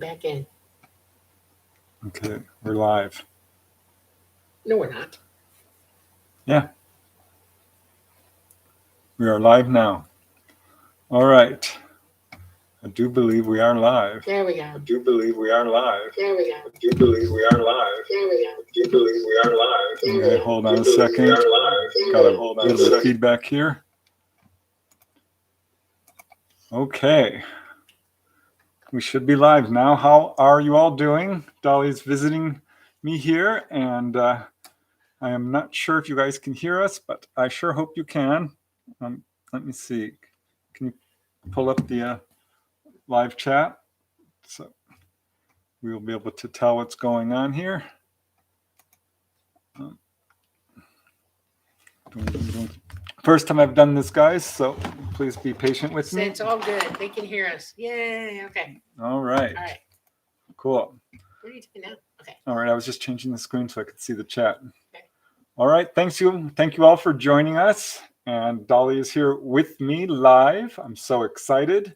Back in. Okay, we're live. No, we're not. Yeah, we are live now. All right. I do believe we are live. There we go. I do believe we are live. There we go. I do believe we are live. There we go. I do believe we are live. Okay, hold on a second. Got a little bit of feedback here. Okay. We should be live now. How are you all doing? Dolly's visiting me here, and I am not sure if you guys can hear us, but I sure hope you can. Let me see. Can you pull up the live chat? So we'll be able to tell what's going on here. First time I've done this, guys, so please be patient with me. It's all good. They can hear us. Yay. Okay. All right. All right. Cool. What are you doing now? Okay. All right. I was just changing the screen so I could see the chat. Okay. All right. Thank you all for joining us. And Dolly is here with me live. I'm so excited.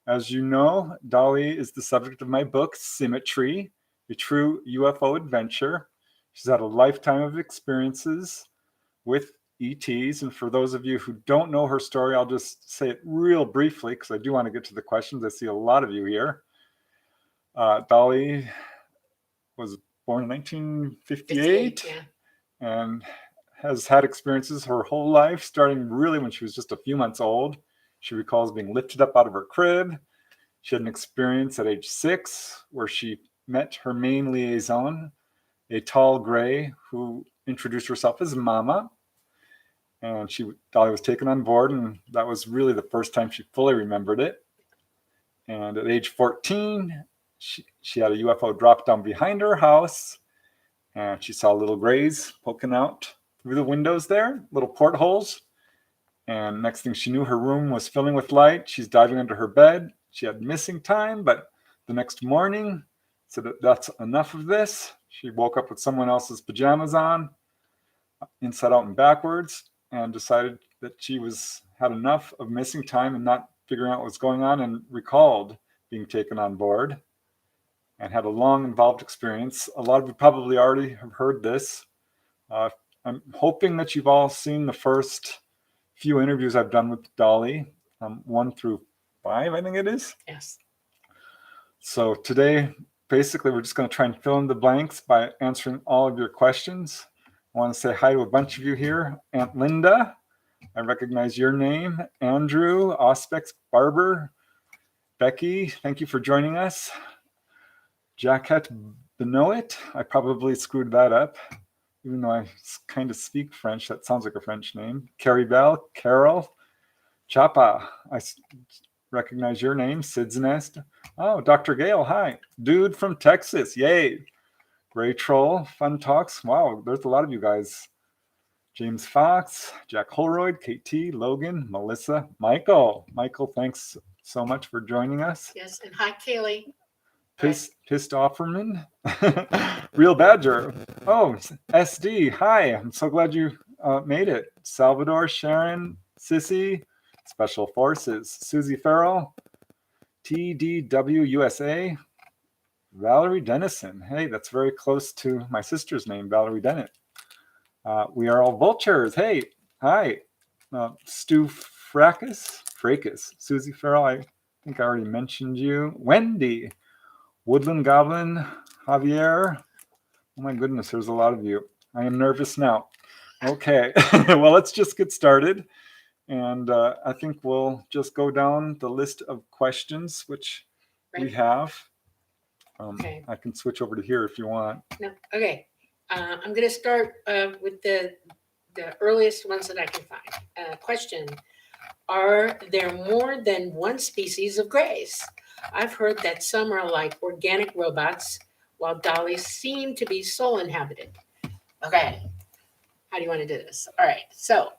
As you know, Dolly is the subject of my book, Symmetry, a true UFO adventure. She's had a lifetime of experiences with ETs. And for those of you who don't know her story, I'll just say it real briefly because I do want to get to the questions. I see a lot of you here. Dolly was born in 1958 and has had experiences her whole life, starting really when she was just a few months old. She recalls being lifted up out of her crib. She had an experience at age 6 where she met her main liaison, a tall gray who introduced herself as Mama. And Dolly was taken on board, and that was really the first time she fully remembered it. And at age 14, she had a UFO drop down behind her house, and she saw little grays poking out through the windows there, little portholes. And next thing she knew, her room was filling with light. She's diving under her bed. She had missing time, but the next morning said that's enough of this. She woke up with someone else's pajamas on, inside out and backwards, and decided that she had enough of missing time and not figuring out what's going on, and recalled being taken on board and had a long involved experience. A lot of you probably already have heard this. I'm hoping that you've all seen the first few interviews I've done with Dolly, 1 through 5, I think it is. Yes. So today, basically, we're just going to try and fill in the blanks by answering all of your questions. I want to say hi to a bunch of you here. Aunt Linda, I recognize your name. Andrew, Auspex, Barber, Becky, thank you for joining us. Jacket Benoit, I probably screwed that up, even though I kind of speak French. That sounds like a French name. Carrie Bell, Carol, Chapa, I recognize your name. Sid's Nest. Oh, Dr. Gale, hi. Dude from Texas, yay. Ray Troll, Fun Talks. Wow, there's a lot of you guys. James Fox, Jack Holroyd, KT, Logan, Melissa, Michael. Michael, thanks so much for joining us. Yes, and hi, Kaylee. Pissed Offerman, Real Badger. Oh, SD, hi. I'm so glad you made it. Salvador, Sharon, Sissy, Special Forces, Susie Farrell, TDW USA, Valerie Dennison. Hey, that's very close to my sister's name, Valerie Dennett. We are all vultures. Hey, hi. Stu Fracas, Susie Farrell, I think I already mentioned you. Wendy, Woodland Goblin, Javier. Oh my goodness, there's a lot of you. I am nervous now. Okay, well, let's just get started. And I think we'll just go down the list of questions, which we have. Okay. I can switch over to here if you want. No. Okay. I'm going to start with the earliest ones that I can find. Question: are there more than one species of grays? I've heard that some are like organic robots, while dollies seem to be soul inhabited. Okay. How do you want to do this? All right. So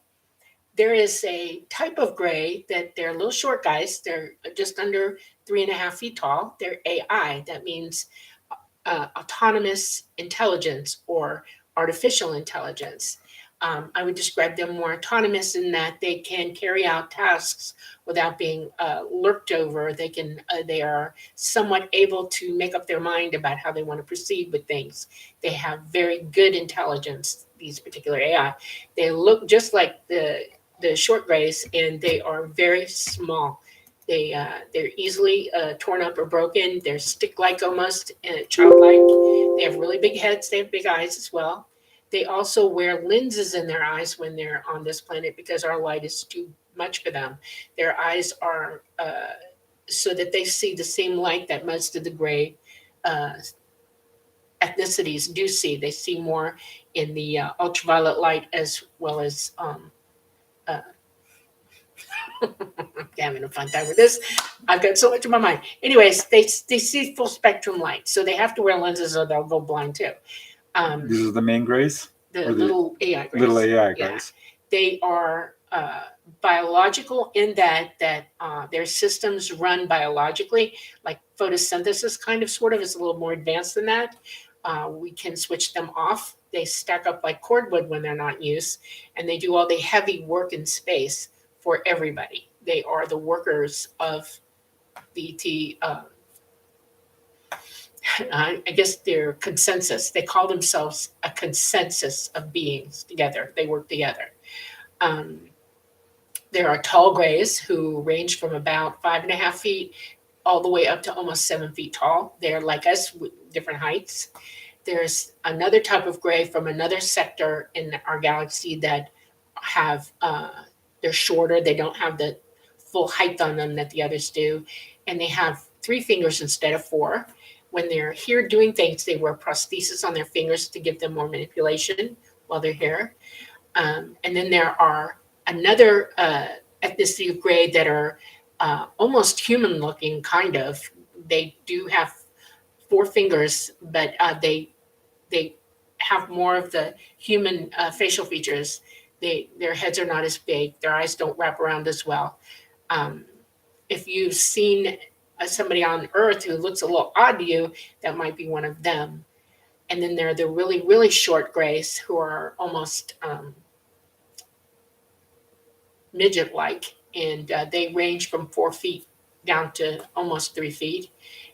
there is a type of gray that they're little short guys. They're just under 3.5 feet tall. They're AI. That means autonomous intelligence or artificial intelligence. I would describe them more autonomous in that they can carry out tasks without being lurked over. They are somewhat able to make up their mind about how they want to proceed with things. They have very good intelligence, these particular AI. They look just like the short grays, and they are very small. They're easily torn up or broken. They're stick-like almost, childlike. They have really big heads. They have big eyes as well. They also wear lenses in their eyes when they're on this planet because our light is too much for them. Their eyes are so that they see the same light that most of the gray uh, ethnicities do see. They see more in the ultraviolet light as well as uh, I'm having a fun time with this. I've got so much in my mind. Anyways, they see full spectrum light, so they have to wear lenses or they'll go blind too. These are the main grays? The Or little AI grays. Little AI Yeah. grays. They are biological in that their systems run biologically, like photosynthesis kind of sort of is a little more advanced than that. We can switch them off. They stack up like cordwood when they're not in use, and they do all the heavy work in space for everybody. They are the workers of BT. I guess their consensus. They call themselves a consensus of beings together. They work together. Um, there are tall grays who range from about 5.5 feet all the way up to almost 7 feet tall. They're like us with different heights. There's another type of gray from another sector in our galaxy that have they're shorter. They don't have the full height on them that the others do, and they have 3 fingers instead of 4. When they're here doing things, they wear prosthesis on their fingers to give them more manipulation while they're here. And then there are another ethnicity of gray that are almost human looking, kind of. They do have 4 fingers, but they have more of the human facial features. Their heads are not as big. Their eyes don't wrap around as well. If you've seen somebody on Earth who looks a little odd to you, that might be one of them. And then there are the really, really short grays who are almost midget-like, and they range from 4 feet down to almost 3 feet.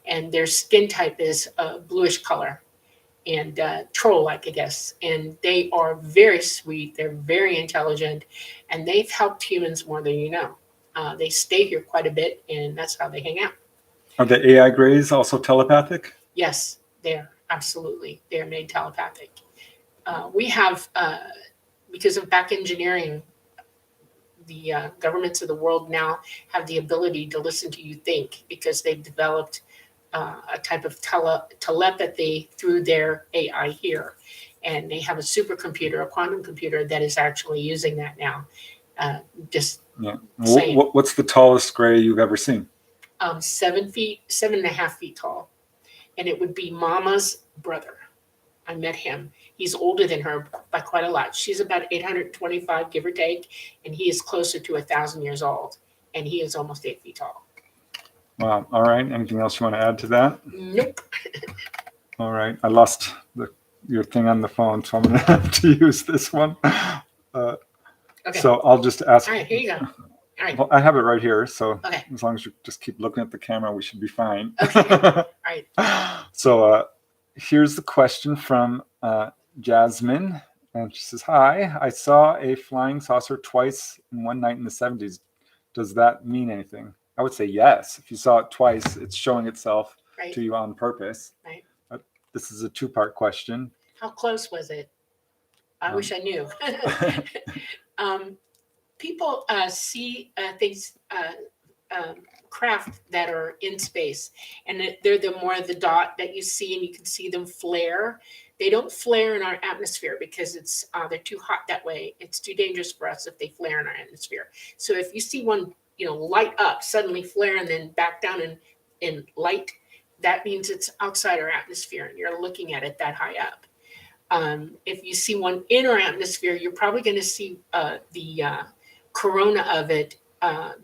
And their skin type is bluish color and troll-like, I guess. And they are very sweet. They're very intelligent, and they've helped humans more than you know. They stay here quite a bit, and that's how they hang out. Are the AI grays also telepathic? Yes, they're absolutely. They're made telepathic. We have, because of back engineering, the governments of the world now have the ability to listen to you think because they've developed a type of telepathy through their AI here. And they have a supercomputer, a quantum computer that is actually using that now. Yeah. What's the tallest gray you've ever seen? 7 feet, 7.5 feet tall. And it would be Mama's brother. I met him. He's older than her by quite a lot. She's about 825, give or take, and he is closer to 1,000 years old, and he is almost 8 feet tall. Wow. All right. Anything else you want to add to that? Nope. All right. I lost your thing on the phone, so I'm going to have to use this one. Okay. So I'll just ask. All right, here you go. All right. Well, I have it right here, so Okay. as long as you just keep looking at the camera, we should be fine. Okay. All right. So here's the question from Jasmine, and she says, "Hi, I saw a flying saucer twice in one night in the 70s. Does that mean anything?" I would say yes. If you saw it twice, it's showing itself Right. to you on purpose. Right. This is a 2-part question. How close was it? I wish I knew. People see things, craft that are in space, and they're the more the dot that you see, and you can see them flare. They don't flare in our atmosphere because it's they're too hot that way. It's too dangerous for us if they flare in our atmosphere. So if you see one, light up, suddenly flare, and then back down in light, that means it's outside our atmosphere, and you're looking at it that high up. If you see one in our atmosphere, you're probably going to see the corona of it,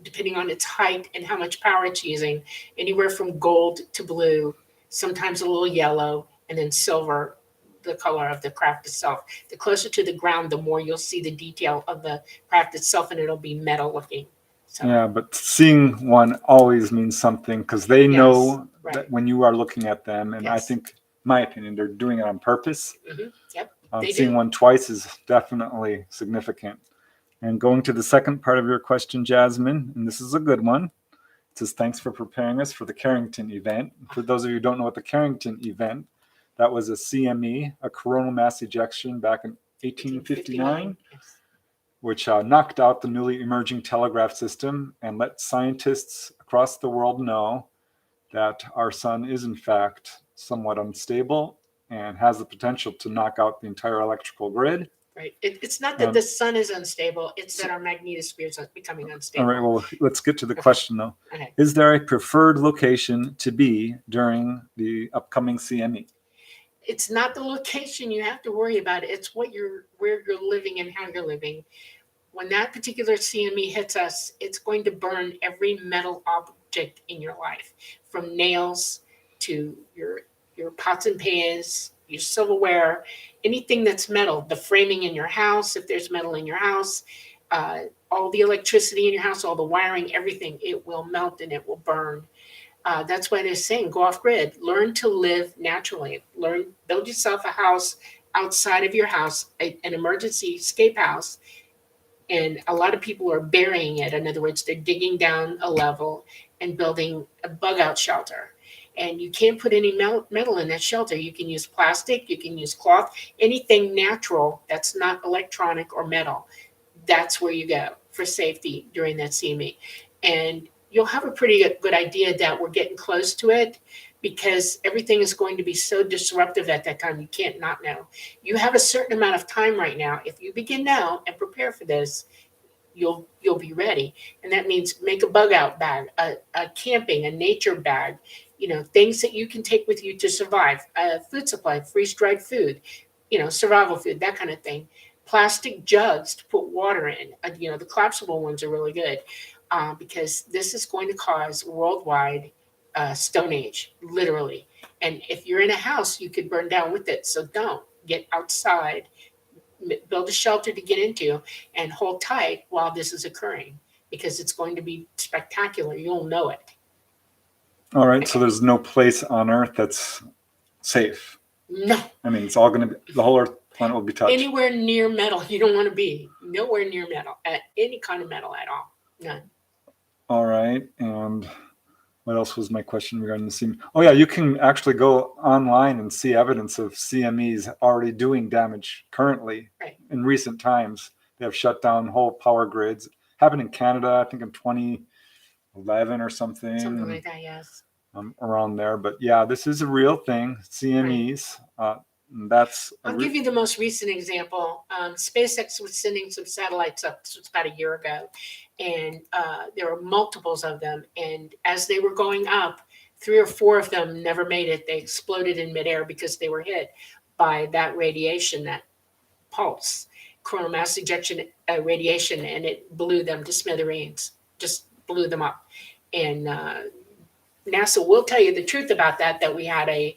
depending on its height and how much power it's using, anywhere from gold to blue, sometimes a little yellow, and then silver, the color of the craft itself. The closer to the ground, the more you'll see the detail of the craft itself, and it'll be metal looking. So, yeah, but seeing one always means something because they know right. that when you are looking at them, and I Yes. think, my opinion, they're doing it on purpose. Yep. They Seeing do. one twice is definitely significant. And going to the second part of your question, Jasmine, and this is a good one. It says, thanks for preparing us for the Carrington event. For those of you who don't know what the Carrington event, that was a CME, a coronal mass ejection back in 1859, Yes. which knocked out the newly emerging telegraph system and let scientists across the world know that our sun is in fact somewhat unstable and has the potential to knock out the entire electrical grid. Right. It's not that the sun is unstable, it's that our magnetosphere is becoming unstable. All right, well, let's get to the question though. Okay. Is there a preferred location to be during the upcoming CME? It's not the location you have to worry about. It's where you're living and how you're living. When that particular CME hits us, it's going to burn every metal object in your life, from nails to your pots and pans, your silverware, anything that's metal, the framing in your house, if there's metal in your house, all the electricity in your house, all the wiring, everything, it will melt and it will burn. That's why they're saying go off grid, learn to live naturally, build yourself a house outside of your house, an emergency escape house. And a lot of people are burying it. In other words, they're digging down a level and building a bug out shelter. And you can't put any metal in that shelter. You can use plastic, you can use cloth, anything natural that's not electronic or metal. That's where you go for safety during that CME. And you'll have a pretty good idea that we're getting close to it, because everything is going to be so disruptive at that time. You can't not know. You have a certain amount of time right now. If you begin now and prepare for this, you'll be ready. And that means make a bug out bag, a camping, a nature bag, things that you can take with you to survive, food supply, freeze dried food, survival food, that kind of thing. Plastic jugs to put water in. The collapsible ones are really good, because this is going to cause worldwide Stone Age, literally. And if you're in a house, you could burn down with it. So don't get outside, build a shelter to get into, and hold tight while this is occurring, because it's going to be spectacular. You'll know it. All right, so there's no place on Earth that's safe. No. I mean, it's all going to be, the whole Earth planet will be touched. Anywhere near metal, you don't want to be. Nowhere near metal, at any kind of metal at all. None. All right, and what else was my question regarding the CME? Oh yeah, you can actually go online and see evidence of CMEs already doing damage currently. Right. In recent times. They have shut down whole power grids. Happened in Canada, I think in 2011 or something. Something like that, yes. Around there. But yeah, this is a real thing, CMEs. Right. I'll give you the most recent example. SpaceX was sending some satellites up. This was about a year ago. And there were multiples of them. And as they were going up, 3 or 4 of them never made it. They exploded in midair because they were hit by that radiation, that pulse, coronal mass ejection radiation, and it blew them to smithereens, just blew them up. And NASA will tell you the truth about that we had a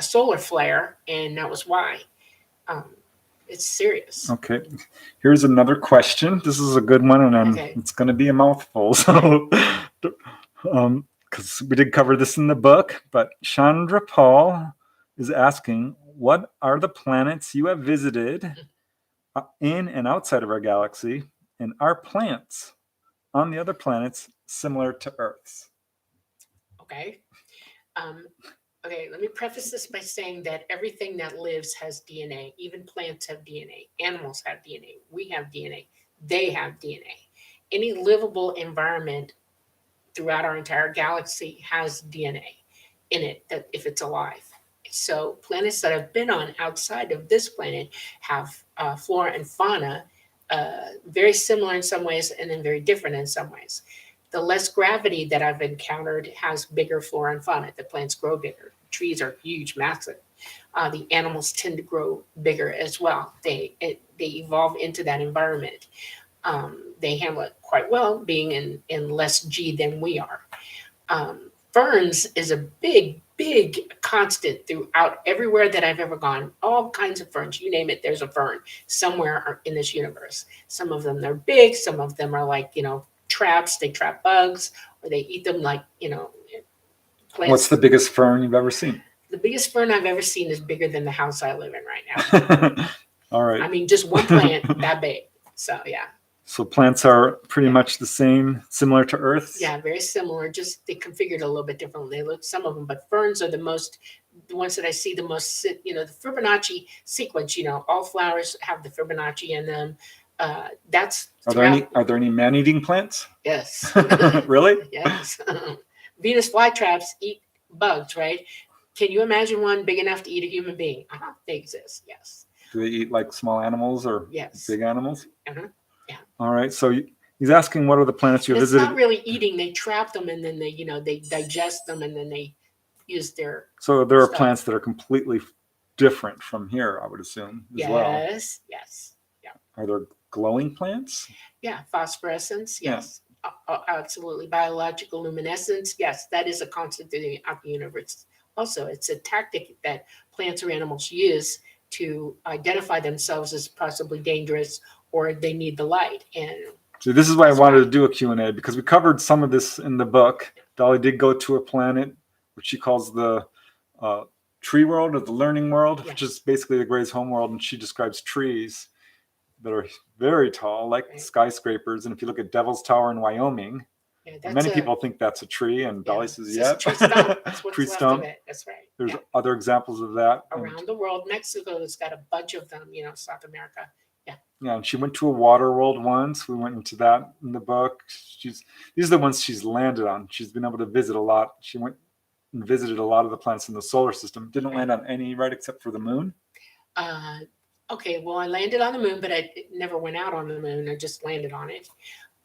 solar flare, and that was why. It's serious. Okay, here's another question. This is a good one, and it's going to be a mouthful. So, because we did cover this in the book, but Chandra Paul is asking, what are the planets you have visited in and outside of our galaxy, and are plants on the other planets similar to Earth's? Okay. Okay, let me preface this by saying that everything that lives has DNA. Even plants have DNA. Animals have DNA. We have DNA. They have DNA. Any livable environment throughout our entire galaxy has DNA in it, that if it's alive. So planets that I've been on outside of this planet have flora and fauna, very similar in some ways and then very different in some ways. The less gravity that I've encountered has bigger flora and fauna. The plants grow bigger. Trees are huge, massive. The animals tend to grow bigger as well. They evolve into that environment. They handle it quite well, being in less G than we are. Ferns is a big big constant throughout everywhere that I've ever gone. All kinds of ferns, you name it, there's a fern somewhere in this universe. Some of them they're big, some of them are like, traps. They trap bugs, or they eat them like, plants. What's the biggest fern you've ever seen? The biggest fern I've ever seen is bigger than the house I live in right now. All right. I mean, just one plant that big. So yeah. So plants are pretty much the same, similar to Earth's? Yeah, very similar. Just they configured a little bit differently. They look, some of them, but ferns are the ones that I see the most. The Fibonacci sequence. All flowers have the Fibonacci in them. That's Are there any man-eating plants? Yes. Really? Yes. Venus flytraps eat bugs, right? Can you imagine one big enough to eat a human being? They exist. Yes. Do they eat like small animals or yes. big animals? Uh-huh. Yeah. All right. So he's asking, what are the planets you visited? It's not really eating. They trap them and then they digest them and then they use their. So there are plants that are completely different from here, I would assume, as well. Yes. Yes. Yeah. Are there glowing plants? Yeah. Phosphorescence. Yes. Yeah. Absolutely. Biological luminescence. Yes. That is a constant throughout the universe. Also, it's a tactic that plants or animals use to identify themselves as possibly dangerous or they need the light. And so this is why I wanted to do a Q&A, because we covered some of this in the book. Dolly did go to a planet which she calls the tree world, or the learning world, which is basically the Gray's home world, and she describes trees that are very tall, like skyscrapers. And if you look at Devil's Tower in Wyoming, many people think that's a tree, and Dolly says, yeah, tree stump. That's what's tree left stump. Of it. That's right. There's other examples of that around the world. Mexico has got a bunch of them. South America. Yeah, and she went to a water world once. We went into that in the book. These are the ones she's landed on. She's been able to visit a lot. She went and visited a lot of the planets in the solar system. Didn't land on any, right, except for the moon? Okay, well, I landed on the moon, but I never went out on the moon. I just landed on it.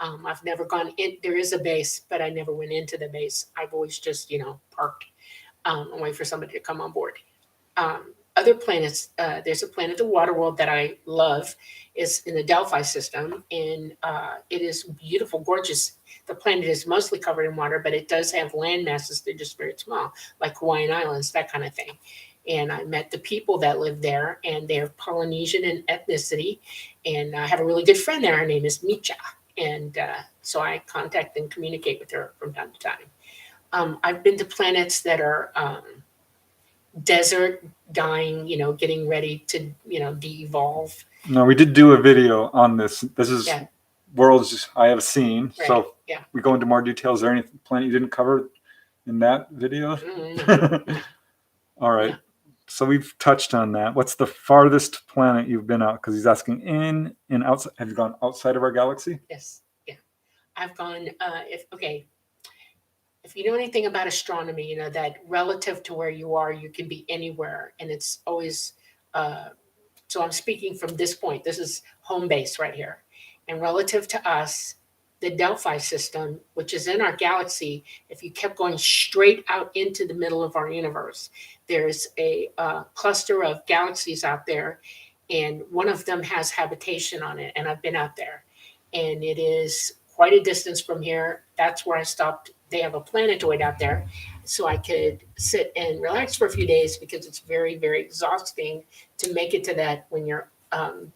I've never gone in. There is a base, but I never went into the base. I've always just, parked and wait for somebody to come on board. Other planets, there's a planet, the water world, that I love. It's in the Delphi system, and it is beautiful, gorgeous. The planet is mostly covered in water, but it does have land masses. They're just very small, like Hawaiian Islands, that kind of thing. And I met the people that live there, and they're Polynesian in ethnicity. And I have a really good friend there. Her name is Micha. And so I contact and communicate with her from time to time. I've been to planets that are desert, dying, getting ready to, de-evolve. No, we did do a video on this. This is worlds I have seen. Right. So we go into more details. Is there any planet you didn't cover in that video? Mm-hmm. All right. Yeah. So we've touched on that. What's the farthest planet you've been out? Because he's asking in and outside. Have you gone outside of our galaxy? Yes. Yeah. I've gone, if you know anything about astronomy, that relative to where you are, you can be anywhere. And it's always, so I'm speaking from this point. This is home base right here. And relative to us, the Delphi system, which is in our galaxy, if you kept going straight out into the middle of our universe, there's a cluster of galaxies out there, and one of them has habitation on it. And I've been out there, and it is quite a distance from here. That's where I stopped. They have a planetoid out there, so I could sit and relax for a few days, because it's very, very exhausting to make it to that when you're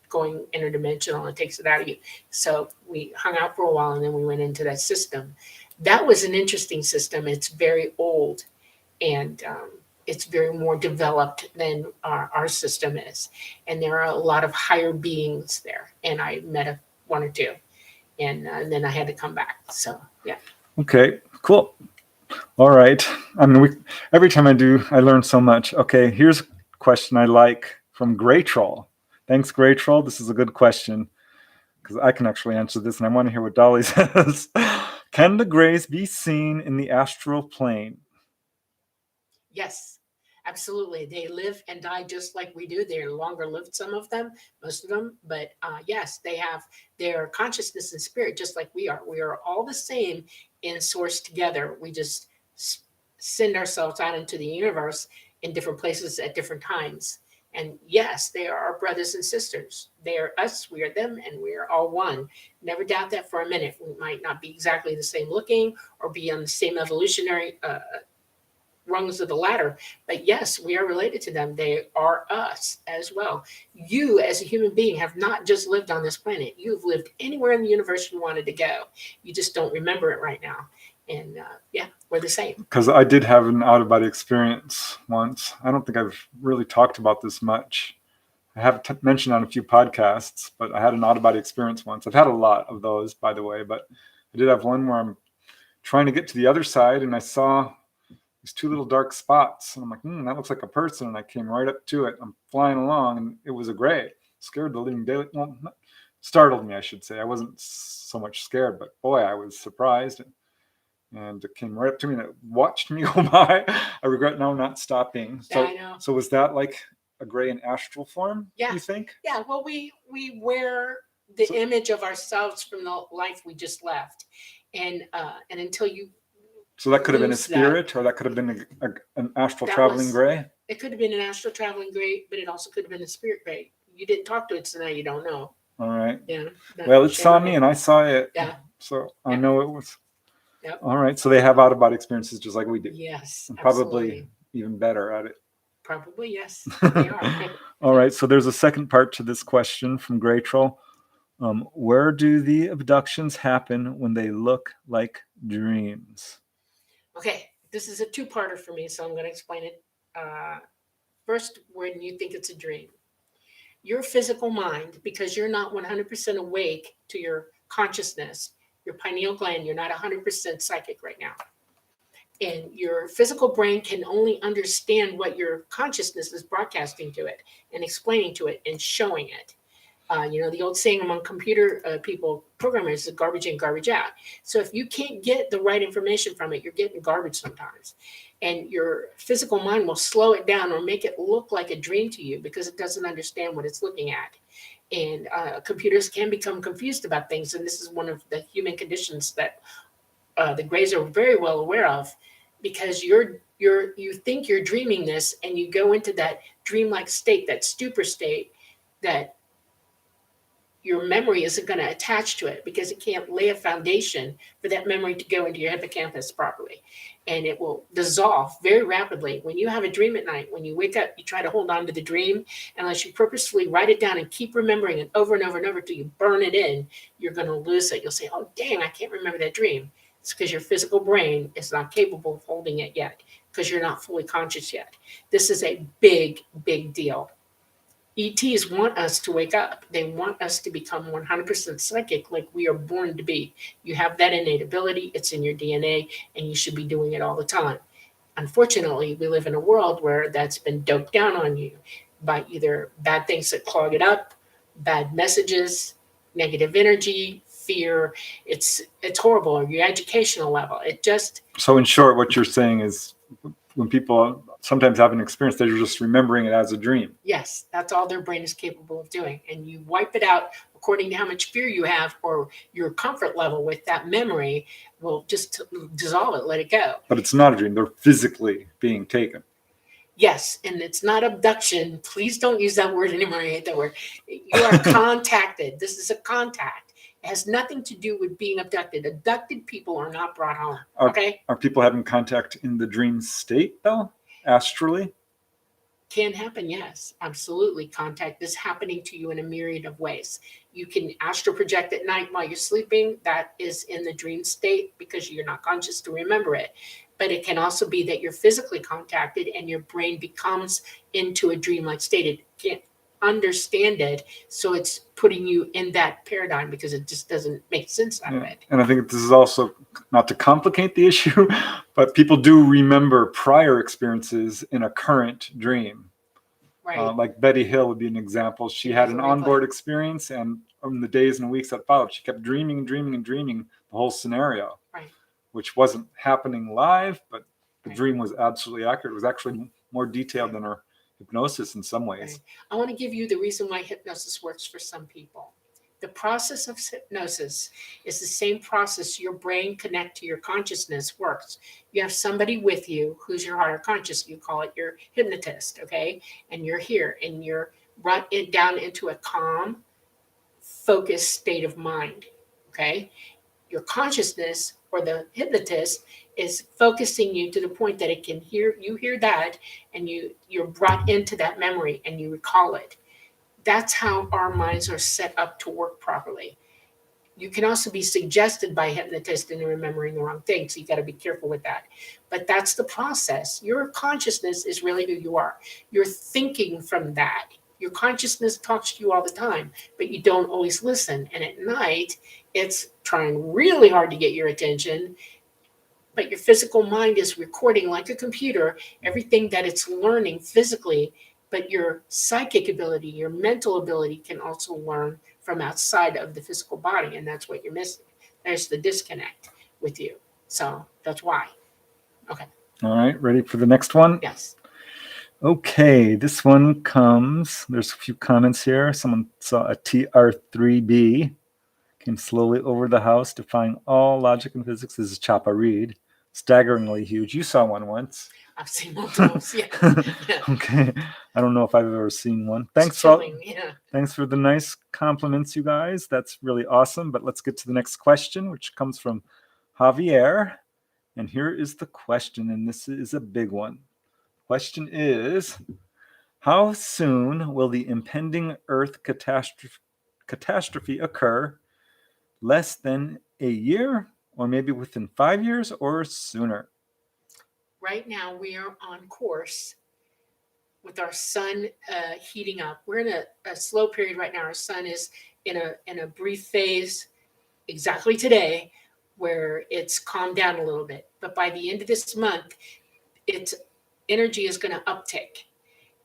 going interdimensional. It takes it out of you. So we hung out for a while, and then we went into that system. That was an interesting system. It's very old, and it's very more developed than our system is. And there are a lot of higher beings there. And I met one or two, and then I had to come back. So, yeah. Okay, cool. All right. I mean, every time I do, I learn so much. Okay, here's a question I like from Gray Troll. Thanks, Gray Troll. This is a good question, because I can actually answer this, and I want to hear what Dolly says. Can the Grays be seen in the astral plane? Yes, absolutely. They live and die just like we do. They're longer lived, some of them, most of them. But yes, they have their consciousness and spirit just like we are. We are all the same in source together. We just send ourselves out into the universe in different places at different times. And yes, they are our brothers and sisters. They are us, we are them, and we are all one. Never doubt that for a minute. We might not be exactly the same looking or be on the same evolutionary rungs of the ladder. But yes, we are related to them. They are us as well. You, as a human being, have not just lived on this planet. You've lived anywhere in the universe you wanted to go. You just don't remember it right now. And yeah, we're the same. Because I did have an out-of-body experience once. I don't think I've really talked about this much. I have mentioned on a few podcasts, but I had an out-of-body experience once. I've had a lot of those, by the way, but I did have one where I'm trying to get to the other side, and I saw these two little dark spots, and I'm like, that looks like a person, and I came right up to it. I'm flying along, and it was a gray. Scared the living daylight. Well, startled me, I should say. I wasn't so much scared, but boy, I was surprised. And it came right up to me and it watched me go by. I regret now not stopping. So, I know. So was that like a gray and astral form? Yeah. You think? Yeah. Well, we wear the image of ourselves from the life we just left, and until you. So that could have been a spirit, or that could have been an astral traveling gray. It could have been an astral traveling gray, but it also could have been a spirit gray. You didn't talk to it, so now you don't know. All right. Yeah. Well, it saw me, and I saw it. Yeah. So I know it was. Yep. All right. So they have out-of-body experiences just like we do. Yes. And probably even better at it. Probably, yes. They are. All right. So there's a second part to this question from Grey Troll. Where do the abductions happen when they look like dreams? Okay. This is a two-parter for me, so I'm going to explain it. First, when you think it's a dream. Your physical mind, because you're not 100% awake to your consciousness, your pineal gland, you're not 100% psychic right now. And your physical brain can only understand what your consciousness is broadcasting to it and explaining to it and showing it. The old saying among computer people, programmers, is garbage in, garbage out. So if you can't get the right information from it, you're getting garbage sometimes. And your physical mind will slow it down or make it look like a dream to you because it doesn't understand what it's looking at. And computers can become confused about things. And this is one of the human conditions that the Greys are very well aware of, because you think you're dreaming this and you go into that dreamlike state, that stupor state, that your memory isn't going to attach to it because it can't lay a foundation for that memory to go into your hippocampus properly. And it will dissolve very rapidly. When you have a dream at night, when you wake up, you try to hold on to the dream. Unless you purposefully write it down and keep remembering it over and over and over till you burn it in, you're going to lose it. You'll say, oh, dang, I can't remember that dream. It's because your physical brain is not capable of holding it yet because you're not fully conscious yet. This is a big, big deal. ETs want us to wake up. They want us to become 100% psychic like we are born to be. You have that innate ability. It's in your DNA, and you should be doing it all the time. Unfortunately, we live in a world where that's been doped down on you by either bad things that clog it up, bad messages, negative energy, fear. It's horrible. Or your educational level. So in short, what you're saying is when people sometimes have an experience, they're just remembering it as a dream. Yes, that's all their brain is capable of doing. And you wipe it out according to how much fear you have, or your comfort level with that memory will just dissolve it, let it go. But it's not a dream. They're physically being taken. Yes, and it's not abduction. Please don't use that word anymore. I hate that word. You are contacted. This is a contact. It has nothing to do with being abducted. Abducted people are not brought home. Okay? Are people having contact in the dream state, though? Astrally? Can happen, yes. Absolutely. Contact is happening to you in a myriad of ways. You can astral project at night while you're sleeping. That is in the dream state because you're not conscious to remember it. But it can also be that you're physically contacted and your brain becomes into a dreamlike state. It can't understand it, so it's putting you in that paradigm because it just doesn't make sense out of it. And I think this is also, not to complicate the issue, but people do remember prior experiences in a current dream. Right. Like Betty Hill would be an example. She had an onboard experience, and in the days and weeks that followed, she kept dreaming and dreaming and dreaming the whole scenario, right, which wasn't happening live, but the dream was absolutely accurate. It was actually more detailed than her hypnosis in some ways. Right. I want to give you the reason why hypnosis works for some people. The process of hypnosis is the same process your brain connect to your consciousness works. You have somebody with you who's your higher conscious. You call it your hypnotist, okay? And you're here and you're brought it down into a calm, focused state of mind, okay? Your consciousness or the hypnotist is focusing you to the point that it can hear that, and you're brought into that memory and you recall it. That's how our minds are set up to work properly. You can also be suggested by a hypnotist into remembering the wrong thing, so you got to be careful with that. But that's the process. Your consciousness is really who you are. You're thinking from that. Your consciousness talks to you all the time, but you don't always listen. And at night, it's trying really hard to get your attention, but your physical mind is recording like a computer everything that it's learning physically. But your psychic ability, your mental ability can also learn from outside of the physical body, and that's what you're missing. There's the disconnect with you. So that's why. Okay. All right, ready for the next one? Yes. Okay, this one comes, there's a few comments here. Someone saw a TR3B, came slowly over the house, defying all logic and physics. This is Chapa Reed, staggeringly huge. You saw one once. I've seen multiples. Yeah. Okay, I don't know if I've ever seen one. Thanks for the nice compliments, you guys. That's really awesome. But let's get to the next question, which comes from Javier. And here is the question, and this is a big one. Question is, how soon will the impending Earth catastrophe occur? Less than a year, or maybe within 5 years, or sooner? Right now, we are on course with our sun heating up. We're in a slow period right now. Our sun is in a brief phase exactly today where it's calmed down a little bit. But by the end of this month, its energy is going to uptick.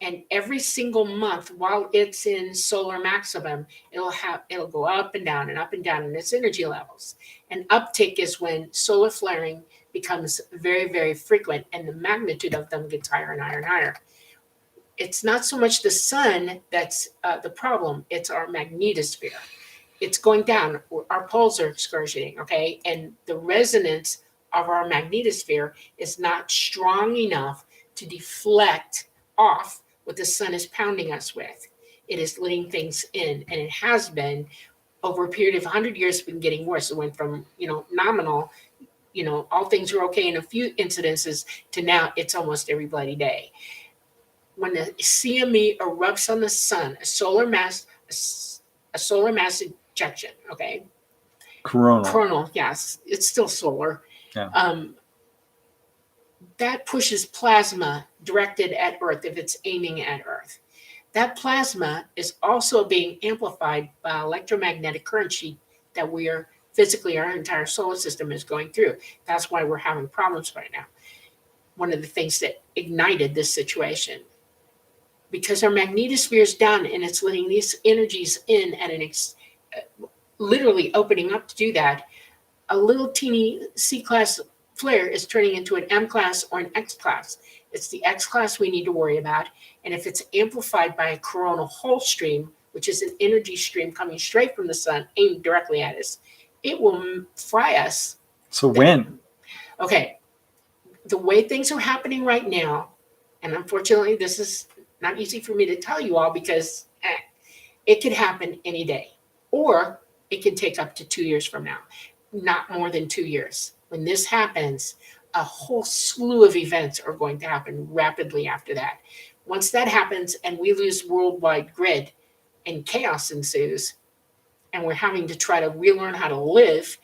And every single month while it's in solar maximum, it'll go up and down in its energy levels. And uptick is when solar flaring becomes very, very frequent, and the magnitude of them gets higher and higher and higher. It's not so much the sun that's the problem, it's our magnetosphere. It's going down, our poles are excursioning, okay? And the resonance of our magnetosphere is not strong enough to deflect off what the sun is pounding us with. It is letting things in, and it has been over a period of 100 years. It's been getting worse. It went from nominal, all things are okay in a few incidences, to now it's almost every bloody day. When the CME erupts on the sun, a solar mass ejection, okay? Coronal, yes, it's still solar. Yeah. That pushes plasma directed at Earth if it's aiming at Earth. That plasma is also being amplified by electromagnetic current sheet that we are physically, our entire solar system is going through. That's why we're having problems right now. One of the things that ignited this situation, because our magnetosphere is down and it's letting these energies in at literally opening up to do that, a little teeny C-class flare is turning into an M-class or an X-class. It's the X-class we need to worry about. And if it's amplified by a coronal whole stream, which is an energy stream coming straight from the sun, aimed directly at us, it will fry us. So when? Okay. The way things are happening right now, and unfortunately, this is not easy for me to tell you all because it could happen any day, or it can take up to 2 years from now, not more than 2 years. When this happens, a whole slew of events are going to happen rapidly after that. Once that happens and we lose worldwide grid and chaos ensues, and we're having to try to relearn how to live,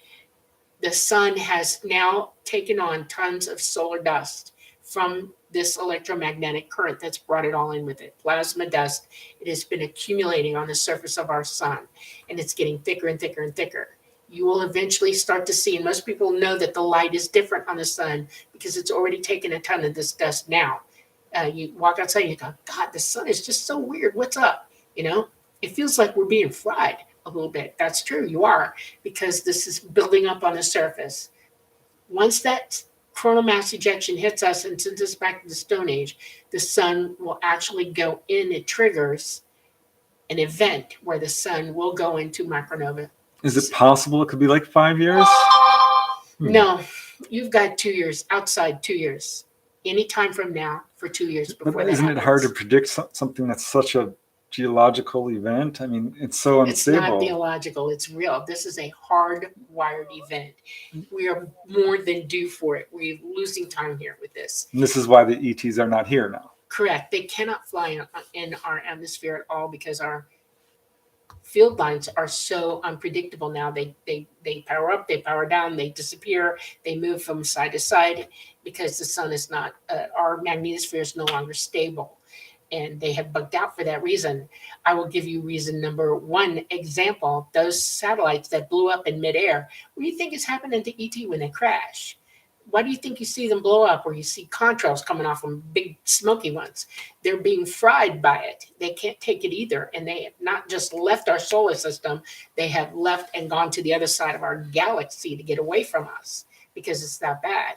the sun has now taken on tons of solar dust from this electromagnetic current that's brought it all in with it. Plasma dust, it has been accumulating on the surface of our sun, and it's getting thicker and thicker and thicker. You will eventually start to see, and most people know that the light is different on the sun because it's already taken a ton of this dust now. You walk outside and you go, God, the sun is just so weird. What's up? It feels like we're being fried a little bit. That's true, you are, because this is building up on the surface. Once that coronal mass ejection hits us and sends us back to the Stone Age, the sun will actually go in. It triggers an event where the sun will go into micronova. Is it possible it could be like 5 years? No, you've got 2 years, outside 2 years. Any time from now for 2 years before but that isn't happens. it hard to predict something that's such a geological event? I mean, it's so unstable. It's not theological, it's real. This is a hardwired event. We are more than due for it. We're losing time here with this. And this is why the ETs are not here now. Correct. They cannot fly in our atmosphere at all because our field lines are so unpredictable now. They power up, they power down, they disappear, they move from side to side because the sun is not, our magnetosphere is no longer stable. And they have bugged out for that reason. I will give you reason number one example. Those satellites that blew up in midair, what do you think is happening to ET when they crash? Why do you think you see them blow up, or you see contrails coming off them, big smoky ones? They're being fried by it. They can't take it either. And they have not just left our solar system, they have left and gone to the other side of our galaxy to get away from us because it's that bad.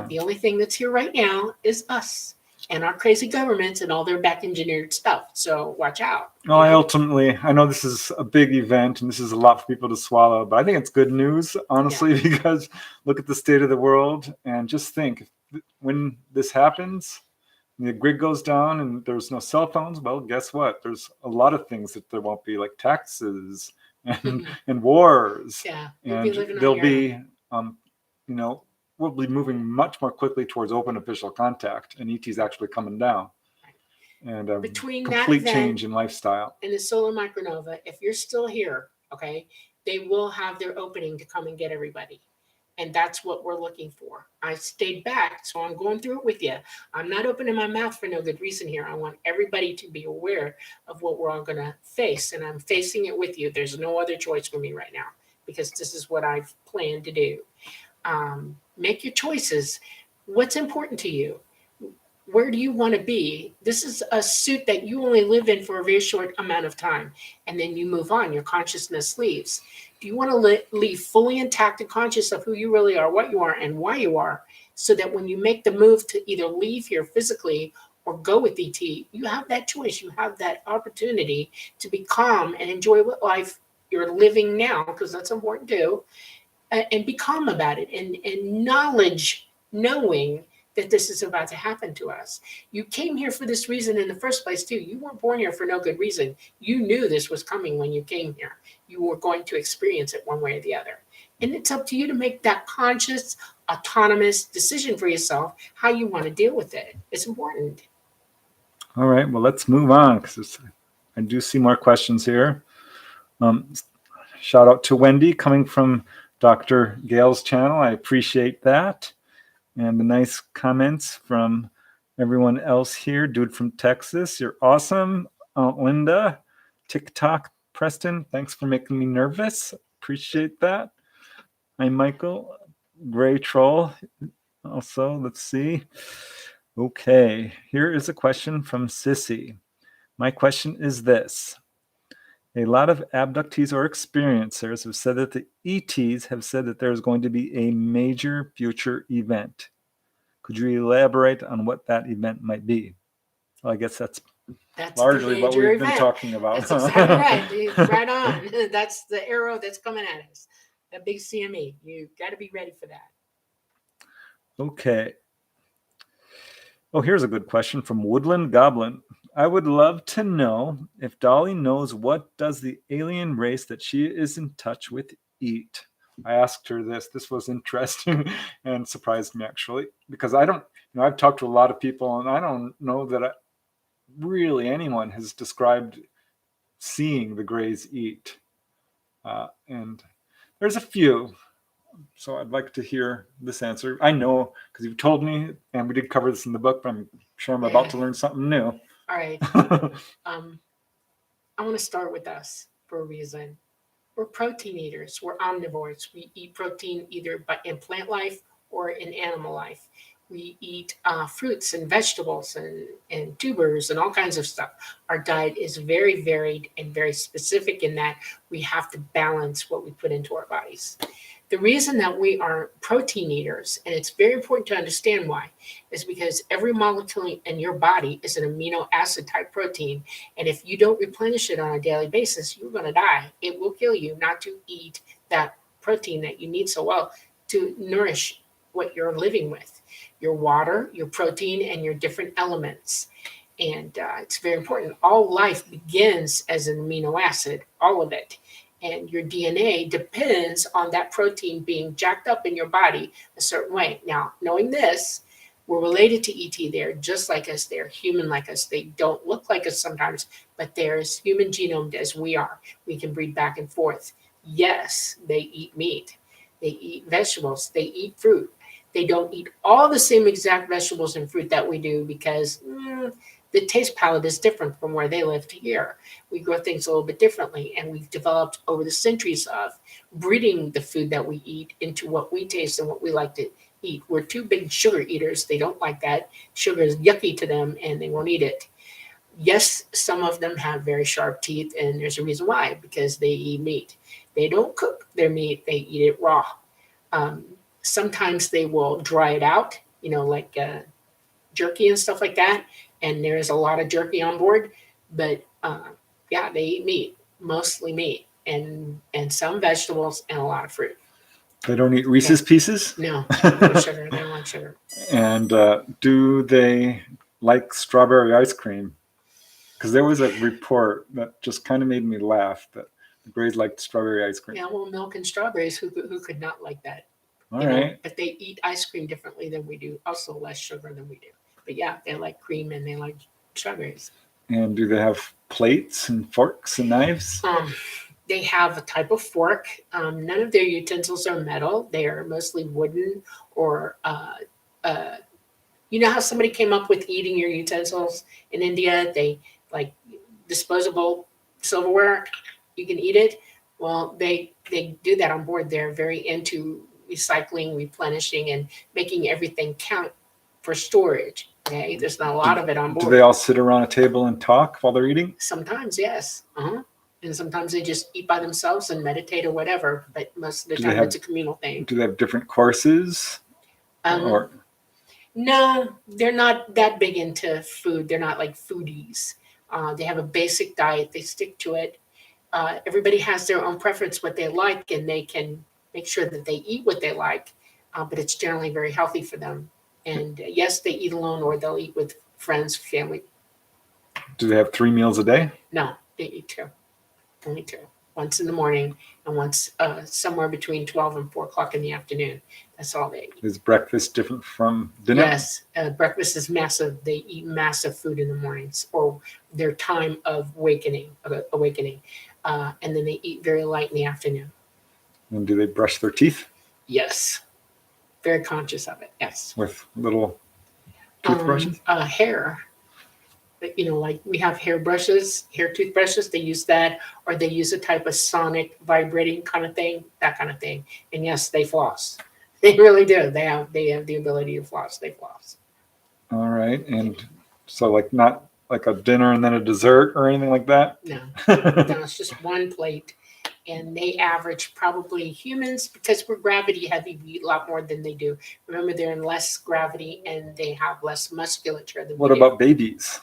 The only thing that's here right now is us and our crazy governments and all their back engineered stuff. So watch out. Well, I know this is a big event and this is a lot for people to swallow, but I think it's good news, honestly, because look at the state of the world and just think, when this happens, the grid goes down and there's no cell phones, well, guess what? There's a lot of things that there won't be, like taxes and wars. Yeah, and there'll be, we'll be moving much more quickly towards open official contact, and ET's actually coming down. And between complete that change in lifestyle. And the solar micronova, if you're still here, okay, they will have their opening to come and get everybody. And that's what we're looking for. I stayed back, so I'm going through it with you. I'm not opening my mouth for no good reason here. I want everybody to be aware of what we're all going to face, and I'm facing it with you. There's no other choice for me right now because this is what I've planned to do. Make your choices. What's important to you? Where do you want to be? This is a suit that you only live in for a very short amount of time, and then you move on. Your consciousness leaves. Do you want to leave fully intact and conscious of who you really are, what you are, and why you are, so that when you make the move to either leave here physically or go with ET, you have that choice. You have that opportunity to be calm and enjoy what life you're living now, because that's important too. And be calm about it and knowing that this is about to happen to us. You came here for this reason in the first place too. You weren't born here for no good reason. You knew this was coming when you came here. You were going to experience it one way or the other. And it's up to you to make that conscious, autonomous decision for yourself, how you want to deal with it. It's important. All right, well, let's move on because I do see more questions here. Shout out to Wendy coming from Dr. Gale's channel. I appreciate that. And the nice comments from everyone else here. Dude from Texas, you're awesome. Aunt Linda, TikTok, Preston, thanks for making me nervous. Appreciate that. Hi, Michael. Gray Troll. Also, let's see. Okay, here is a question from Sissy. My question is this. A lot of abductees or experiencers have said that the ETs have said that there's going to be a major future event. Could you elaborate on what that event might be? Well, I guess that's largely what we've been talking about. That's exactly right. Right on. That's the arrow that's coming at us. A big CME. You got to be ready for that. Okay. Oh, here's a good question from Woodland Goblin. I would love to know if Dolly knows what does the alien race that she is in touch with eat. I asked her this. This was interesting and surprised me, actually, because I don't, I've talked to a lot of people and I don't know that really anyone has described seeing the Greys eat. And there's a few. So I'd like to hear this answer. I know because you've told me, and we did cover this in the book, but I'm sure I'm about to learn something new. All right. I want to start with us for a reason. We're protein eaters. We're omnivores. We eat protein either in plant life or in animal life. We eat fruits and vegetables and tubers and all kinds of stuff. Our diet is very varied and very specific in that we have to balance what we put into our bodies. The reason that we are protein eaters, and it's very important to understand why, is because every molecule in your body is an amino acid type protein. And if you don't replenish it on a daily basis, you're going to die. It will kill you not to eat that protein that you need so well to nourish what you're living with, your water, your protein, and your different elements. And it's very important. All life begins as an amino acid, all of it. And your DNA depends on that protein being jacked up in your body a certain way. Now, knowing this, we're related to ET. They're just like us. They're human like us. They don't look like us sometimes, but they're as human genomed as we are. We can breed back and forth. Yes, they eat meat. They eat vegetables. They eat fruit. They don't eat all the same exact vegetables and fruit that we do because the taste palette is different from where they live to here. We grow things a little bit differently, and we've developed over the centuries of breeding the food that we eat into what we taste and what we like to eat. We're two big sugar eaters. They don't like that. Sugar is yucky to them, and they won't eat it. Yes, some of them have very sharp teeth, and there's a reason why, because they eat meat. They don't cook their meat, they eat it raw. Sometimes they will dry it out, like jerky and stuff like that. And there's a lot of jerky on board, but yeah, they eat meat, mostly meat, and some vegetables and a lot of fruit. They don't eat Reese's Pieces? No, no sugar. They don't like sugar. And do they like strawberry ice cream? Because there was a report that just kind of made me laugh that the Greys liked strawberry ice cream. Yeah, well, milk and strawberries, who could not like that? All right. But they eat ice cream differently than we do, also less sugar than we do. But yeah, they like cream and they like strawberries. And do they have plates and forks and knives? They have a type of fork. None of their utensils are metal. They are mostly wooden or, you know how somebody came up with eating your utensils in India? They like disposable silverware. You can eat it. Well, they do that on board. They're very into recycling, replenishing, and making everything count for storage. Okay, there's not a lot of it on board. Do they all sit around a table and talk while they're eating? Sometimes, yes. And sometimes they just eat by themselves and meditate or whatever. But most of the time, it's a communal thing. Do they have different courses? No, they're not that big into food. They're not like foodies. They have a basic diet. They stick to it. Everybody has their own preference, what they like, and they can make sure that they eat what they like. But it's generally very healthy for them. And yes, they eat alone or they'll eat with friends, family. Do they have 3 meals a day? No, they eat 2. Only 2. Once in the morning and once somewhere between 12 and 4 o'clock in the afternoon. That's all they eat. Is breakfast different from dinner? Yes, breakfast is massive. They eat massive food in the mornings or their time of awakening. And then they eat very light in the afternoon. And do they brush their teeth? Yes. Very conscious of it, yes. With little toothbrushes? Hair. Like we have hair toothbrushes, they use that, or they use a type of sonic vibrating kind of thing, that kind of thing. And yes, they floss. They really do. They have the ability to floss. They floss. All right. And so like not like a dinner and then a dessert or anything like that? No, it's just one plate. And they average probably humans, because we're gravity heavy, we eat a lot more than they do. Remember, they're in less gravity and they have less musculature than we do. What about babies?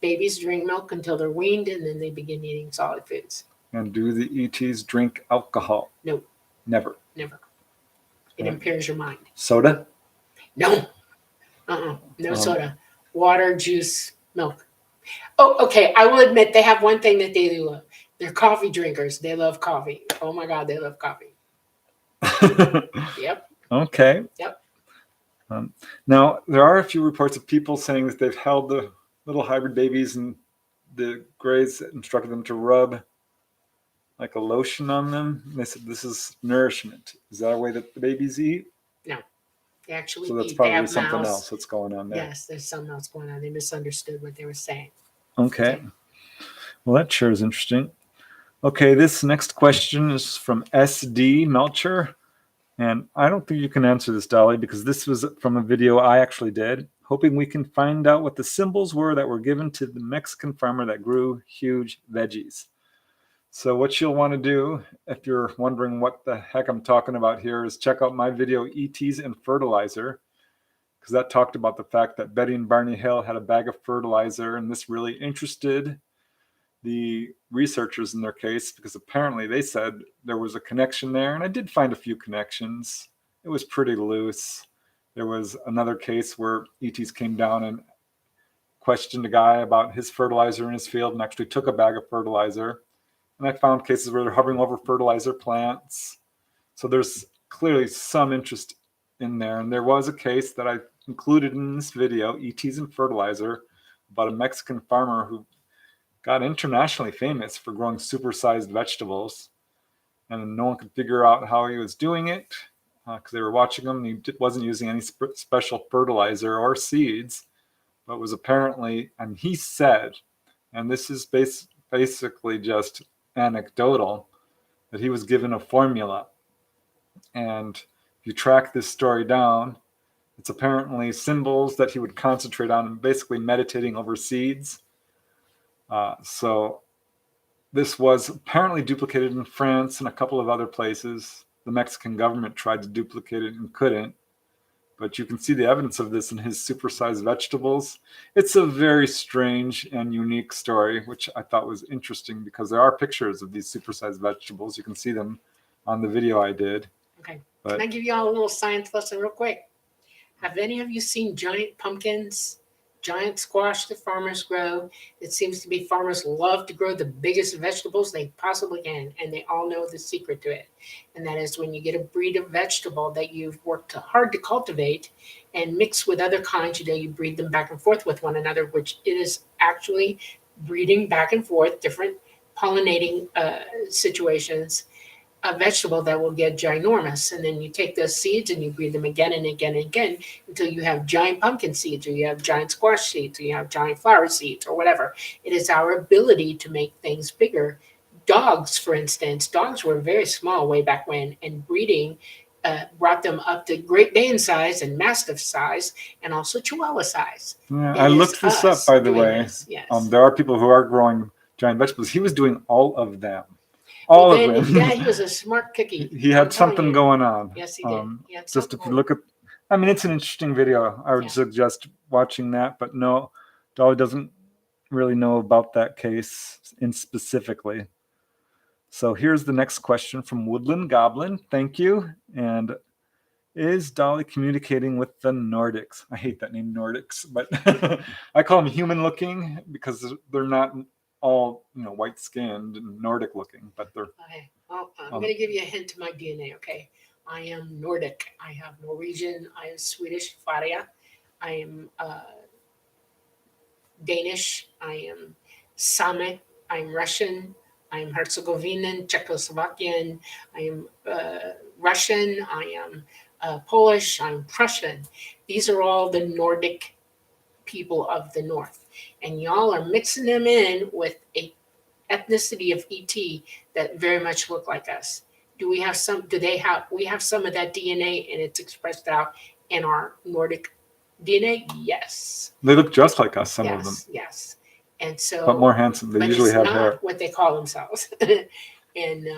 Babies drink milk until they're weaned, and then they begin eating solid foods. And do the ETs drink alcohol? No. Never. It impairs your mind. Soda? No. No soda. Water, juice, milk. Oh, okay. I will admit they have one thing that they do love. They're coffee drinkers. They love coffee. Oh my God, they love coffee. Yep. Okay. Yep. Now, there are a few reports of people saying that they've held the little hybrid babies and the Greys instructed them to rub like a lotion on them. And they said this is nourishment. Is that a way that the babies eat? No. They actually So that's eat. probably something else that's going on there. Yes, there's something else going on. They misunderstood what they were saying. Okay. Well, that sure is interesting. Okay, this next question is from SD Melcher. And I don't think you can answer this, Dolly, because this was from a video I actually did, hoping we can find out what the symbols were that were given to the Mexican farmer that grew huge veggies. So what you'll want to do, if you're wondering what the heck I'm talking about here, is check out my video, ETs and Fertilizer, because that talked about the fact that Betty and Barney Hill had a bag of fertilizer, and this really interested the researchers in their case, because apparently they said there was a connection there, and I did find a few connections. It was pretty loose. There was another case where ETs came down and questioned a guy about his fertilizer in his field and actually took a bag of fertilizer. And I found cases where they're hovering over fertilizer plants. So there's clearly some interest in there. And there was a case that I included in this video, ETs and fertilizer, about a Mexican farmer who got internationally famous for growing supersized vegetables. And no one could figure out how he was doing it because they were watching him. And he wasn't using any special fertilizer or seeds, but was apparently, and he said, and this is basically just anecdotal, that he was given a formula. And if you track this story down, it's apparently symbols that he would concentrate on and basically meditating over seeds. So this was apparently duplicated in France and a couple of other places. The Mexican government tried to duplicate it and couldn't. But you can see the evidence of this in his supersized vegetables. It's a very strange and unique story, which I thought was interesting because there are pictures of these supersized vegetables. You can see them on the video I did. Okay. But can I give you all a little science lesson real quick? Have any of you seen giant pumpkins, giant squash that farmers grow? It seems to be farmers love to grow the biggest vegetables they possibly can, and they all know the secret to it. And that is when you get a breed of vegetable that you've worked hard to cultivate and mix with other kinds, you breed them back and forth with one another, which is actually breeding back and forth, different pollinating situations, a vegetable that will get ginormous. And then you take those seeds and you breed them again and again and again until you have giant pumpkin seeds, or you have giant squash seeds, or you have giant flower seeds, or whatever. It is our ability to make things bigger. Dogs, for instance, dogs were very small way back when, and breeding brought them up to Great Dane size and Mastiff size, and also Chihuahua size. Yeah, I looked this up, by the way. Yes. There are people who are growing giant vegetables. He was doing all of them. Yeah, he was a smart cookie. He had something going on. Yes, he did. He had just if you look at, I mean, it's an interesting video. I would suggest watching that, but no, Dolly doesn't really know about that case in specifically. So here's the next question from Woodland Goblin. Thank you. And is Dolly communicating with the Nordics? I hate that name, Nordics, but I call them human looking because they're not all white skinned and Nordic looking, but they're okay. Well, I'm going to give you a hint to my DNA. Okay, I am Nordic. I have Norwegian. I am Swedish, Faria. I am Danish. I am Samic. I am Russian. I am Herzegovinian, Czechoslovakian. I am Russian. I am Polish. I'm Prussian. These are all the Nordic people of the North, and y'all are mixing them in with a ethnicity of ET that very much look like us. Do we have some? We have some of that DNA, and it's expressed out in our Nordic DNA? Yes. They look just like us, some of them. Yes. And so, but more handsome. They usually have hair. What they call themselves, and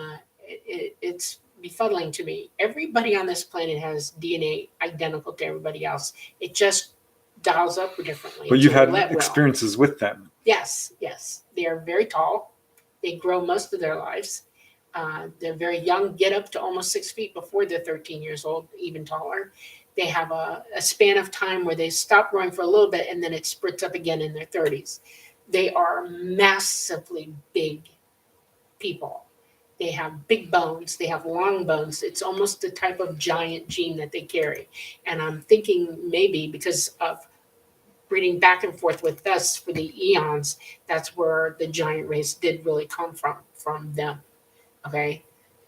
it's befuddling to me. Everybody on this planet has DNA identical to everybody else. It just dials up differently. But you've had experiences with them. Yes. They are very tall. They grow most of their lives. They're very young, get up to almost 6 feet before they're 13 years old, even taller. They have a span of time where they stop growing for a little bit and then it spurts up again in their 30s. They are massively big people. They have big bones. They have long bones. It's almost the type of giant gene that they carry. And I'm thinking maybe because of breeding back and forth with us for the eons, that's where the giant race did really come from them. Okay,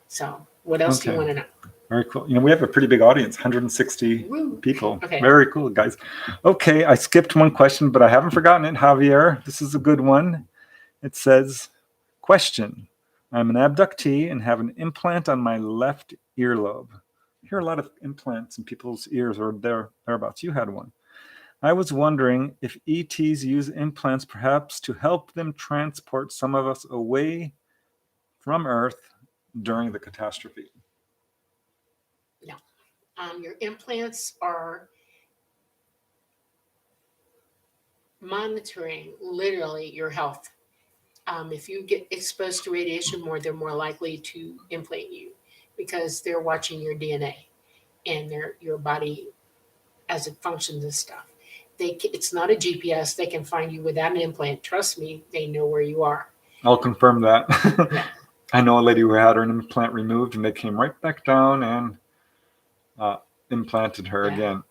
so what else do you want to know? Very cool. We have a pretty big audience, 160 people. Okay. Very cool, guys. Okay, I skipped one question, but I haven't forgotten it, Javier. This is a good one. It says, question, I'm an abductee and have an implant on my left earlobe. I hear a lot of implants in people's ears or thereabouts. You had one. I was wondering if ETs use implants perhaps to help them transport some of us away from Earth during the catastrophe. No. Your implants are monitoring literally your health. If you get exposed to radiation more, they're more likely to implant you because they're watching your DNA and your body as it functions and stuff. It's not a GPS. They can find you without an implant. Trust me, they know where you are. I'll confirm that. Yeah. I know a lady who had her implant removed, and they came right back down and implanted her again.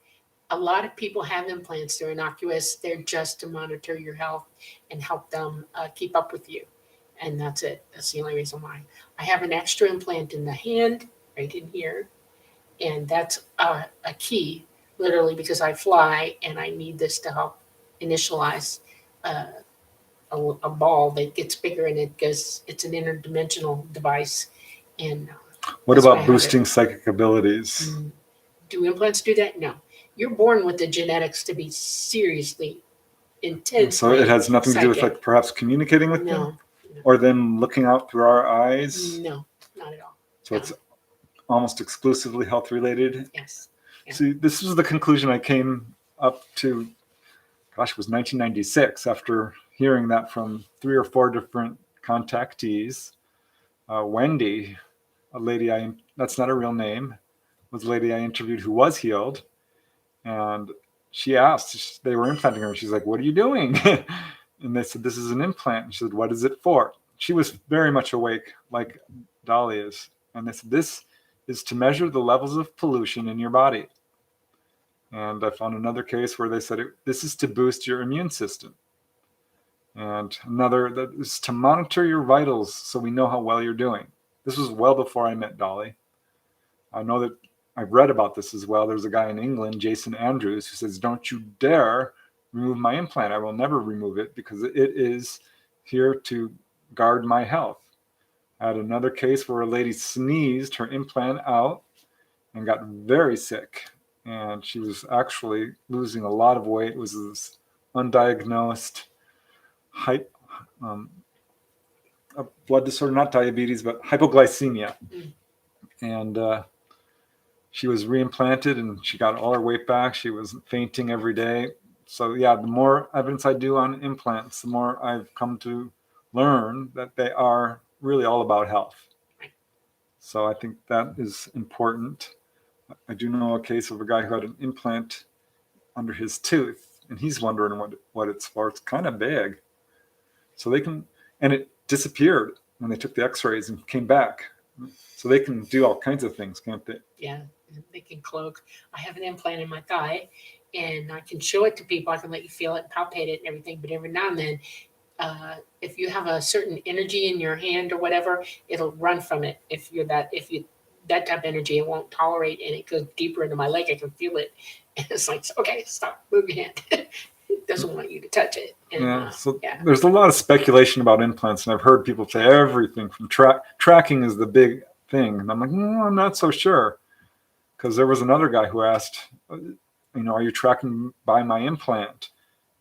A lot of people have implants. They're innocuous. They're just to monitor your health and help them keep up with you. And that's it. That's the only reason why. I have an extra implant in the hand, right in here. And that's a key, literally, because I fly and I need this to help initialize a ball that gets bigger and it's an interdimensional device. And what about boosting psychic abilities? Do implants do that? No. You're born with the genetics to be seriously intense. So it has nothing to do with like perhaps communicating with them? Or them looking out through our eyes? No, not at all. So it's almost exclusively health related? Yes. Yeah. See, this was the conclusion I came up to, gosh, it was 1996, after hearing that from 3 or 4 different contactees. Wendy, a lady that's not a real name, was a lady I interviewed who was healed. And she asked, they were implanting her, and she's like, what are you doing? And they said, this is an implant. And she said, what is it for? She was very much awake, like Dolly is. And they said, this is to measure the levels of pollution in your body. And I found another case where they said, this is to boost your immune system. And another, that is to monitor your vitals so we know how well you're doing. This was well before I met Dolly. I know that I've read about this as well. There's a guy in England, Jason Andrews, who says, don't you dare remove my implant. I will never remove it because it is here to guard my health. I had another case where a lady sneezed her implant out and got very sick. And she was actually losing a lot of weight. It was this undiagnosed a blood disorder, not diabetes, but hypoglycemia. And she was reimplanted and she got all her weight back. She was fainting every day. So yeah, the more evidence I do on implants, the more I've come to learn that they are really all about health. So I think that is important. I do know a case of a guy who had an implant under his tooth, and he's wondering what it's for. It's kind of big. So they can, and it disappeared when they took the x-rays and came back. So they can do all kinds of things, can't they? Yeah, they can cloak. I have an implant in my thigh, and I can show it to people. I can let you feel it, palpate it, and everything. But every now and then, if you have a certain energy in your hand or whatever, it'll run from it. If you that type of energy, it won't tolerate, and it goes deeper into my leg. I can feel it, and it's like, okay, stop, move your hand. It doesn't want you to touch it. And, there's a lot of speculation about implants, and I've heard people say everything from tracking is the big thing, and I'm like, no, I'm not so sure, because there was another guy who asked, are you tracking by my implant?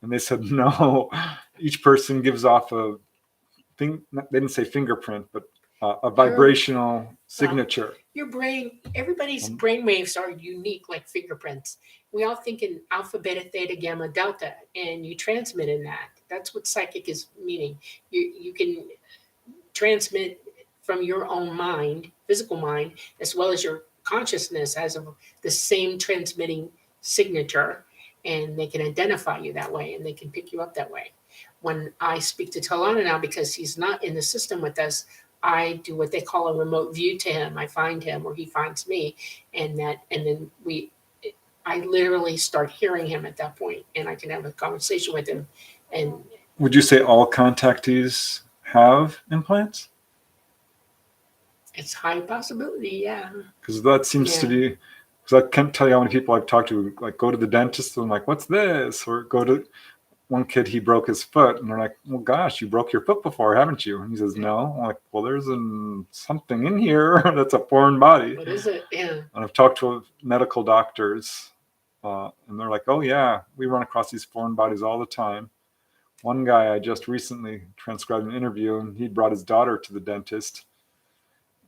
And they said no. Each person gives off a thing. They didn't say fingerprint, but a vibrational signature. Your brain, everybody's brain waves are unique, like fingerprints. We all think in alpha, beta, theta, gamma, delta, and you transmit in that. That's what psychic is meaning. You can transmit from your own mind, physical mind, as well as your consciousness has the same transmitting signature, and they can identify you that way, and they can pick you up that way. When I speak to Talana now, because he's not in the system with us, I do what they call a remote view to him. I find him or he finds me, and then I literally start hearing him at that point, and I can have a conversation with him. And would you say all contactees have implants? It's a high possibility, yeah. Because that seems to be, because I can't tell you how many people I've talked to, like go to the dentist and I'm like, what's this? Or go to one kid, he broke his foot, and they're like, well, gosh, you broke your foot before, haven't you? And he says, no. I'm like, well, there's something in here that's a foreign body. What is it? Yeah. And I've talked to medical doctors, and they're like, oh, yeah, we run across these foreign bodies all the time. One guy I just recently transcribed an interview, and he brought his daughter to the dentist,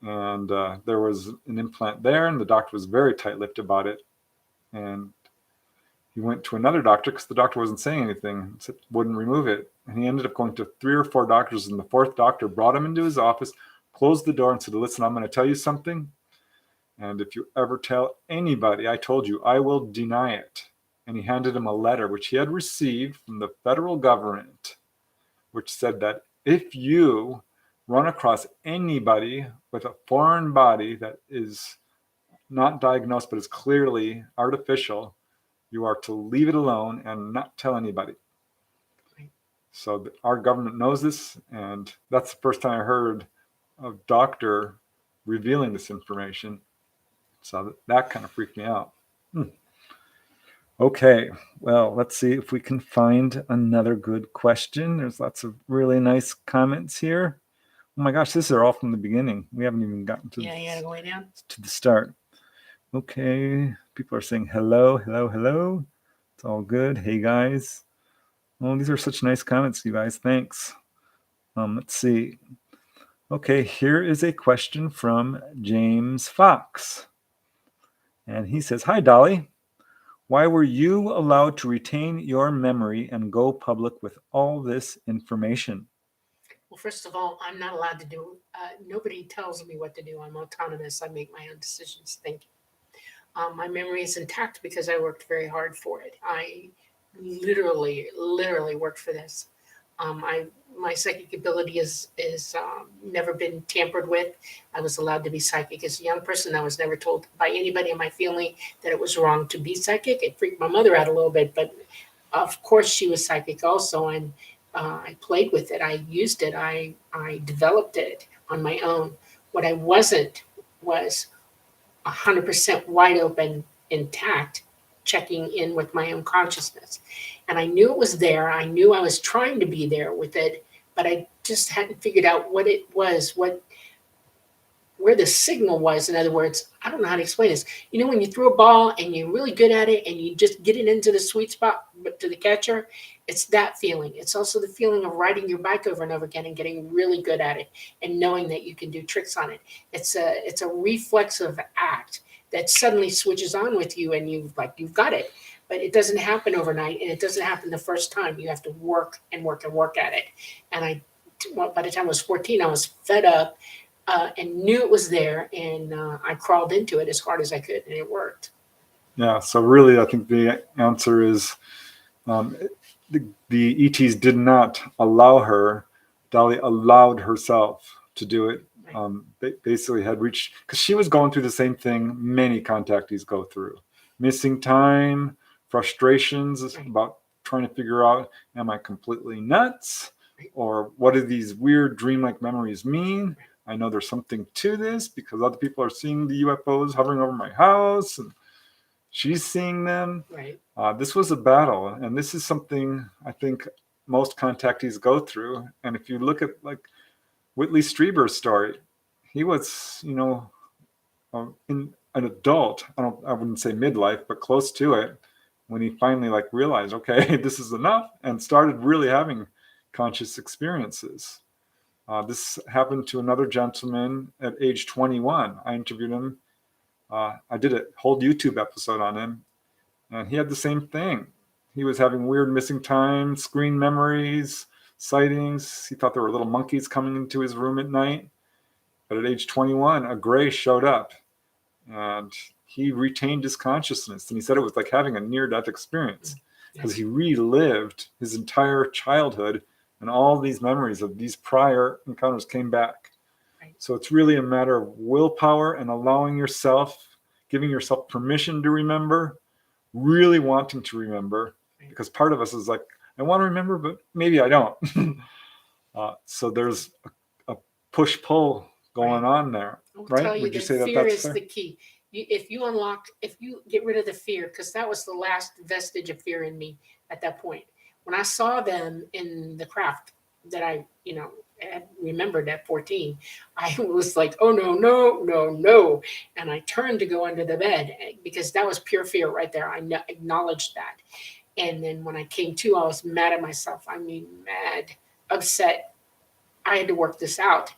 and there was an implant there, and the doctor was very tight-lipped about it. And he went to another doctor because the doctor wasn't saying anything, wouldn't remove it. And he ended up going to 3 or 4 doctors, and the 4th doctor brought him into his office, closed the door, and said, listen, I'm going to tell you something. And if you ever tell anybody I told you, I will deny it. and he handed him a letter which he had received from the federal government, which said that if you run across anybody with a foreign body that is not diagnosed but is clearly artificial, you are to leave it alone and not tell anybody. Right. So our government knows this, and that's the first time I heard of a doctor revealing this information. So that kind of freaked me out. Okay, well, let's see if we can find another good question. There's lots of really nice comments here. Oh my gosh, these are all from the beginning. We haven't even gotten to, you gotta go way down to the start. Okay, people are saying hello, hello, hello. It's all good. Hey guys. Oh, these are such nice comments, you guys. Thanks. Let's see. Okay, here is a question from James Fox. And he says, "Hi, Dolly. Why were you allowed to retain your memory and go public with all this information?" Well, first of all, I'm not allowed to do. Nobody tells me what to do. I'm autonomous. I make my own decisions. Thank you. My memory is intact because I worked very hard for it. I literally worked for this. My psychic ability is never been tampered with. I was allowed to be psychic as a young person. I was never told by anybody in my family that it was wrong to be psychic. It freaked my mother out a little bit, but of course she was psychic also, and I played with it. I used it. I developed it on my own. What I wasn't was 100% wide open, intact, checking in with my own consciousness. And I knew it was there. I knew I was trying to be there with it, but I just hadn't figured out what it was, where the signal was. In other words, I don't know how to explain this. You know, when you throw a ball and you're really good at it and you just get it into the sweet spot, but to the catcher, it's that feeling. It's also the feeling of riding your bike over and over again and getting really good at it and knowing that you can do tricks on it. It's a reflexive act that suddenly switches on with you and you've got it. But it doesn't happen overnight, and it doesn't happen the first time. You have to work and work and work at it. And by the time I was 14, I was fed up and knew it was there, and I crawled into it as hard as I could, and it worked. Yeah, so really, I think the answer is the ETs did not allow her. Dolly allowed herself to do it. They basically had reached, because she was going through the same thing many contactees go through. Missing time, frustrations about trying to figure out, am I completely nuts? Or what do these weird dreamlike memories mean? I know there's something to this because other people are seeing the UFOs hovering over my house and she's seeing them. Right. This was a battle, and this is something I think most contactees go through. And if you look at like Whitley Strieber's story, he was, in an adult, I wouldn't say midlife, but close to it, when he finally realized, okay, this is enough, and started really having conscious experiences. This happened to another gentleman at age 21. I interviewed him. I did a whole YouTube episode on him, and he had the same thing. He was having weird missing time, screen memories, sightings. He thought there were little monkeys coming into his room at night. But at age 21, a gray showed up, and he retained his consciousness. And he said it was like having a near-death experience because he relived his entire childhood, and all these memories of these prior encounters came back. Right. So it's really a matter of willpower and allowing yourself, giving yourself permission to remember, really wanting to remember, because part of us is like, I want to remember, but maybe I don't. So there's a push-pull going on there, right? Would you say that fear is the key? If you get rid of the fear, because that was the last vestige of fear in me at that point. When I saw them in the craft that I, had remembered at 14, I was like, oh, no. And I turned to go under the bed because that was pure fear right there. I acknowledged that. And then when I came to, I was mad at myself. I mean, mad, upset. I had to work this out.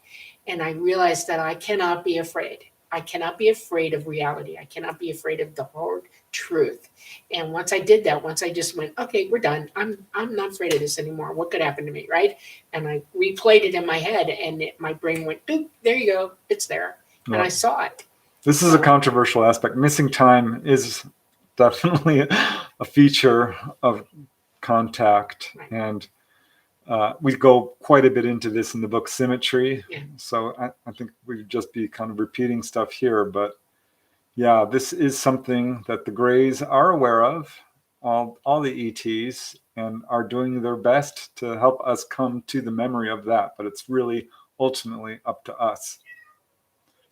And I realized that I cannot be afraid. I cannot be afraid of reality. I cannot be afraid of the hard truth. And once I did that, once I just went, okay, we're done. I'm not afraid of this anymore. What could happen to me, right? And I replayed it in my head, and my brain went, boop, there you go. It's there. Yeah. And I saw it. This is a controversial aspect. Missing time is definitely a feature of contact. Right. And we go quite a bit into this in the book Symmetry. Yeah. So I think we'd just be kind of repeating stuff here. But yeah, this is something that the Greys are aware of, all the ETs, and are doing their best to help us come to the memory of that. But it's really ultimately up to us.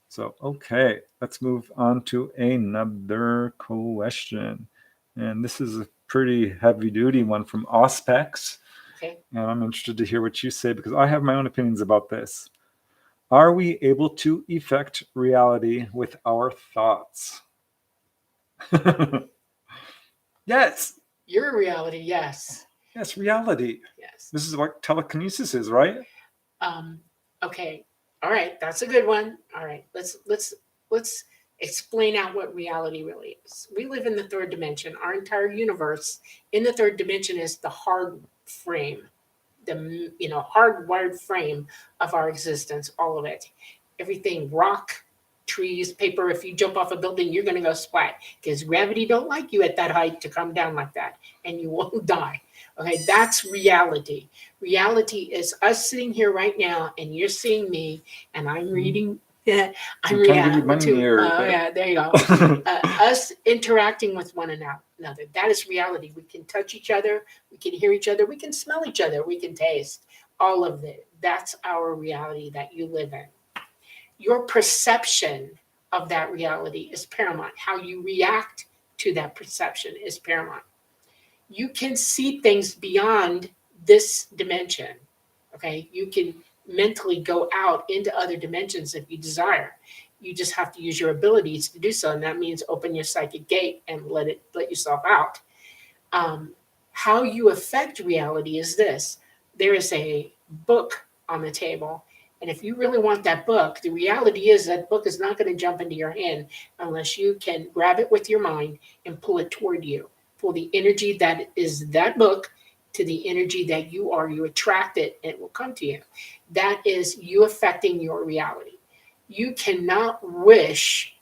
So, okay, let's move on to another question. And this is a pretty heavy duty one from Auspex. Okay. And I'm interested to hear what you say because I have my own opinions about this. Are we able to affect reality with our thoughts? Yes. Your reality, yes. Yes, reality. Yes. This is what telekinesis is, right? Okay. All right. That's a good one. All right. Let's explain out what reality really is. We live in the third dimension. Our entire universe in the third dimension is the hard frame, the hardwired frame of our existence, all of it. Everything, rock, trees, paper. If you jump off a building, you're going to go splat because gravity don't like you at that height to come down like that, and you won't die. Okay, that's reality. Reality is us sitting here right now, and you're seeing me, and I'm reading. I'm reading to. Yeah, there you go. Us interacting with one another. That is reality. We can touch each other. We can hear each other. We can smell each other. We can taste all of it. That's our reality that you live in. Your perception of that reality is paramount. How you react to that perception is paramount. You can see things beyond this dimension. Okay, you can mentally go out into other dimensions if you desire. You just have to use your abilities to do so, and that means open your psychic gate and let yourself out. How you affect reality is this: there is a book on the table, and if you really want that book, the reality is that book is not going to jump into your hand unless you can grab it with your mind and pull it toward you. Pull the energy that is that book to the energy that you are. You attract it, and it will come to you. That is you affecting your reality. You cannot wish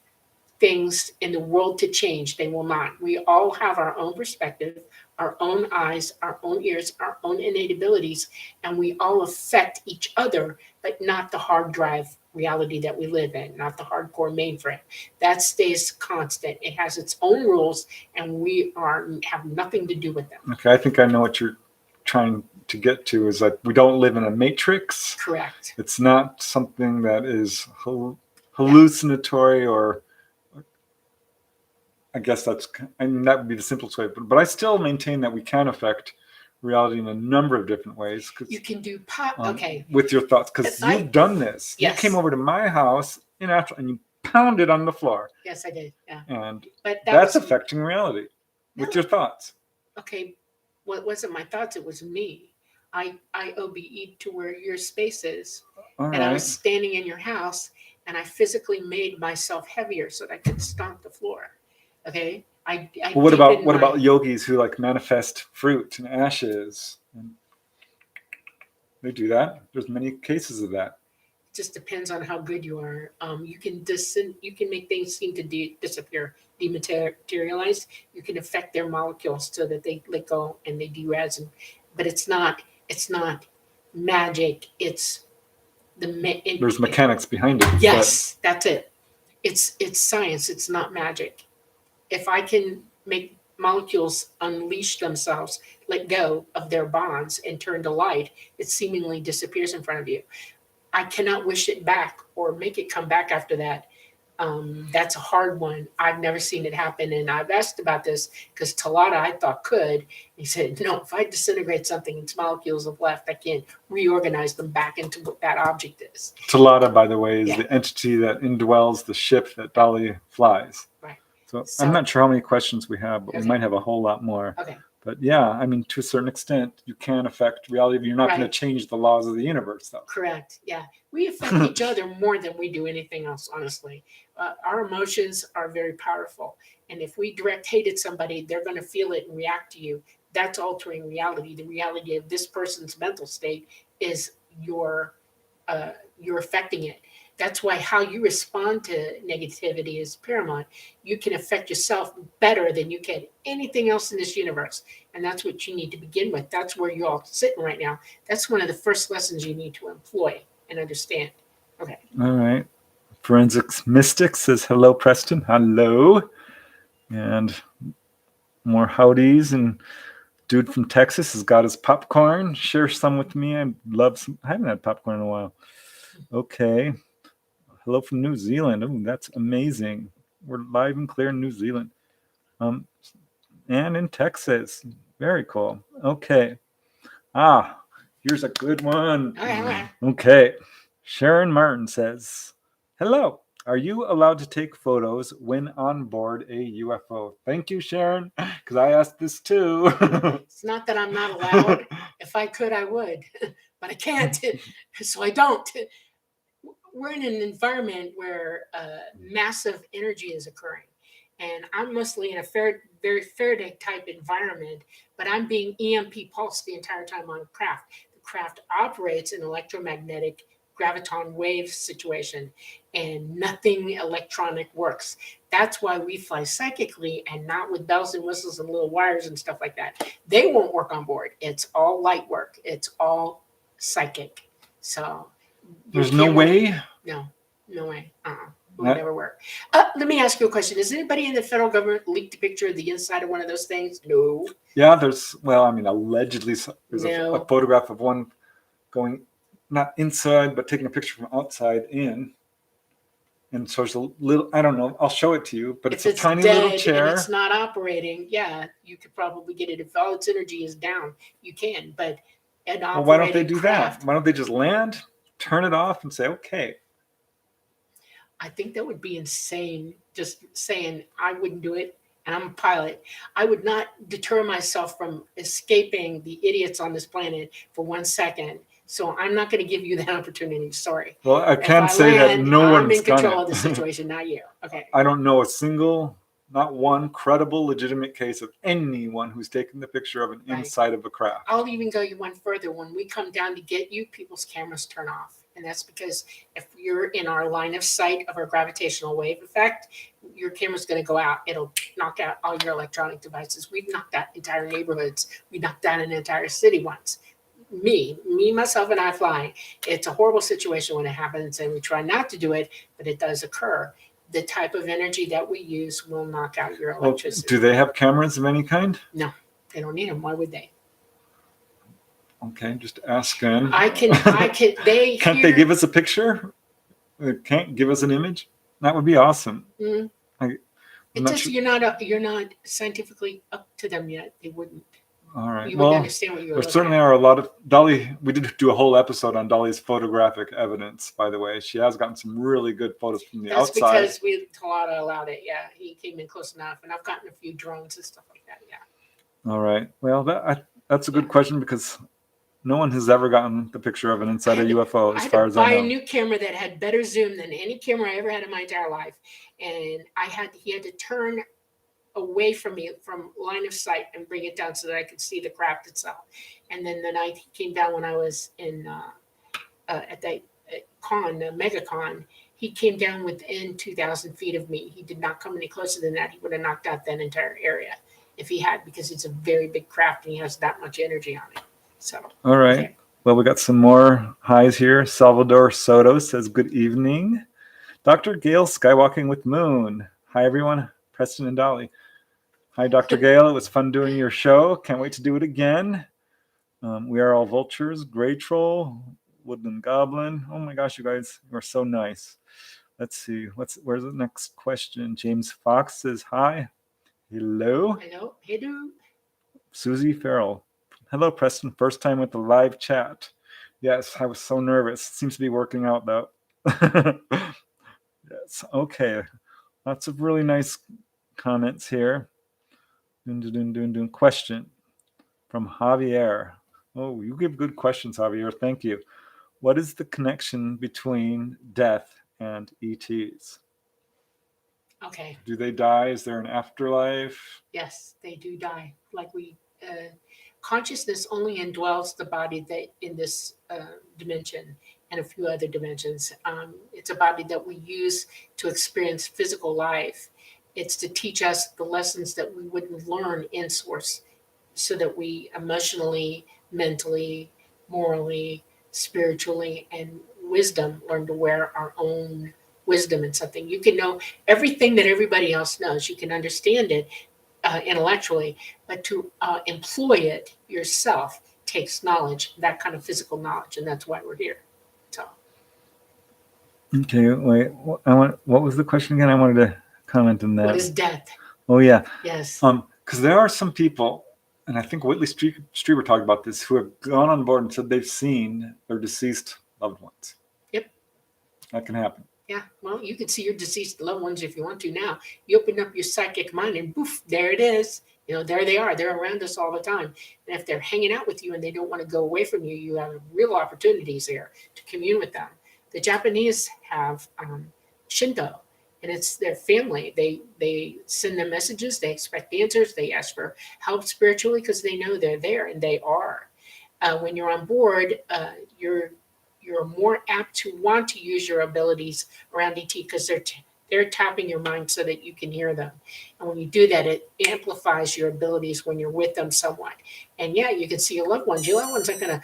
things in the world to change. They will not. We all have our own perspective, our own eyes, our own ears, our own innate abilities, and we all affect each other, but not the hard drive reality that we live in, not the hardcore mainframe. That stays constant. It has its own rules, and we have nothing to do with them. Okay, I think I know what you're trying to get to is that we don't live in a matrix. Correct. It's not something that is hallucinatory or I guess that would be the simplest way. But I still maintain that we can affect reality in a number of different ways. You can do with your thoughts, because you've done this. Yes. You came over to my house in Astral and you pounded on the floor. Yes, I did. Yeah. And that's affecting reality with your thoughts. Okay, what wasn't my thoughts? It was me. I OBE'd to where your space is, and I was standing in your house, and I physically made myself heavier so that I could stomp the floor. Okay. What about yogis who like manifest fruit and ashes? They do that. There's many cases of that. It just depends on how good you are. You can make things seem to disappear, dematerialize. You can affect their molecules so that they let go and they deresin. But it's not magic. It's there's mechanics behind it. Yes, that's it. It's science. It's not magic. If I can make molecules unleash themselves, let go of their bonds and turn to light, it seemingly disappears in front of you. I cannot wish it back or make it come back after that. That's a hard one. I've never seen it happen. And I've asked about this because Talata, I thought, could. He said, no, if I disintegrate something, its molecules have left. I can't reorganize them back into what that object is. Talata, by the way, is the entity that indwells the ship that Dolly flies. Right. So I'm not sure how many questions we have, but we might have a whole lot more. Okay. But yeah, I mean, to a certain extent, you can affect reality. You're not going to change the laws of the universe, though. Correct. Yeah. We affect each other more than we do anything else, honestly. Our emotions are very powerful. And if we direct hate at somebody, they're going to feel it and react to you. That's altering reality. The reality of this person's mental state is your you're affecting it. That's why how you respond to negativity is paramount. You can affect yourself better than you can anything else in this universe. And that's what you need to begin with. That's where you're all sitting right now. That's one of the first lessons you need to employ and understand. Okay. All right. Forensics Mystic says, hello, Preston. Hello. And more howdies. And dude from Texas has got his popcorn. Share some with me. I love some. I haven't had popcorn in a while. Okay. Hello from New Zealand. Oh, that's amazing. We're live and clear in New Zealand. And in Texas. Very cool. Okay. Here's a good one. Okay. Sharon Martin says, hello. Are you allowed to take photos when on board a UFO? Thank you, Sharon, because I asked this too. It's not that I'm not allowed. If I could, I would, but I can't, so I don't. We're in an environment where massive energy is occurring. And I'm mostly in a very Faraday type environment, but I'm being EMP pulsed the entire time on a craft. The craft operates in electromagnetic graviton wave situation, and nothing electronic works. That's why we fly psychically and not with bells and whistles and little wires and stuff like that. They won't work on board. It's all light work. It's all psychic. So there's no way? No way. It would never work. Let me ask you a question. Has anybody in the federal government leaked a picture of the inside of one of those things? No. Yeah, allegedly there's a photograph of one going not inside, but taking a picture from outside in. And so there's a little, I don't know, I'll show it to you, but it's a tiny little chair. And it's not operating. Yeah, you could probably get it. If all its energy is down, you can. But why don't they do that? Why don't they just land, turn it off, and say, okay? I think that would be insane. Just saying, I wouldn't do it. And I'm a pilot. I would not deter myself from escaping the idiots on this planet for 1 second. So I'm not going to give you that opportunity. Sorry. Well, I can say that no one's I'm in control of the situation, not you. Okay. I don't know not one credible, legitimate case of anyone who's taken the picture of an inside of a craft. I'll even go you one further. When we come down to get you, people's cameras turn off. And that's because if you're in our line of sight of our gravitational wave effect, your camera's going to go out. It'll knock out all your electronic devices. We've knocked out entire neighborhoods. We knocked down an entire city once. Me, myself, and I flying. It's a horrible situation when it happens, and we try not to do it, but it does occur. The type of energy that we use will knock out your electricity. Do they have cameras of any kind? No, they don't need them. Why would they? Okay, just asking. Can't they give us a picture? They can't give us an image? That would be awesome. Mm-hmm. You're not scientifically up to them yet. They wouldn't. All right. You would understand what you're there certainly are a lot of Dolly. We did do a whole episode on Dolly's photographic evidence, by the way. She has gotten some really good photos from the outside. That's because Talata allowed it. Yeah, he came in close enough, and I've gotten a few drones and stuff like that. Yeah. All right. Well, that's a good question because no one has ever gotten the picture of an inside a UFO, as far as I know. I had to buy a new camera that had better zoom than any camera I ever had in my entire life, and he had to turn away from me from line of sight and bring it down so that I could see the craft itself. And then the night he came down when I was in at that con, the MegaCon, he came down within 2,000 feet of me. He did not come any closer than that. He would have knocked out that entire area if he had, because it's a very big craft and he has that much energy on it. So. All right. Okay. Well, we got some more highs here. Salvador Soto says, good evening. Dr. Gail Skywalking with Moon. Hi, everyone. Preston and Dolly. Hi, Dr. Gale. It was fun doing your show. Can't wait to do it again. We are all vultures. Gray Troll, Woodland Goblin. Oh my gosh, you guys, you are so nice. Let's see. Where's the next question? James Fox says hi. Hello. Hello. Hello. Susie Farrell. Hello, Preston. First time with the live chat. Yes, I was so nervous. It seems to be working out though. Yes. Okay. Lots of really nice comments here. Question from Javier. Oh, you give good questions, Javier. Thank you. What is the connection between death and ETs? Okay. Do they die? Is there an afterlife? Yes, they do die. Like consciousness only indwells the body that in this dimension and a few other dimensions. It's a body that we use to experience physical life. It's to teach us the lessons that we wouldn't learn in source, so that we emotionally, mentally, morally, spiritually, and wisdom learn to wear our own wisdom in something. You can know everything that everybody else knows. You can understand it intellectually, but to employ it yourself takes knowledge, that kind of physical knowledge, and that's why we're here. So, Okay, wait. What was the question again? I wanted to comment on that. what is death? Oh yeah. Yes. Because there are some people, and I think Whitley Strieber talked about this, who have gone on board and said they've seen their deceased loved ones. Yep. That can happen. Yeah, well, you can see your deceased loved ones if you want to now. You open up your psychic mind and poof, there it is. You know, there they are. They're around us all the time. And if they're hanging out with you and they don't want to go away from you, you have real opportunities there to commune with them. The Japanese have Shinto, and it's their family. They send them messages. They expect answers. They ask for help spiritually because they know they're there, and they are. When you're on board, you're more apt to want to use your abilities around ET because they're tapping your mind so that you can hear them. And when you do that, it amplifies your abilities when you're with them somewhat. And yeah, you can see your loved ones. Your loved ones are going to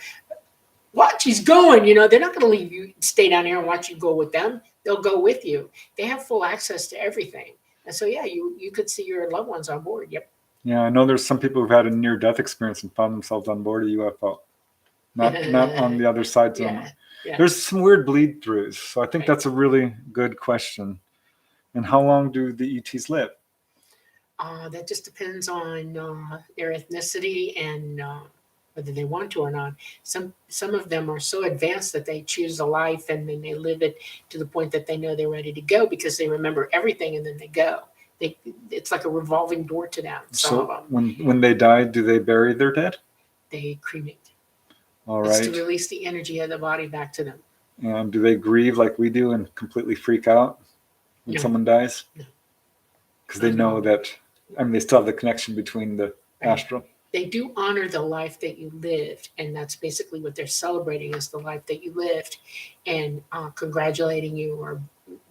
watch he's going. You know, they're not going to leave you, stay down here and watch you go with them. They'll go with you. They have full access to everything. And so, yeah, you could see your loved ones on board. Yep. Yeah, I know there's some people who've had a near-death experience and found themselves on board a UFO. Not on the other side. Yeah. Yeah. There's some weird bleed-throughs. So I think that's a really good question. And how long do the ETs live? That just depends on their ethnicity and whether they want to or not. Some of them are so advanced that they choose a life and then they live it to the point that they know they're ready to go because they remember everything and then they go. It's like a revolving door to them. So when they die, do they bury their dead? They cremate. All It's right. to release the energy of the body back to them. And do they grieve like we do and completely freak out when someone dies? No. Because they know that, I mean, they still have the connection between the astral. They do honor the life that you lived, and that's basically what they're celebrating is the life that you lived, and congratulating you or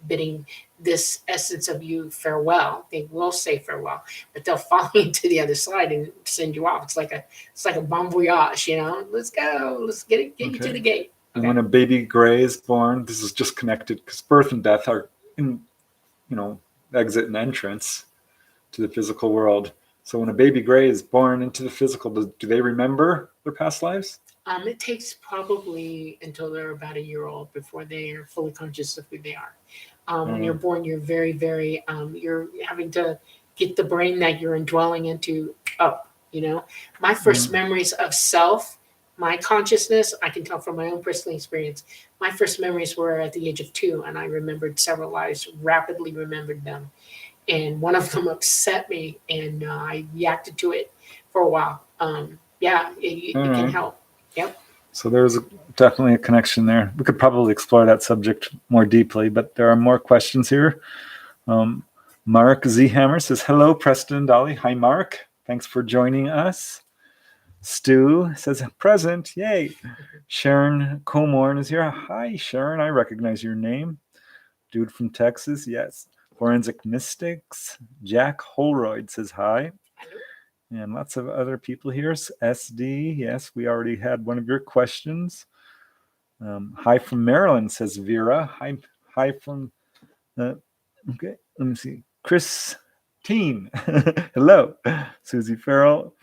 bidding this essence of you farewell. They will say farewell, but they'll follow you to the other side and send you off. It's like a bon voyage, you know. Let's go. Let's get you to the gate. And when a baby gray is born, this is just connected because birth and death are in, exit and entrance to the physical world. So when a baby gray is born into the physical, do they remember their past lives? It takes probably until they're about a year old before they are fully conscious of who they are. When you're born, you're very, very, you're having to get the brain that you're indwelling into up, My first memories of self, my consciousness, I can tell from my own personal experience, my first memories were at the age of 2, and I remembered several lives, rapidly remembered them. And one of them upset me, and I reacted to it for a while. It can help. Yep. So there's definitely a connection there. We could probably explore that subject more deeply, but there are more questions here. Mark Zhammer says, hello, Preston and Dolly. Hi, Mark. Thanks for joining us. Stu says, present. Yay. Sharon Comorn is here. Hi, Sharon. I recognize your name. Dude from Texas. Yes. Forensic Mystics. Jack Holroyd says hi. And lots of other people here. SD, yes, we already had one of your questions. Hi from Maryland, says Vera. Hi from, okay, let me see. Christine. Hello. Susie Farrell.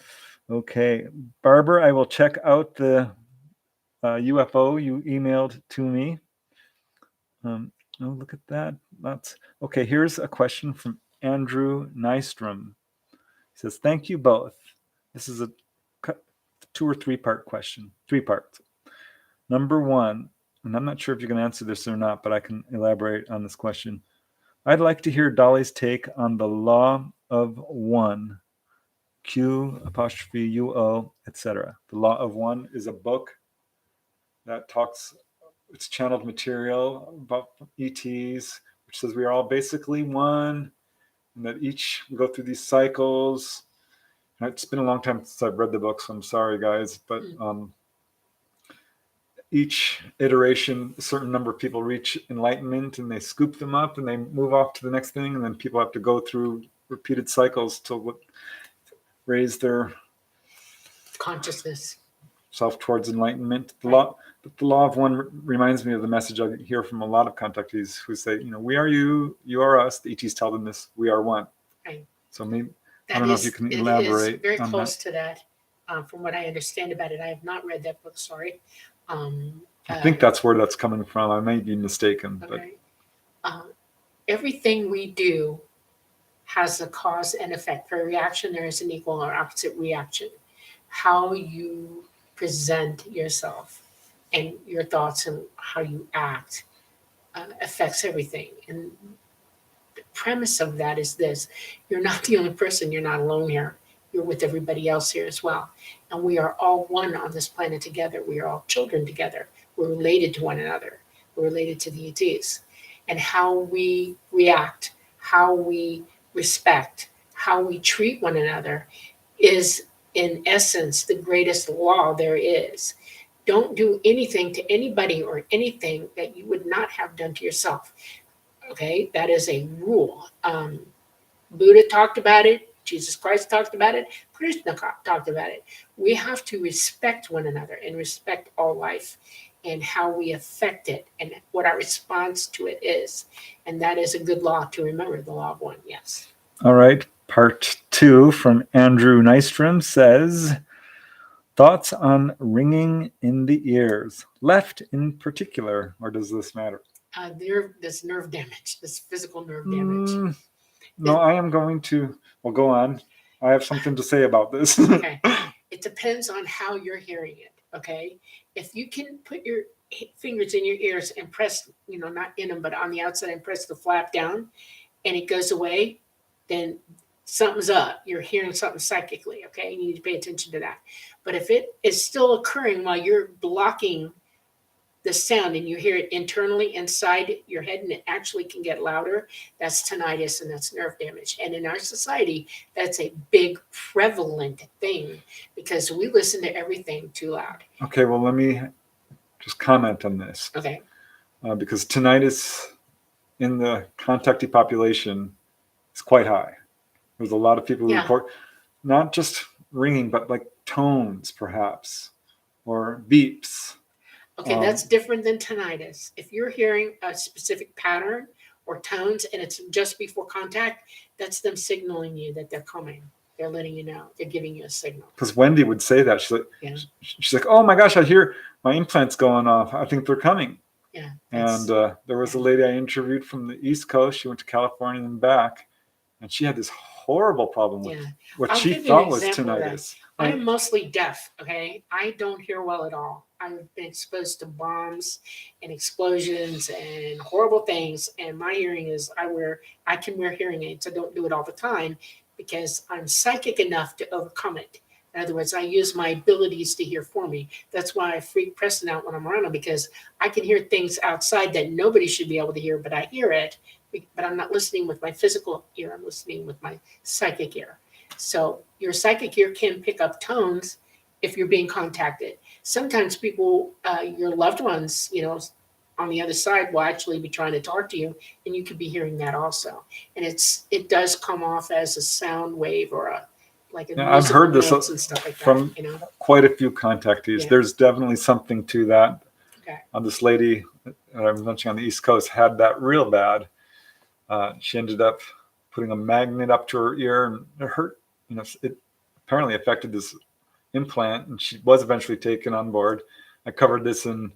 Okay. Barbara, I will check out the UFO you emailed to me. Oh, look at that. Okay, here's a question from Andrew Nystrom. He says, thank you both. This is a 2 or 3 part question. 3 parts. Number 1, and I'm not sure if you can answer this or not, but I can elaborate on this question. I'd like to hear Dolly's take on the law of one, Q', etc. The law of one is a book that talks, it's channeled material about ETs, which says we are all basically one, and that each we go through these cycles, It's been a long time since I've read the book, so I'm sorry, guys. But each iteration, a certain number of people reach enlightenment and they scoop them up and they move off to the next thing. And then people have to go through repeated cycles to raise their consciousness self towards enlightenment. The law of one reminds me of the message I hear from a lot of contactees who say, we are you, you are us. The ETs tell them this, we are one. Right. So maybe, I don't know if you can elaborate. It is very close to that. From what I understand about it, I have not read that book, sorry. I think that's where that's coming from. I may be mistaken. Okay. But everything we do has a cause and effect. For a reaction, there is an equal or opposite reaction. How you present yourself and your thoughts and how you act affects everything. And the premise of that is this: you're not the only person. You're not alone here. You're with everybody else here as well. And we are all one on this planet together. We are all children together. We're related to one another. We're related to the ETs. And how we react, how we respect, how we treat one another is, in essence, the greatest law there is. Don't do anything to anybody or anything that you would not have done to yourself. Okay, that is a rule. Buddha talked about it. Jesus Christ talked about it. Krishna talked about it. We have to respect one another and respect all life and how we affect it and what our response to it is. And that is a good law to remember, the law of one. Yes. All right. Part 2 from Andrew Nystrom says, thoughts on ringing in the ears, left in particular, or does this matter? This nerve damage, this physical nerve damage. No, I am going to, well, go on. I have something to say about this. Okay. It depends on how you're hearing it, okay? If you can put your fingers in your ears and press, not in them, but on the outside and press the flap down and it goes away, then something's up. You're hearing something psychically, okay? You need to pay attention to that. But if it is still occurring while you're blocking the sound and you hear it internally inside your head and it actually can get louder, that's tinnitus and that's nerve damage. And in our society, that's a big prevalent thing because we listen to everything too loud. Okay, well, let me just comment on this. Okay. Because tinnitus in the contactee population is quite high. There's a lot of people who report not just ringing, but like tones perhaps, or beeps. Okay, that's different than tinnitus. If you're hearing a specific pattern or tones and it's just before contact, that's them signaling you that they're coming. They're letting you know. They're giving you a signal. Because Wendy would say that. She's like, oh my gosh, I hear my implants going off. I think they're coming. Yeah. And there was a lady I interviewed from the East Coast. She went to California and back. And she had this horrible problem with what she thought was tinnitus. I am mostly deaf, okay? I don't hear well at all. I've been exposed to bombs and explosions and horrible things, and my hearing is I can wear hearing aids. I don't do it all the time because I'm psychic enough to overcome it. In other words, I use my abilities to hear for me. That's why I freak Preston out when I'm around him, because I can hear things outside that nobody should be able to hear, but I hear it. But I'm not listening with my physical ear. I'm listening with my psychic ear. So your psychic ear can pick up tones if you're being contacted. Sometimes people, your loved ones, on the other side will actually be trying to talk to you, and you could be hearing that also. And it does come off as a sound wave or I've heard this and stuff like from quite a few contactees. Yeah. There's definitely something to that. Okay. This lady that I mentioned on the East Coast had that real bad. She ended up putting a magnet up to her ear, and it hurt. It apparently affected this implant, and she was eventually taken on board. I covered this in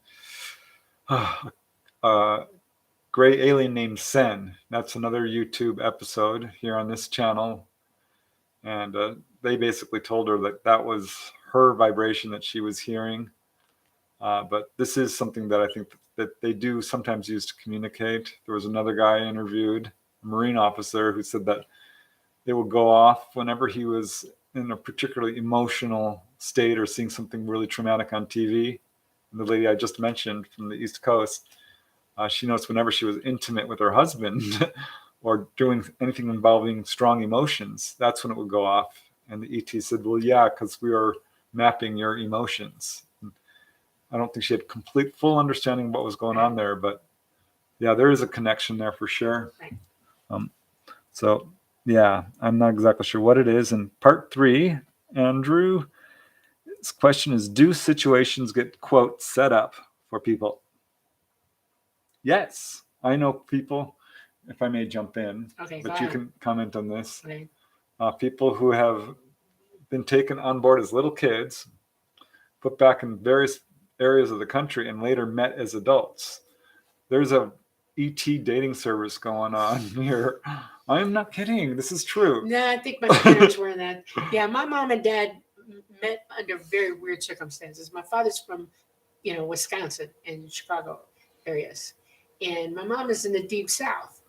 Gray Alien Named Sen. That's another YouTube episode here on this channel. And they basically told her that was her vibration that she was hearing. But this is something that I think that they do sometimes use to communicate. There was another guy I interviewed, a Marine officer, who said that they would go off whenever he was in a particularly emotional state or seeing something really traumatic on TV. And the lady I just mentioned from the East Coast, she noticed whenever she was intimate with her husband or doing anything involving strong emotions, that's when it would go off. And the ET said, well, yeah, because we are mapping your emotions. I don't think she had complete, full understanding of what was going on there, but yeah, there is a connection there for sure. So yeah, I'm not exactly sure what it is. And part 3, Andrew's question is, do situations get, quote, set up for people? Yes, I know people, if I may jump in, but you can comment on this. Okay. People who have been taken on board as little kids, put back in various areas of the country, and later met as adults. There's a ET dating service going on here. I am not kidding. This is true. No, I think my parents were in that. Yeah, my mom and dad met under very weird circumstances. My father's from, Wisconsin and Chicago areas. And my mom is in the deep South.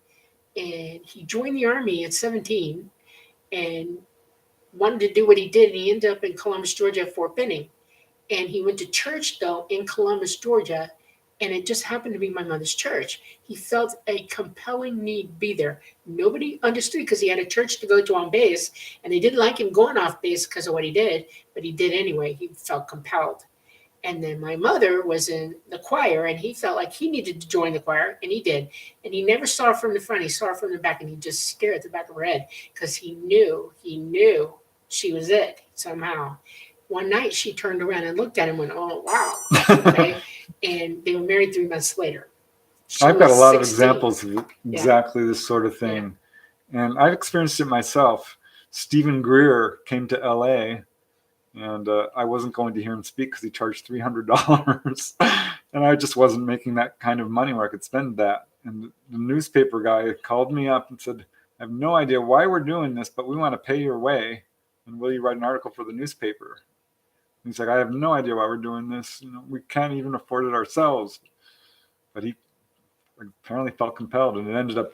And he joined the Army at 17 and wanted to do what he did. And he ended up in Columbus, Georgia at Fort Benning. And he went to church, though, in Columbus, Georgia. And it just happened to be my mother's church. He felt a compelling need to be there. Nobody understood because he had a church to go to on base. And they didn't like him going off base because of what he did. But he did anyway. He felt compelled. And then my mother was in the choir, and he felt like he needed to join the choir, and he did. And he never saw her from the front. He saw her from the back, and he just stared at the back of her head because he knew she was it somehow. One night she turned around and looked at him and went, oh, wow. Okay. And they were married 3 months later. I've got a lot of examples of exactly this sort of thing. Yeah. And I've experienced it myself. Stephen Greer came to LA, and I wasn't going to hear him speak because he charged $300. And I just wasn't making that kind of money where I could spend that. And the newspaper guy called me up and said, I have no idea why we're doing this, but we want to pay your way. And will you write an article for the newspaper? And he's like, I have no idea why we're doing this. We can't even afford it ourselves. But he apparently felt compelled, and it ended up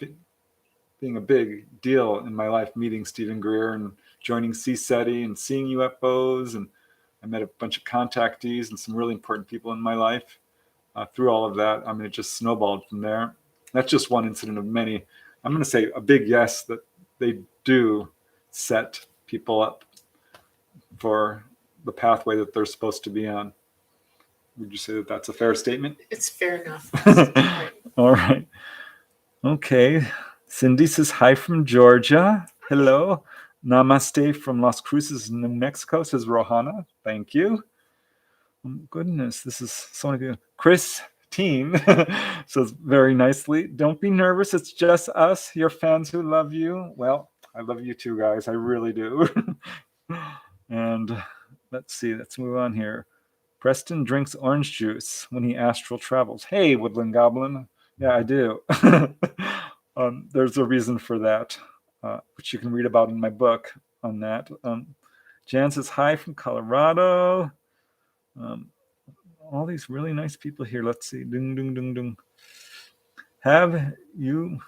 being a big deal in my life, meeting Stephen Greer and joining CSETI and seeing UFOs. And I met a bunch of contactees and some really important people in my life through all of that. I mean, it just snowballed from there. That's just one incident of many. I'm going to say a big yes that they do set people up for the pathway that they're supposed to be on. Would you say that that's a fair statement? It's fair enough. All right. Okay. Cindy says hi from Georgia. Hello. Namaste from Las Cruces, New Mexico, says Rohana. Thank you. Oh, goodness, this is so many people. Chris Teen says very nicely, don't be nervous. It's just us, your fans who love you. Well, I love you too, guys. I really do. And let's see. Let's move on here. Preston drinks orange juice when he astral travels. Hey, Woodland Goblin. Yeah, I do. There's a reason for that, which you can read about in my book on that. Jan says hi from Colorado. All these really nice people here. Let's see. Dung, dung, dung, dung. Have you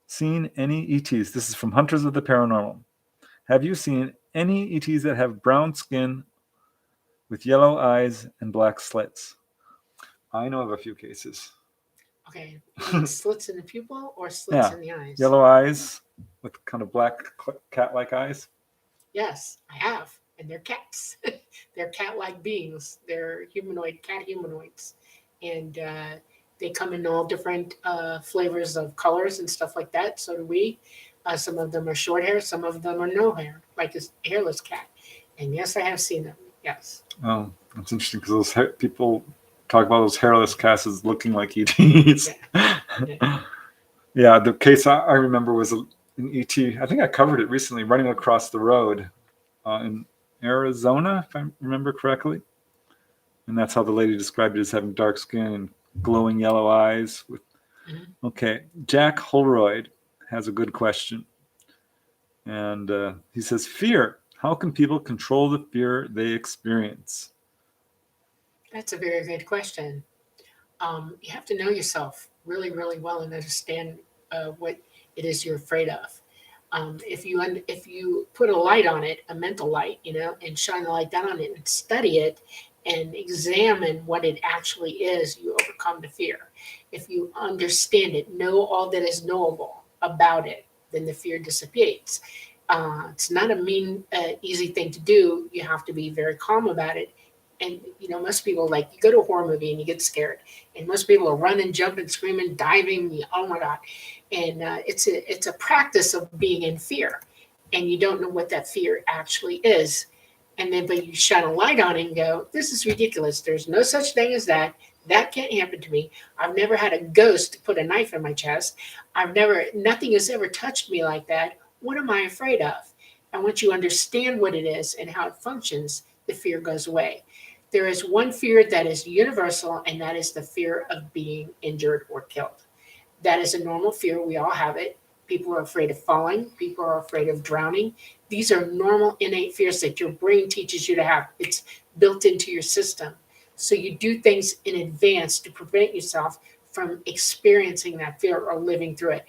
seen any ETs? This is from Hunters of the Paranormal. Have you seen any ETs that have brown skin with yellow eyes and black slits? I know of a few cases. Okay. Slits in the pupil or slits in the eyes? Yellow eyes with kind of black cat-like eyes. Yes, I have. And they're cats. They're cat-like beings. They're cat humanoids. And they come in all different flavors of colors and stuff like that. So do we. Some of them are short hair. Some of them are no hair, like a hairless cat. And yes, I have seen them. Yes. Oh, that's interesting because those people talk about those hairless cats as looking like ETs. Yeah, the case I remember was an ET. I think I covered it recently, running across the road in Arizona, if I remember correctly. And that's how the lady described it, as having dark skin and glowing yellow eyes. Okay, Jack Holroyd has a good question. And he says, fear. How can people control the fear they experience? That's a very good question. You have to know yourself really, really well and understand what it is you're afraid of. If you put a light on it, a mental light, and shine the light down on it and study it and examine what it actually is, you overcome the fear. If you understand it, know all that is knowable about it, then the fear dissipates. It's not a mean, easy thing to do. You have to be very calm about it. And most people, like, you go to a horror movie and you get scared, and most people are running, jumping, screaming, diving. Oh my god! And it's a practice of being in fear, and you don't know what that fear actually is. And then, but you shine a light on it and go, "This is ridiculous. There's no such thing as that. That can't happen to me. I've never had a ghost put a knife in my chest. Nothing has ever touched me like that. What am I afraid of?" And once you understand what it is and how it functions, the fear goes away. There is one fear that is universal, and that is the fear of being injured or killed. That is a normal fear. We all have it. People are afraid of falling. People are afraid of drowning. These are normal, innate fears that your brain teaches you to have. It's built into your system. So you do things in advance to prevent yourself from experiencing that fear or living through it.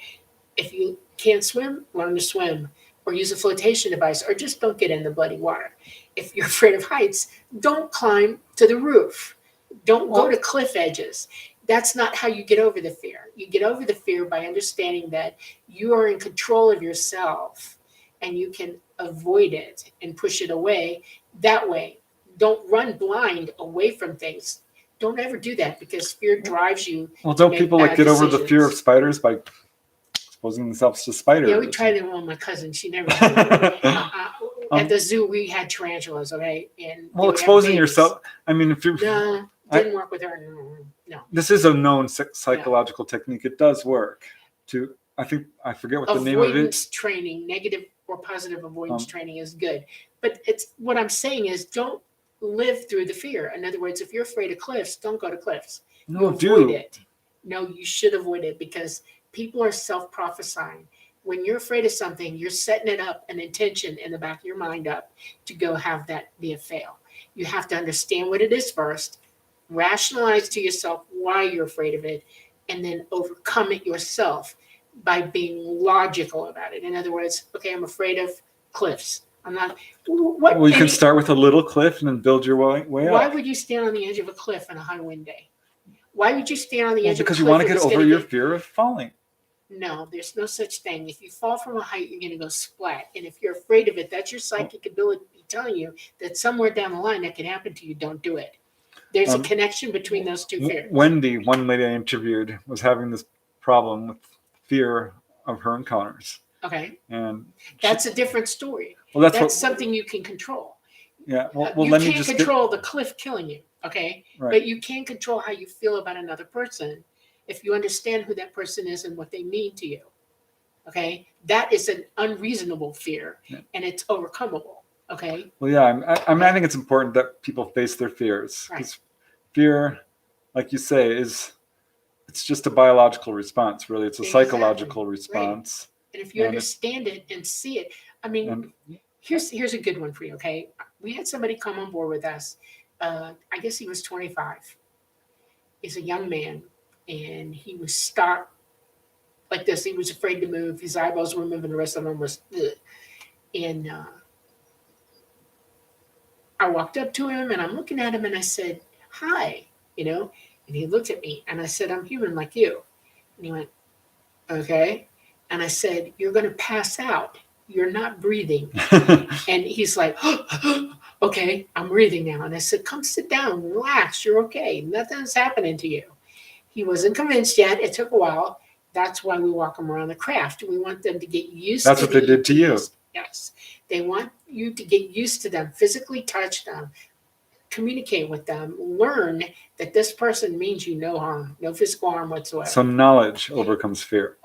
If you can't swim, learn to swim, or use a flotation device, or just don't get in the bloody water. If you're afraid of heights, don't climb to the roof. Don't go to cliff edges. That's not how you get over the fear. You get over the fear by understanding that you are in control of yourself and you can avoid it and push it away that way. Don't run blind away from things. Don't ever do that, because fear drives you. Well, don't people like get over the fear of spiders by exposing themselves to spiders? Yeah, we tried it on my cousin. She never did it. At the zoo, we had tarantulas, okay? And well, exposing yourself, I mean, if you're... No, didn't work with her. No. This is a known psychological technique. It does work. I forget what the name of it. Avoidance training, negative or positive avoidance training is good. But what I'm saying is, don't live through the fear. In other words, if you're afraid of cliffs, don't go to cliffs. Avoid it. No, you should avoid it, because people are self-prophesying. When you're afraid of something, you're setting it up, an intention in the back of your mind up to go have that be a fail. You have to understand what it is first, rationalize to yourself why you're afraid of it, and then overcome it yourself by being logical about it. In other words, okay, I'm afraid of cliffs. I'm not. Well, you can start with a little cliff and then build your way up. Why would you stand on the edge of a cliff on a high wind day? Why would you stand on the edge of a cliff? Because you want to get over your fear of falling. No, there's no such thing. If you fall from a height, you're going to go splat. And if you're afraid of it, that's your psychic ability telling you that somewhere down the line that can happen to you. Don't do it. There's a connection between those two fears. Wendy, one lady I interviewed, was having this problem with fear of her encounters. Okay. And that's a different story. Well, that's something you can control. Yeah. Well, you can't control the cliff killing you. Okay. Right. But you can control how you feel about another person if you understand who that person is and what they mean to you. Okay. That is an unreasonable fear, and it's overcomable. Okay. Well, yeah. I think it's important that people face their fears. Because fear, like you say, it's just a biological response, really. It's a psychological response. Right. And if you understand it and see it, I mean, here's a good one for you, okay? We had somebody come on board with us. I guess he was 25. He's a young man, and he was stopped like this. He was afraid to move. His eyeballs were moving. The rest of them was, and I walked up to him, and I'm looking at him, and I said, "Hi," and he looked at me, and I said, "I'm human like you." And he went, "Okay." And I said, "You're going to pass out. You're not breathing." And he's like, "Okay, I'm breathing now." And I said, "Come sit down, relax. You're okay. Nothing's happening to you." He wasn't convinced yet. It took a while. That's why we walk them around the craft. We want them to get used to That's what they did to you. Yes. They want you to get used to them, physically touch them, communicate with them, learn that this person means you no harm, no physical harm whatsoever. So knowledge overcomes fear.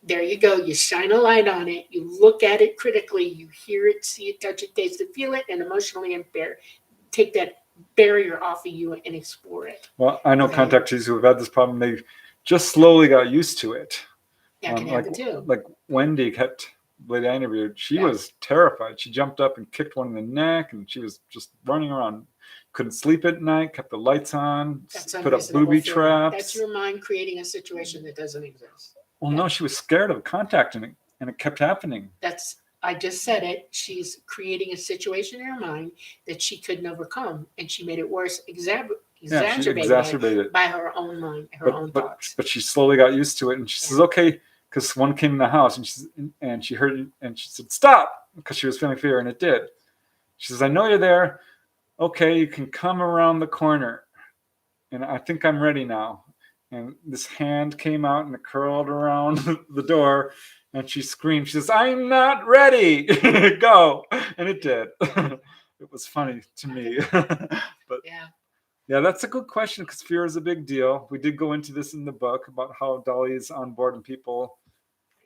There you go. You shine a light on it. You look at it critically. You hear it, see it, touch it, taste it, feel it, and emotionally impair. Take that barrier off of you and explore it. Well, I know contactees who have had this problem. They just slowly got used to it. That can happen too. Like Wendy, the lady I interviewed, she was terrified. She jumped up and kicked one in the neck, and she was just running around. Couldn't sleep at night, kept the lights on, put up booby traps. That's your mind creating a situation that doesn't exist. Well, no, she was scared of contact, and it kept happening. I just said it. She's creating a situation in her mind that she couldn't overcome, and she made it worse, exacerbated it by her own mind, her own thoughts. But she slowly got used to it, and she says, "Okay," because one came in the house, and she heard it, and she said, "Stop!" because she was feeling fear, and it did. She says, I know you're there. Okay, you can come around the corner. And I think I'm ready now. And this hand came out and it curled around the door, and she screamed. She says, I'm not ready. Go. And it did. It was funny to me. But yeah, that's a good question, because fear is a big deal. We did go into this in the book about how Dolly is on board and people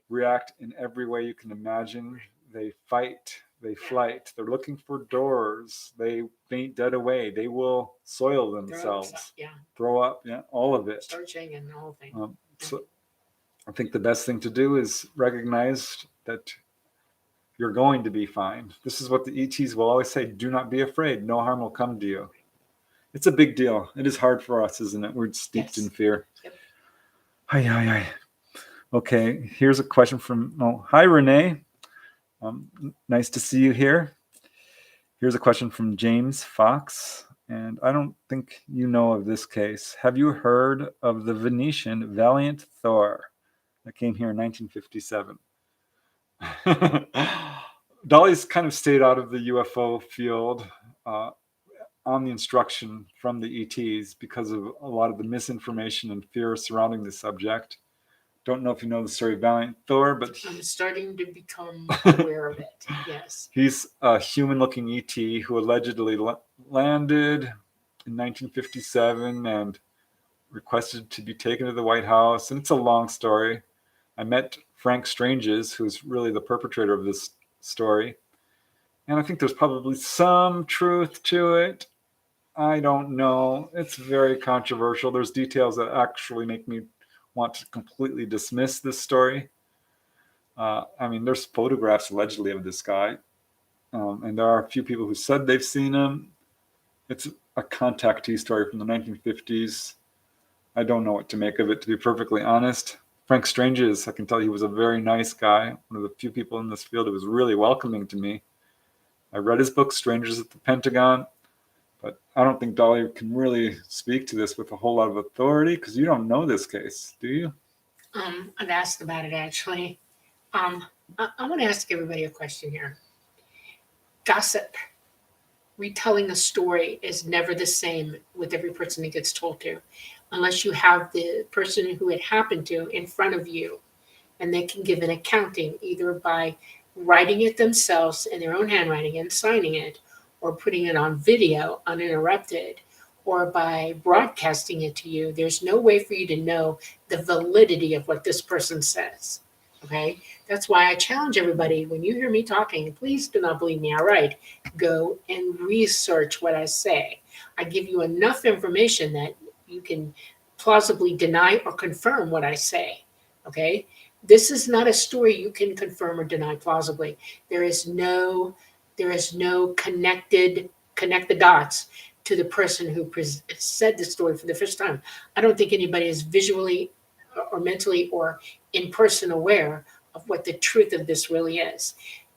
react in every way you can imagine. They fight, they flight, they're looking for doors, they faint dead away, they will soil themselves, throw up, all of it. Searching and the whole thing. So I think the best thing to do is recognize that you're going to be fine. This is what the ETs will always say: do not be afraid, no harm will come to you. It's a big deal. It is hard for us, isn't it? We're steeped in fear. Yep. Hi. Okay, here's a question from, hi, Renee. Nice to see you here. Here's a question from James Fox, and I don't think you know of this case. Have you heard of the Venetian Valiant Thor that came here in 1957? Dolly's kind of stayed out of the UFO field on the instruction from the ETs because of a lot of the misinformation and fear surrounding the subject. Don't know if you know the story of Valiant Thor, but I'm starting to become aware of it. Yes. He's a human-looking ET who allegedly landed in 1957 and requested to be taken to the White House. And it's a long story. I met Frank Stranges, who's really the perpetrator of this story. And I think there's probably some truth to it. I don't know. It's very controversial. There's details that actually make me want to completely dismiss this story. I mean, there's photographs allegedly of this guy. And there are a few people who said they've seen him. It's a contactee story from the 1950s. I don't know what to make of it, to be perfectly honest. Frank Stranges, I can tell you, he was a very nice guy. One of the few people in this field who was really welcoming to me. I read his book, Strangers at the Pentagon, but I don't think Dolly can really speak to this with a whole lot of authority, because you don't know this case, do you? I've asked about it, actually. I want to ask everybody a question here. Gossip, retelling a story, is never the same with every person it gets told to, unless you have the person who it happened to in front of you, and they can give an accounting either by writing it themselves in their own handwriting and signing it, or putting it on video uninterrupted, or by broadcasting it to you. There's no way for you to know the validity of what this person says. Okay? That's why I challenge everybody, when you hear me talking, please do not believe me outright. Go and research what I say. I give you enough information that you can plausibly deny or confirm what I say. Okay? This is not a story you can confirm or deny plausibly. There is no connect the dots to the person who said the story for the first time. I don't think anybody is visually or mentally or in person aware of what the truth of this really is.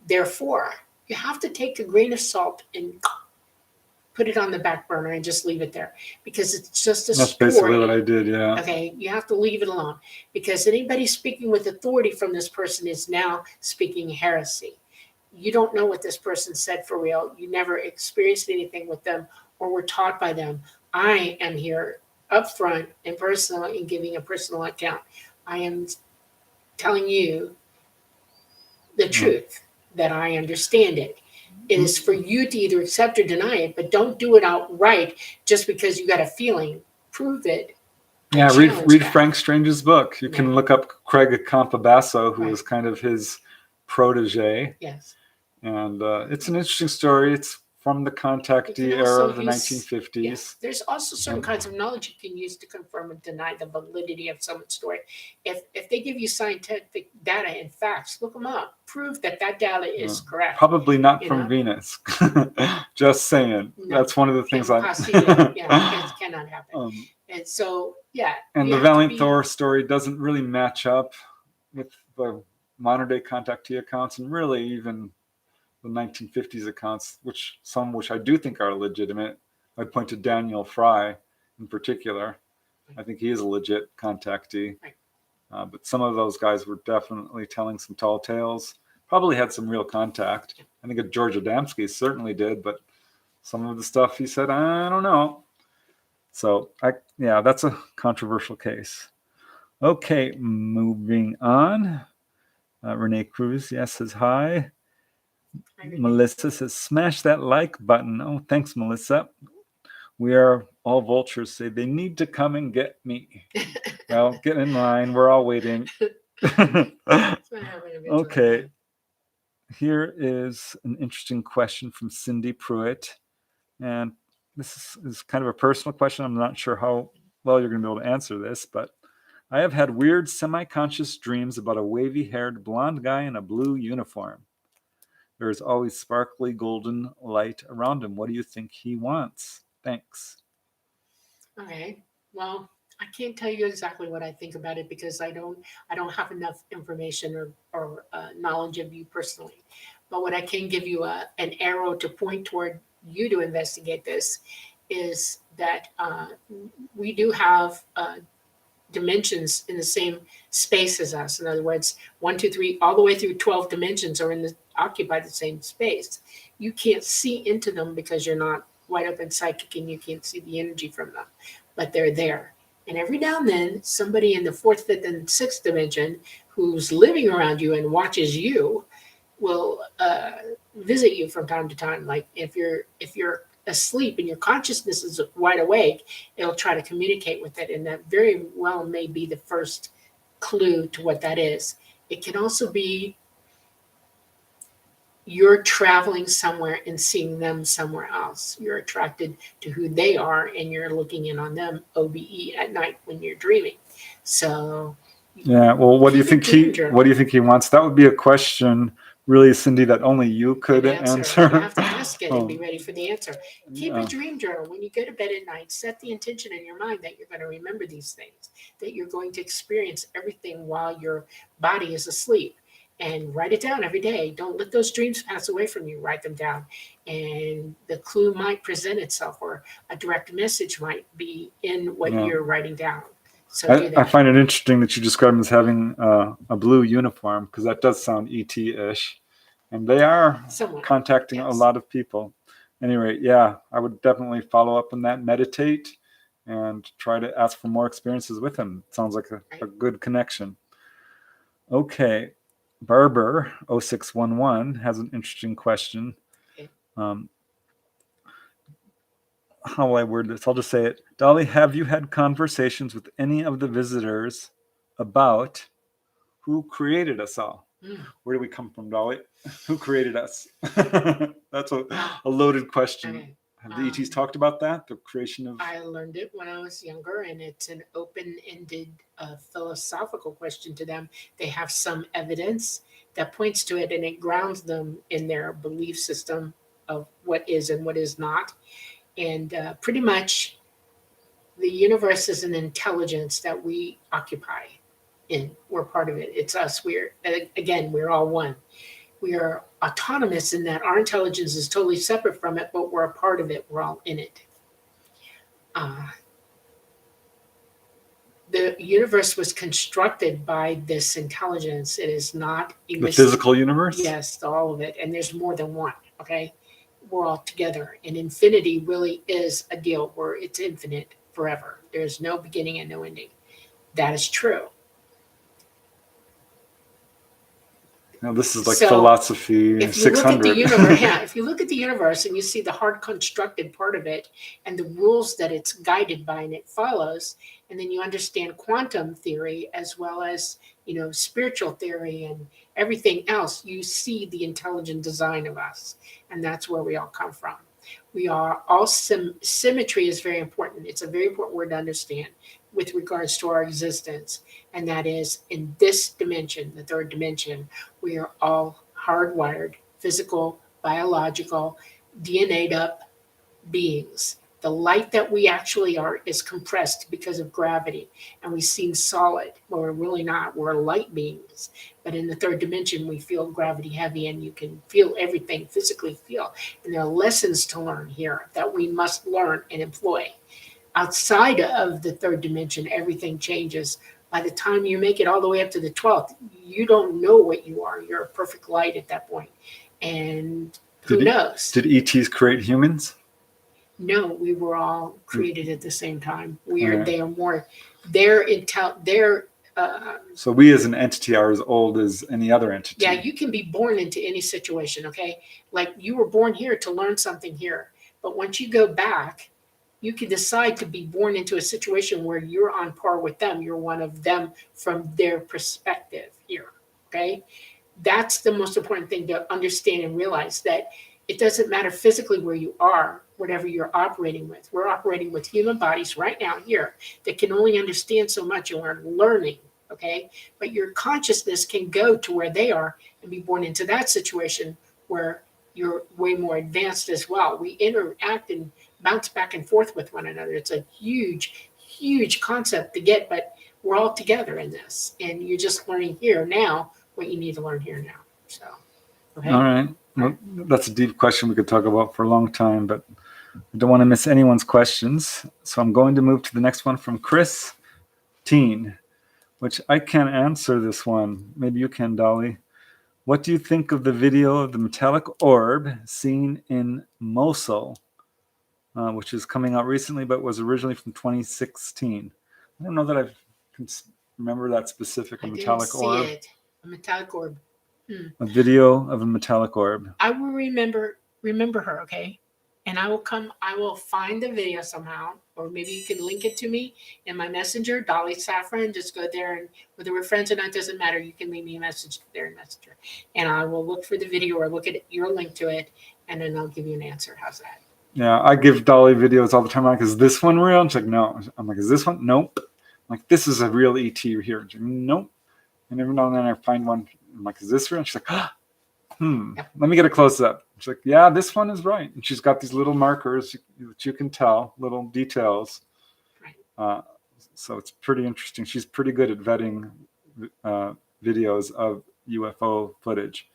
Therefore, you have to take a grain of salt and put it on the back burner and just leave it there, because it's just a story. That's basically what I did, yeah. Okay, you have to leave it alone, because anybody speaking with authority from this person is now speaking heresy. You don't know what this person said for real. You never experienced anything with them or were taught by them. I am here up front and personal in giving a personal account. I am telling you the truth, that I understand it. It is for you to either accept or deny it, but don't do it outright just because you got a feeling. Prove it. Yeah, read Frank Strange's book. You can look up Craig Campabasso, who was kind of his protege. Yes. And it's an interesting story. It's from the Contactee era of the 1950s. Yes. There's also certain kinds of knowledge you can use to confirm and deny the validity of someone's story. If they give you scientific data and facts, look them up. Prove that data is correct. Probably not from Venus. Just saying. No, that's one of the things it cannot happen. And so, And the Valiant Thor story doesn't really match up with the modern day contactee accounts, and really even the 1950s accounts, which I do think are legitimate. I'd point to Daniel Fry in particular. I think he is a legit contactee. But some of those guys were definitely telling some tall tales. probably had some real contact. I think George Adamski certainly did, but some of the stuff he said, I don't know. So, that's a controversial case. Okay, moving on. Renee Cruz, says hi. Melissa says, smash that like button. Oh, thanks, Melissa. We are all vultures. Say they need to come and get me. Well, get in line. We're all waiting. Okay. Here is an interesting question from Cindy Pruitt. And this is kind of a personal question. I'm not sure how well you're going to be able to answer this, but I have had weird semi-conscious dreams about a wavy-haired blonde guy in a blue uniform. There is always sparkly golden light around him. What do you think he wants? Thanks. Okay. Well, I can't tell you exactly what I think about it because I don't have enough information or knowledge of you personally. But what I can give you an arrow to point toward you to investigate this is that we do have dimensions in the same space as us. In other words, 1, 2, 3, all the way through 12 dimensions are occupy the same space. You can't see into them because you're not wide open psychic and you can't see the energy from them, but they're there. And every now and then, somebody in the 4th, 5th, and 6th dimension who's living around you and watches you will visit you from time to time. Like if you're asleep and your consciousness is wide awake, it'll try to communicate with it, and that very well may be the first clue to what that is. It can also be you're traveling somewhere and seeing them somewhere else. You're attracted to who they are and you're looking in on them, OBE, at night when you're dreaming. So well, what do you think he wants? That would be a question, really, Cindy, that only you could answer. You have to ask it and be ready for the answer. Keep a dream journal. When you go to bed at night, set the intention in your mind that you're going to remember these things, that you're going to experience everything while your body is asleep. And write it down every day. Don't let those dreams pass away from you. Write them down. And the clue might present itself, or a direct message might be in what you're writing down. So I find it interesting that you describe him as having a blue uniform, because that does sound ET-ish. And they are contacting a lot of people. Anyway, I would definitely follow up on that, meditate, and try to ask for more experiences with him. Sounds like a good connection. Okay. Barber 0611 has an interesting question. Okay. How will I word this? I'll just say it. Dolly, have you had conversations with any of the visitors about who created us all? Where do we come from, Dolly? Who created us? That's a loaded question. Okay. Have the ETs talked about that? The creation of... I learned it when I was younger, and it's an open-ended philosophical question to them. They have some evidence that points to it, and it grounds them in their belief system of what is and what is not. And pretty much the universe is an intelligence that we occupy in. We're part of it. It's us. We're all one. We are autonomous in that our intelligence is totally separate from it, but we're a part of it. We're all in it. The universe was constructed by this intelligence. It is not the physical universe? Yes, all of it. And there's more than one, okay? We're all together. And infinity really is a deal where it's infinite forever. There's no beginning and no ending. That is true. Now, this is like philosophy 600. If you look at the universe and you see the hard constructed part of it and the rules that it's guided by and it follows, and then you understand quantum theory as well as, spiritual theory and everything else, you see the intelligent design of us. And that's where we all come from. We are all symmetry is very important. It's a very important word to understand with regards to our existence. And that is in this dimension, the 3rd dimension, we are all hardwired, physical, biological, DNA'd up beings. The light that we actually are is compressed because of gravity, and we seem solid. Well, we're really not. We're light beings. But in the 3rd dimension, we feel gravity heavy, and you can feel everything, physically feel. And there are lessons to learn here that we must learn and employ. Outside of the 3rd dimension, everything changes By the time you make it all the way up to the 12th, you don't know what you are. You're a perfect light at that point. And who knows? Did ETs create humans? No, we were all created at the same time. Right. They are more, they're so we as an entity are as old as any other entity. yeah, you can be born into any situation, okay? Like you were born here to learn something here. But once you go back, you can decide to be born into a situation where you're on par with them. You're one of them from their perspective here, okay? That's the most important thing to understand and realize, that it doesn't matter physically where you are, whatever you're operating with. We're operating with human bodies right now here that can only understand so much, and we're learning, okay? But your consciousness can go to where they are and be born into that situation where you're way more advanced as well. We interact and bounce back and forth with one another. It's a huge, huge concept to get, but we're all together in this. And you're just learning here now what you need to learn here now. So, okay. All right. Well, that's a deep question we could talk about for a long time, but I don't want to miss anyone's questions. So I'm going to move to the next one from Chris Teen, which I can't answer this one. Maybe you can, Dolly. What do you think of the video of the metallic orb seen in Mosul, which is coming out recently, but was originally from 2016? I don't know that I can remember that specific metallic orb. It. A metallic orb. A video of a metallic orb. I will remember her, okay? And I will find the video somehow, or maybe you can link it to me in my messenger, Dolly Safran. Just go there, and whether we're friends or not doesn't matter. You can leave me a message there in Messenger, and I will look for the video or look at your link to it, and then I'll give you an answer. How's that? Yeah, I give Dolly videos all the time. I'm like, is this one real? And she's like, no. I'm like, is this one? Nope. I'm like, this is a real ET here. Like, nope. And every now and then I find one. I'm like, is this real? And she's like, let me get a close up. She's like, yeah, this one is right. And she's got these little markers that you can tell, little details. Right. So it's pretty interesting. She's pretty good at vetting videos of UFO footage.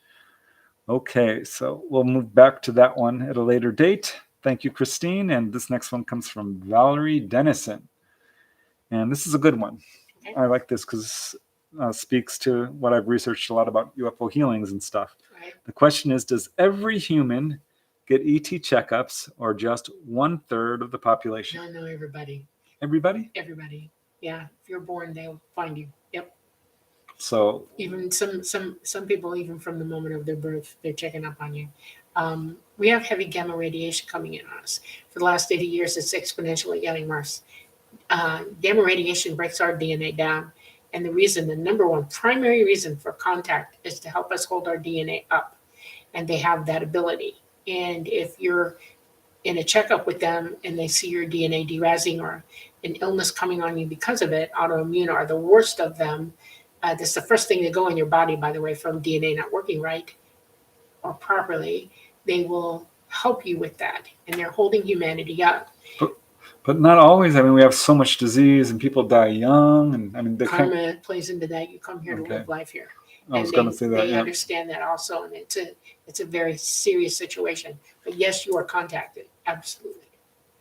Okay, so we'll move back to that one at a later date. Thank you, Christine. And this next one comes from Valerie Dennison. And this is a good one. Okay. I like this because speaks to what I've researched a lot about UFO healings and stuff. Right. The question is, does every human get ET checkups, or just 1/3 of the population? No, everybody. Everybody? Everybody. Yeah. If you're born, they'll find you. Yep. So even some people, even from the moment of their birth, they're checking up on you. We have heavy gamma radiation coming in on us. For the last 80 years, it's exponentially getting worse. Gamma radiation breaks our DNA down. And the number one primary reason for contact is to help us hold our DNA up. And they have that ability. And if you're in a checkup with them and they see your DNA derising or an illness coming on you because of it, autoimmune are the worst of them. That's the first thing to go in your body, by the way, from DNA not working right or properly. They will help you with that. And they're holding humanity up. But not always. I mean, we have so much disease and people die young. And I mean, karma plays into that. You come here to live life here. I was going to say that. They understand that also, and it's a very serious situation. But yes, you are contacted. Absolutely.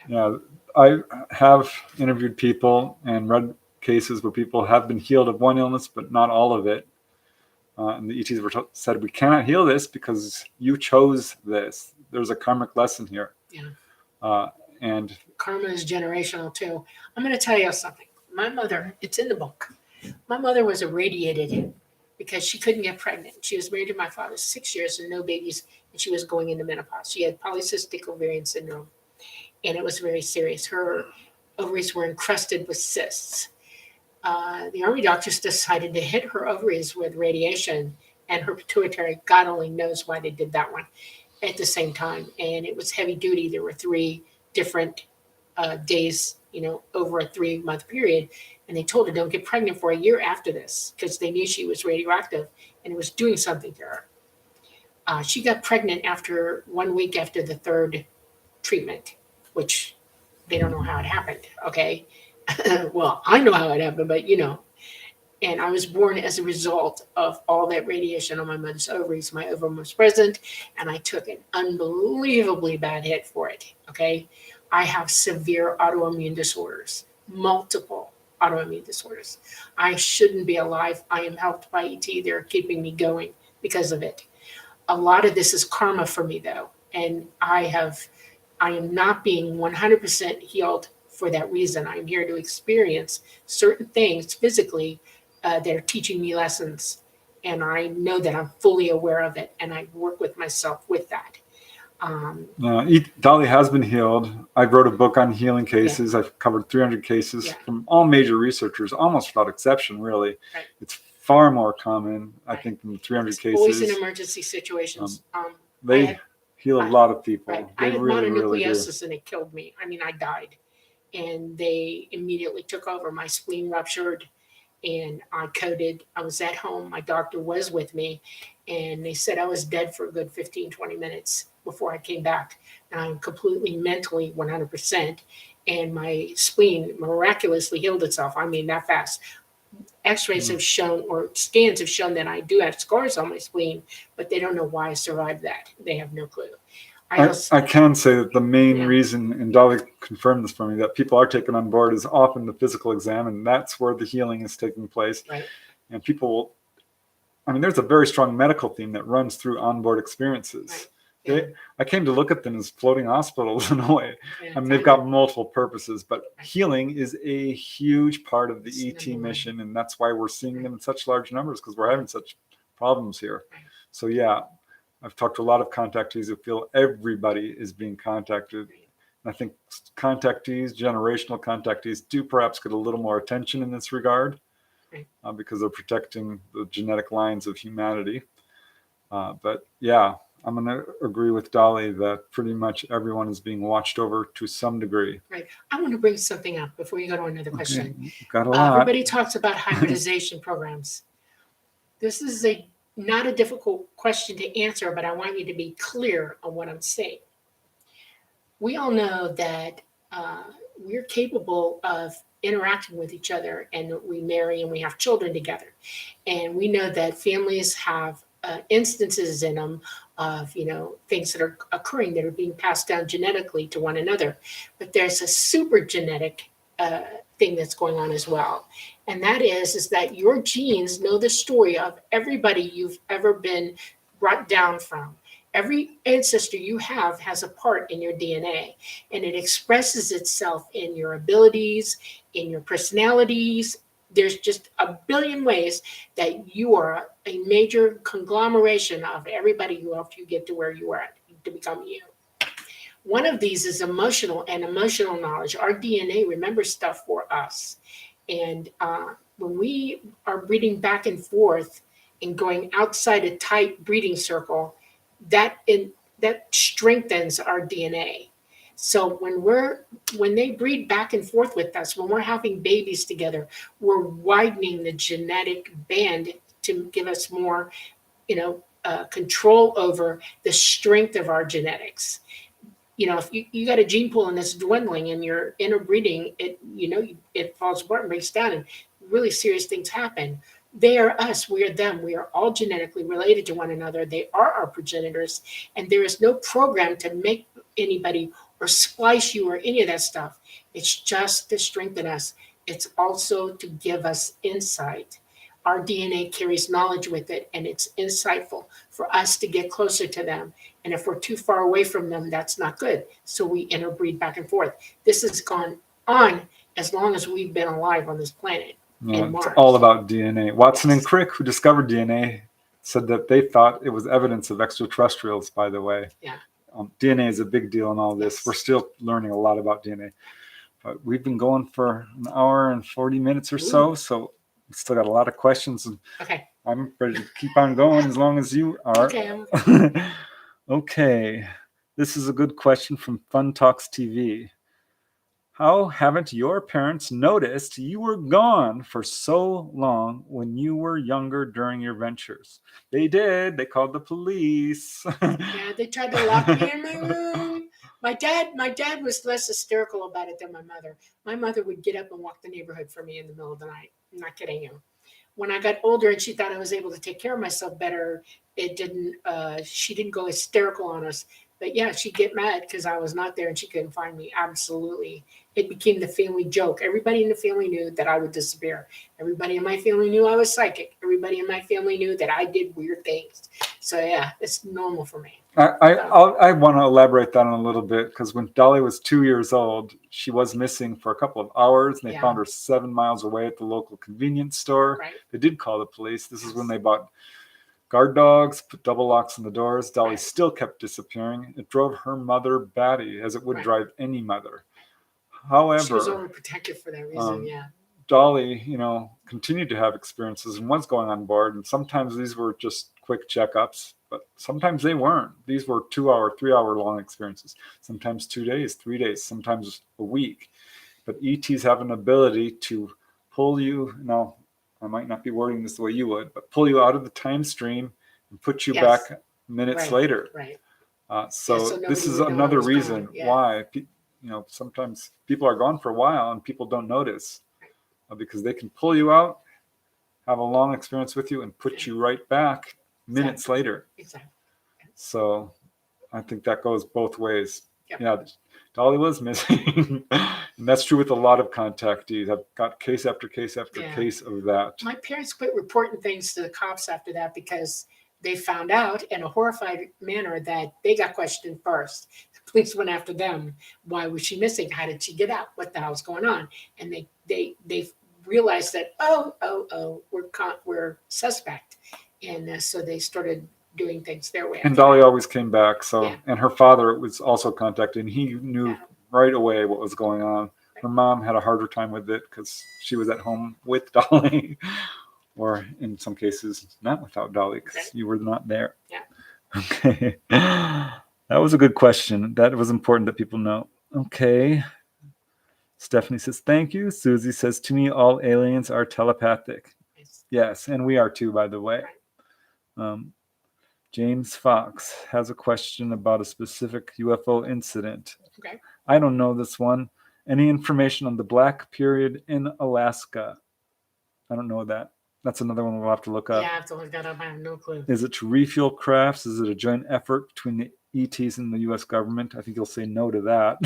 Yeah, I have interviewed people and read cases where people have been healed of one illness, but not all of it. And the ETs said, we cannot heal this because you chose this. There's a karmic lesson here. Yeah. And karma is generational too. I'm going to tell you something. My mother, it's in the book. My mother was irradiated because she couldn't get pregnant. She was married to my father 6 years and no babies, and she was going into menopause. She had polycystic ovarian syndrome, and it was very serious. Her ovaries were encrusted with cysts. The army doctors decided to hit her ovaries with radiation and her pituitary. God only knows why they did that one at the same time. And it was heavy duty. There were 3 different days, over a 3-month period. And they told her, don't get pregnant for a year after this, because they knew she was radioactive and it was doing something to her. She got pregnant after 1 week after the 3rd treatment, which they don't know how it happened. Okay. Well, I know how it happened, but and I was born as a result of all that radiation on my mother's ovaries. My ovum was present, and I took an unbelievably bad hit for it. Okay. I have severe autoimmune disorders, multiple. autoimmune disorders. I shouldn't be alive. I am helped by ET. They're keeping me going because of it. A lot of this is karma for me, though, and I am not being 100% healed for that reason. I'm here to experience certain things physically that are teaching me lessons, and I know that I'm fully aware of it, and I work with myself with that. Dolly has been healed. I wrote a book on healing cases. I've covered 300 cases from all major researchers, almost without exception, really. Right. It's far more common, I think, than 300 It's cases. always in emergency situations. They heal a lot of people. Right. They I had really, really do. mononucleosis and it killed me. I mean, I died. And they immediately took over. My spleen ruptured and I coded. I was at home. My doctor was with me. And they said I was dead for a good 15, 20 minutes before I came back. And I'm completely mentally 100%. And my spleen miraculously healed itself. I mean, that fast. X-rays have shown, or scans have shown, that I do have scars on my spleen, but they don't know why I survived that. They have no clue. I can say that the main reason, and Dolly confirmed this for me, that people are taken on board is often the physical exam, and that's where the healing is taking place. Right. And people, I mean, there's a very strong medical theme that runs through onboard experiences. Right. Yeah. I came to look at them as floating hospitals in a way. Yeah, I mean, they've got multiple purposes, but healing is a huge part of the ET mission, and that's why we're seeing them in such large numbers, because we're having such problems here. Right. So yeah, I've talked to a lot of contactees who feel everybody is being contacted. And I think contactees, generational contactees, do perhaps get a little more attention in this regard, because they're protecting the genetic lines of humanity. But yeah, I'm going to agree with Dolly that pretty much everyone is being watched over to some degree. Right. I want to bring something up before you go to another question. Okay. Got a lot. Everybody talks about hybridization programs. This is not a difficult question to answer, but I want you to be clear on what I'm saying. We all know that we're capable of interacting with each other, and we marry and we have children together. And we know that families have instances in them of things that are occurring that are being passed down genetically to one another. But there's a super genetic thing that's going on as well, and that is that your genes know the story of everybody you've ever been brought down from. Every ancestor you have has a part in your DNA, and it expresses itself in your abilities, in your personalities. There's just a billion ways that you are a major conglomeration of everybody who helped you get to where you are at, to become you. One of these is emotional knowledge. Our DNA remembers stuff for us. And when we are breeding back and forth and going outside a tight breeding circle, that strengthens our DNA. So when they breed back and forth with us, when we're having babies together, we're widening the genetic band to give us more, control over the strength of our genetics. If you got a gene pool and it's dwindling and you're interbreeding, it falls apart and breaks down, and really serious things happen. They are us, we are them. We are all genetically related to one another. They are our progenitors, and there is no program to make anybody or splice you or any of that stuff. It's just to strengthen us. It's also to give us insight. Our DNA carries knowledge with it, and it's insightful for us to get closer to them. And if we're too far away from them, that's not good. So we interbreed back and forth. This has gone on as long as we've been alive on this planet. Yeah, it's all about DNA. Watson and Crick, who discovered DNA, said that they thought it was evidence of extraterrestrials, by the way. Yeah. DNA is a big deal in all this. We're still learning a lot about DNA. But we've been going for an hour and 40 minutes or so we still got a lot of questions. And okay. I'm ready to keep on going as long as you are. Okay. Okay. This is a good question from Fun Talks TV. How haven't your parents noticed you were gone for so long when you were younger during your ventures? They did. They called the police. Yeah, they tried to lock me in my room. My dad was less hysterical about it than my mother. My mother would get up and walk the neighborhood for me in the middle of the night. I'm not kidding you. When I got older and she thought I was able to take care of myself better, she didn't go hysterical on us. But yeah, she'd get mad because I was not there and she couldn't find me. Absolutely. It became the family joke. Everybody in the family knew that I would disappear. Everybody in my family knew I was psychic. Everybody in my family knew that I did weird things. So yeah, it's normal for me. I want to elaborate that on a little bit, because when Dolly was 2 years old, she was missing for a couple of hours, and they found her 7 miles away at the local convenience store. Right. They did call the police. This is when they bought guard dogs, put double locks on the doors. Dolly still kept disappearing. It drove her mother batty, as it would drive any mother. However, she was overprotective for that reason. Dolly, continued to have experiences and was going on board. And sometimes these were just quick checkups, but sometimes they weren't. These were 2 hour, 3 hour long experiences. Sometimes 2 days, 3 days, sometimes a week. But ETs have an ability to pull you. Now, I might not be wording this the way you would, but pull you out of the time stream and put you back minutes later. Right. So this is another reason why sometimes people are gone for a while and people don't notice, because they can pull you out, have a long experience with you, and put you right back minutes later. Exactly. So I think that goes both ways. Yep. Yeah, Dolly was missing. And that's true with a lot of contactees. I've got case after case after case of that. My parents quit reporting things to the cops after that because they found out in a horrified manner that they got questioned first. The police went after them. Why was she missing? How did she get out? What the hell's going on? And they realized that, we're suspect. And so they started doing things their way. And Dolly always came back. So, and her father was also contacted, and he knew right away what was going on. Her mom had a harder time with it because she was at home with Dolly, or in some cases not without Dolly because you were not there. Yeah. Okay. That was a good question. That was important that people know. Okay. Stephanie says, thank you. Susie says, to me, all aliens are telepathic. Yes, and we are too, by the way. James Fox has a question about a specific UFO incident. Okay. I don't know this one. Any information on the Black Period in Alaska? I don't know that. That's another one we'll have to look up. Yeah, I have to look that up. I have no clue. Is it to refuel crafts? Is it a joint effort between the ETs and the U.S. government? I think you'll say no to that.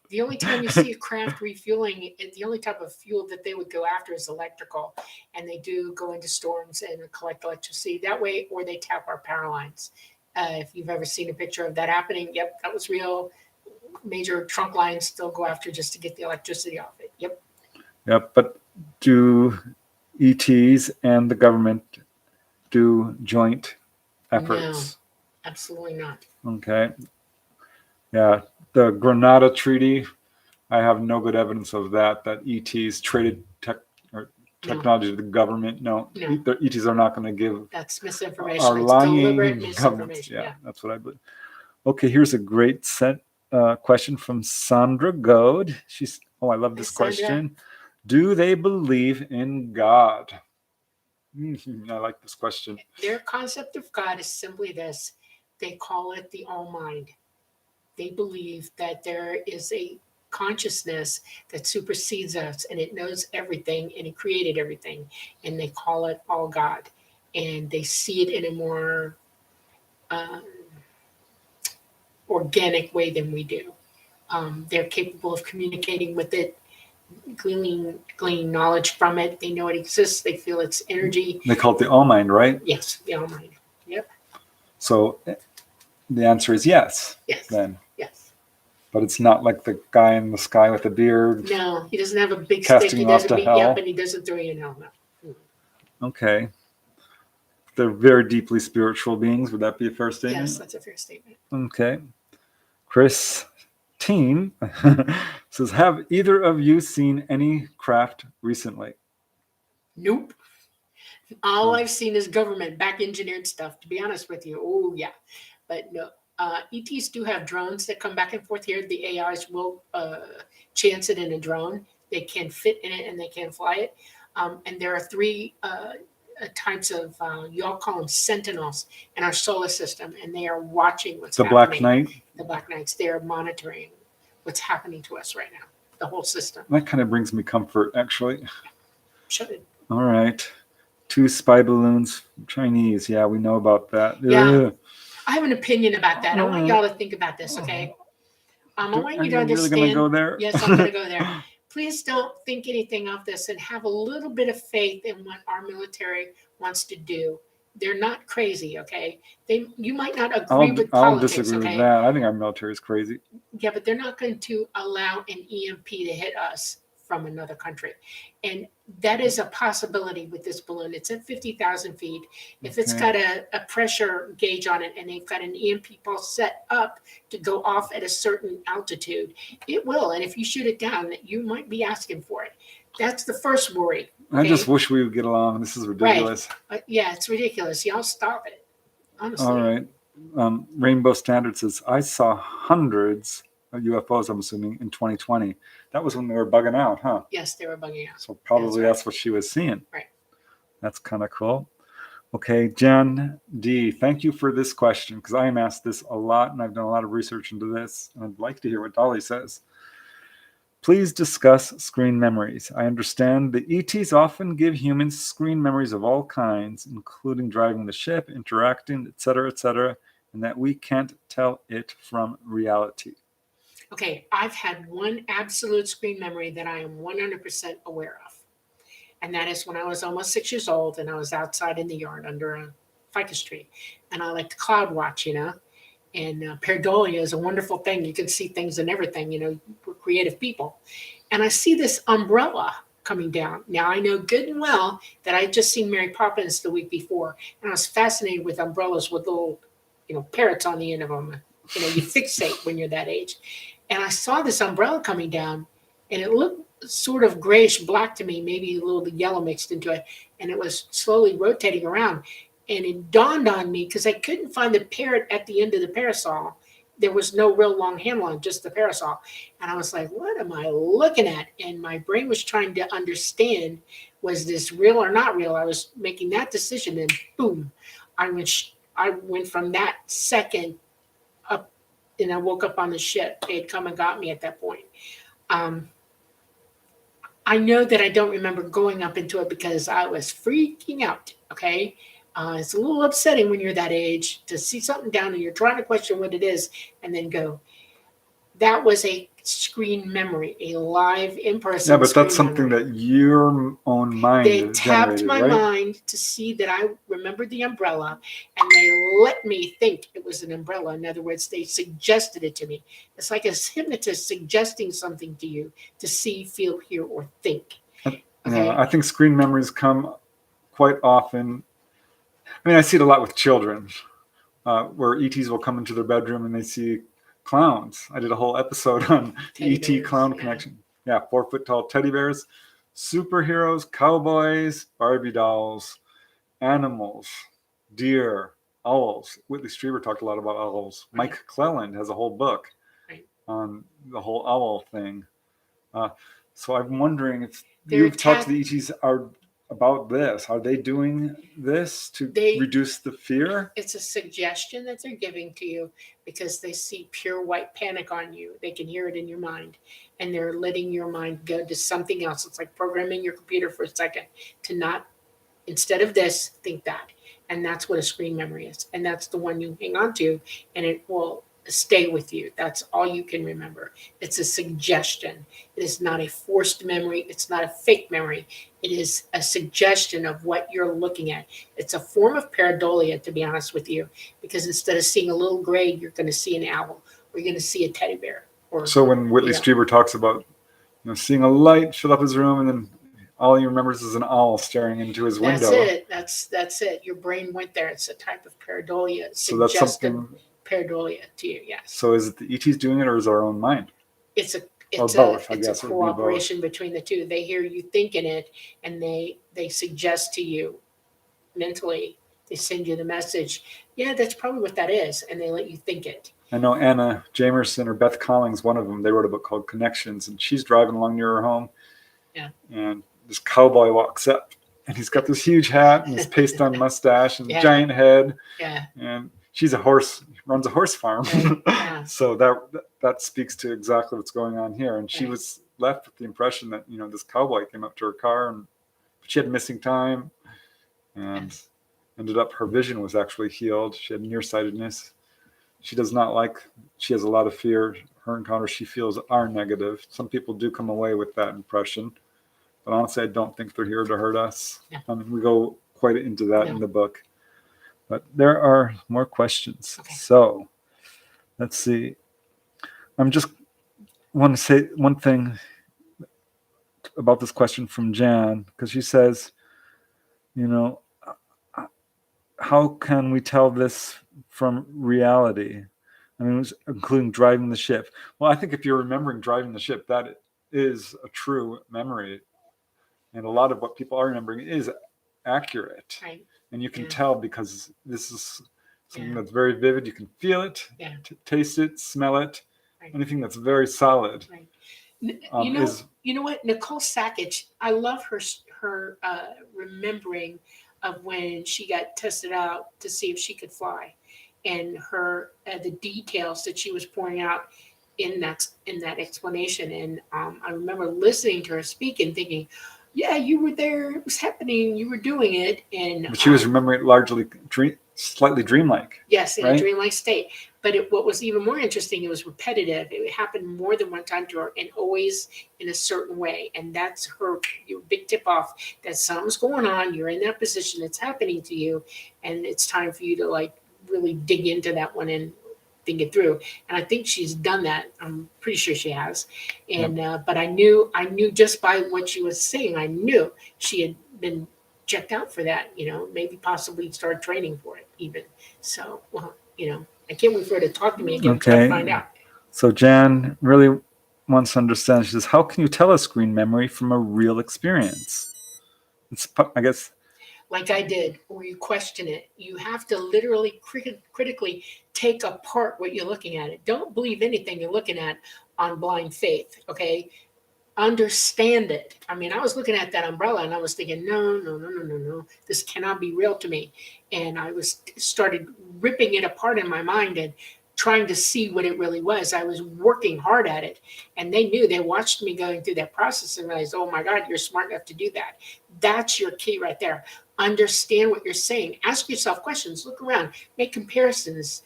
The only time you see a craft refueling, the only type of fuel that they would go after is electrical. And they do go into storms and collect electricity that way, or they tap our power lines. If you've ever seen a picture of that happening, yep, that was real. Major trunk lines still go after just to get the electricity off it. Yep. Yep, but do ETs and the government do joint efforts? No, absolutely not. Okay. Yeah, the Granada Treaty, I have no good evidence of that ETs traded technology to the government. No. The ETs are not going to give. That's misinformation. Our it's lying deliberate misinformation. Yeah, that's what I believe. Okay, here's a great question from Sandra Goad. I love this question. Do they believe in God? I like this question. Their concept of God is simply this. They call it the all mind. They believe that there is a consciousness that supersedes us and it knows everything and it created everything. And they call it all God. And they see it in a more organic way than we do. They're capable of communicating with it, gleaning knowledge from it. They know it exists. They feel its energy. They call it the all mind, right? Yes, the all mind. Yep. So the answer is yes. Yes. Then. Yes. But it's not like the guy in the sky with the beard. No, he doesn't have a big stick. He doesn't beat you up and he doesn't throw you in hell. No. Okay. They're very deeply spiritual beings. Would that be a fair statement? Yes, that's a fair statement. Okay. Chris Teen says, have either of you seen any craft recently? Nope. All I've seen is government back engineered stuff, to be honest with you. Oh, yeah. But no. ETs do have drones that come back and forth here. The AIs will chance it in a drone. They can fit in it and they can fly it. And there are three types of, you all call them sentinels in our solar system, and they are watching what's happening. Black Knight? The Black Knights. They are monitoring what's happening to us right now, the whole system. That kind of brings me comfort, actually. Should. All right. 2 spy balloons, Chinese. Yeah, we know about that. Yeah. I have an opinion about that. I want y'all to think about this, okay? I want you to understand. Really gonna go there? Yes, I'm going to go there. Please don't think anything of this and have a little bit of faith in what our military wants to do. They're not crazy, okay? You might not agree with I'll politics, disagree okay? with that. I think our military is crazy. Yeah, but they're not going to allow an EMP to hit us from another country. And that is a possibility with this balloon. It's at 50,000 feet. If it's got a pressure gauge on it and they've got an EMP pulse set up to go off at a certain altitude, it will. And if you shoot it down, you might be asking for it. That's the first worry. Okay? I just wish we would get along. This is ridiculous. Right. Yeah, it's ridiculous. Y'all stop it. Honestly. All right. Rainbow Standard says, I saw hundreds of UFOs, I'm assuming, in 2020. That was when they were bugging out, huh? Yes, they were bugging out. So probably that's what she was seeing. Right. That's kind of cool. Okay, Jen D, thank you for this question, because I am asked this a lot, and I've done a lot of research into this, and I'd like to hear what Dolly says. Please discuss screen memories. I understand the ETs often give humans screen memories of all kinds, including driving the ship, interacting, etc., and that we can't tell it from reality. Okay, I've had one absolute screen memory that I am 100% aware of. And that is when I was almost 6 years old and I was outside in the yard under a ficus tree. And I like to cloud watch, And pareidolia is a wonderful thing. You can see things and everything, we're creative people. And I see this umbrella coming down. Now, I know good and well that I had just seen Mary Poppins the week before. And I was fascinated with umbrellas with little, parrots on the end of them. You fixate when you're that age. And I saw this umbrella coming down, and it looked sort of grayish black to me, maybe a little bit yellow mixed into it. And it was slowly rotating around. And it dawned on me, because I couldn't find the parrot at the end of the parasol. There was no real long handle on, just the parasol. And I was like, what am I looking at? And my brain was trying to understand, was this real or not real? I was making that decision, and boom, I went from that second up, and I woke up on the ship. They had come and got me at that point. I know that I don't remember going up into it because I was freaking out, okay? It's a little upsetting when you're that age to see something down and you're trying to question what it is and then go. That was a screen memory, a live in-person. Yeah, but that's something that your own mind They tapped my right? mind to see that I remembered the umbrella, and they let me think it was an umbrella. In other words, they suggested it to me. It's like a hypnotist suggesting something to you to see, feel, hear, or think. Okay? I think screen memories come quite often. I mean, I see it a lot with children, where ETs will come into their bedroom and they see clowns. I did a whole episode on ET clown connection. Yeah, 4 foot tall teddy bears, superheroes, cowboys, Barbie dolls, animals, deer, owls. Whitley Strieber talked a lot about owls. Right. Mike Cleland has a whole book on the whole owl thing. So I'm wondering if you've talked to the ETs about this. Are they doing this to reduce the fear? It's a suggestion that they're giving to you because they see pure white panic on you. They can hear it in your mind, and they're letting your mind go to something else. It's like programming your computer for a second to not, instead of this, think that. And that's what a screen memory is. And that's the one you hang on to, and it will stay with you. That's all you can remember. It's a suggestion. It is not a forced memory. It's not a fake memory. It is a suggestion of what you're looking at. It's a form of pareidolia, to be honest with you, because instead of seeing a little gray, you're going to see an owl, or you're going to see a teddy bear. So when Whitley Strieber talks about seeing a light fill up his room, and then all he remembers is an owl staring into his window. That's it. Your brain went there. It's a type of pareidolia. So that's something. Pareidolia to you, yes. So is it the ETs doing it, or is it our own mind? It's a cooperation between the two. They hear you thinking it, and they suggest to you mentally. They send you the message. Yeah, that's probably what that is, and they let you think it. I know Anna Jamerson or Beth Collings, one of them. They wrote a book called Connections, and she's driving along near her home. Yeah. And this cowboy walks up, and he's got this huge hat and this paste-on mustache and giant head. Yeah. And she's runs a horse farm. Yeah. So that speaks to exactly what's going on here. And she was left with the impression that, this cowboy came up to her car, and she had missing time, and ended up her vision was actually healed. She had nearsightedness. she does not like. She has a lot of fear. Her encounters she feels are negative. Some people do come away with that impression, but honestly, I don't think they're here to hurt us. Yeah. I mean, we go quite into that Yeah. in the book. But there are more questions. Okay. So let's see. I'm just want to say one thing about this question from Jan, because she says, you know, how can we tell this from reality? I mean, including driving the ship. Well, I think if you're remembering driving the ship, that is a true memory. And a lot of what people are remembering is accurate. Right. And you can Yeah. tell because this is something Yeah. that's very vivid. You can feel it, Yeah. taste it, smell it. Right. Anything that's very solid. Right. Is You know what? Nicole Sackett, I love her remembering of when she got tested out to see if she could fly, and her the details that she was pouring out in that explanation. And I remember listening to her speak and thinking, yeah, you were there. It was happening. You were doing it. And but she was remembering it largely slightly dreamlike. Yes, in right? a dreamlike state. But what was even more interesting, it was repetitive. It happened more than one time to her, and always in a certain way. And that's your big tip off that something's going on. You're in that position. It's happening to you, and it's time for you to like really dig into that one and think it through. And I think she's done that. I'm pretty sure she has. And but I knew just by what she was saying, I knew she had been checked out for that. Maybe possibly start training for it even. So, well, I can't wait for her to talk to me again to find out. So Jan really wants to understand. She says, how can you tell a screen memory from a real experience? It's, I guess, like I did, where you question it. You have to literally critically take apart what you're looking at. It. Don't believe anything you're looking at on blind faith, okay? Understand it. I mean, I was looking at that umbrella and I was thinking, no, this cannot be real to me. And I started ripping it apart in my mind and trying to see what it really was. I was working hard at it, and they watched me going through that process and realized, oh my God, you're smart enough to do that. That's your key right there. Understand what you're saying. Ask yourself questions. Look around. Make comparisons.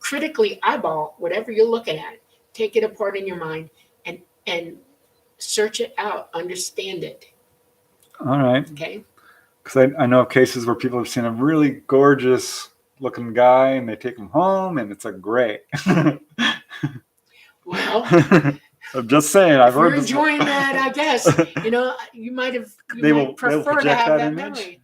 Critically eyeball whatever you're looking at. Take it apart in your mind and search it out. Understand it. All right. Okay. Because I know of cases where people have seen a really gorgeous looking guy and they take him home and it's a gray. Well, I'm just saying. I've heard this. You're enjoying that, I guess. You might prefer to have that memory.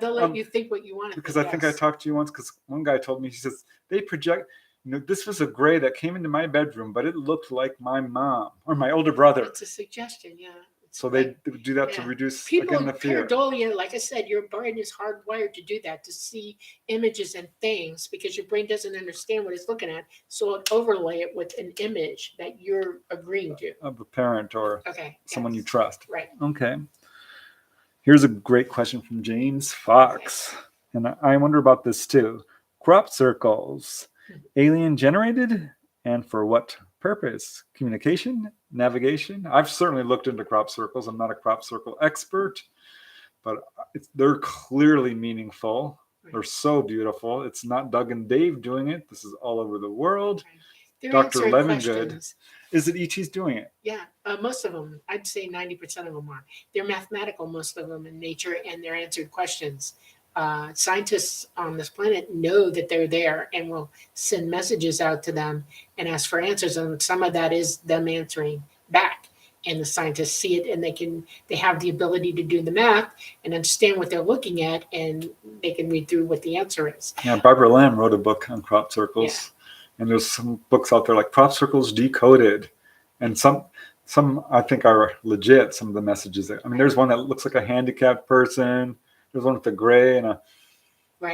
They'll let you think what you want to. Because I think I talked to you once. Because one guy told me, he says they project. This was a gray that came into my bedroom, but it looked like my mom or my older brother. It's a suggestion, yeah. So they do that to reduce again the fear. Pareidolia, like I said, your brain is hardwired to do that, to see images and things, because your brain doesn't understand what it's looking at. So it overlay it with an image that you're agreeing to. Of a parent or someone you trust. Right. Okay. Here's a great question from James Fox. Okay. And I wonder about this too. Crop circles, alien generated, and for what purpose? Communication, navigation. I've certainly looked into crop circles. I'm not a crop circle expert, but they're clearly meaningful. Right. They're so beautiful. It's not Doug and Dave doing it. This is all over the world. Right. Dr. Levengood. Is it ET's doing it? Yeah, most of them. I'd say 90% of them are. They're mathematical, most of them in nature, and they're answered questions. Scientists on this planet know that they're there and will send messages out to them and ask for answers. And some of that is them answering back. And the scientists see it, and they have the ability to do the math and understand what they're looking at, and they can read through what the answer is. Yeah, Barbara Lamb wrote a book on crop circles. Yeah. And there's some books out there like Crop Circles Decoded. And some I think are legit, some of the messages. I mean, there's one that looks like a handicapped person. There's one with the gray and a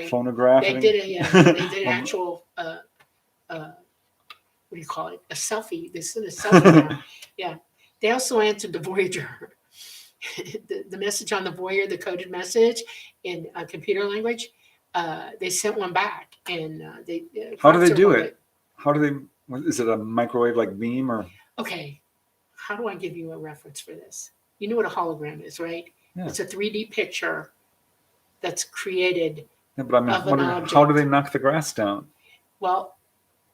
phonograph. They did an actual, what do you call it? A selfie. They sent a selfie now. Yeah. They also answered the Voyager. the message on the Voyager, the coded message in computer language, they sent one back. And how do they do it? How do they, is it a microwave like beam or? Okay. How do I give you a reference for this? You know what a hologram is, right? Yeah. It's a 3D picture that's created. Yeah, but I'm wondering, how do they knock the grass down? Well,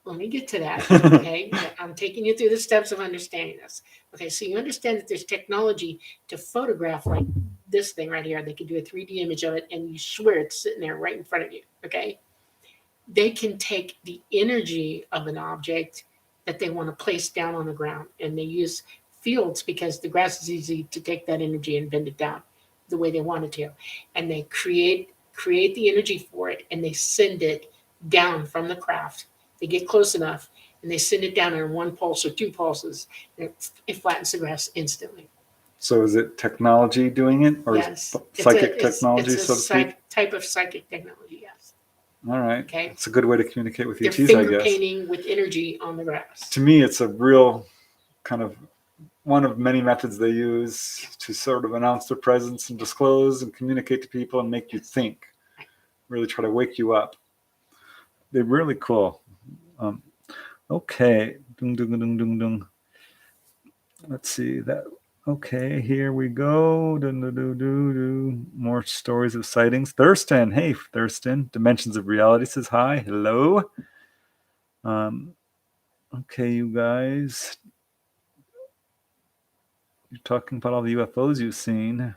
let me get to that. Okay. I'm taking you through the steps of understanding this. Okay. So you understand that there's technology to photograph like this thing right here. They can do a 3D image of it and you swear it's sitting there right in front of you. Okay. They can take the energy of an object that they want to place down on the ground, and they use fields because the grass is easy to take that energy and bend it down the way they want it to, and they create the energy for it, and they send it down from the craft. They get close enough and they send it down in one pulse or two pulses, and it flattens the grass instantly. So is it technology doing it, or Yes, psychic technology, it's so to speak? type of psychic technology. Yes. All right. Okay. It's a good way to communicate with They're ETs, I finger guess. painting with energy on the grass. To me, it's a real kind of one of many methods they use to sort of announce their presence and disclose and communicate to people and make you think. Really try to wake you up. They're really cool. Okay. Dung, dung, dung, dung, dung. Let's see that. Okay, here we go. More stories of sightings. Thurston, hey Thurston. Dimensions of Reality says hi. Hello. Okay, you guys. You're talking about all the UFOs you've seen.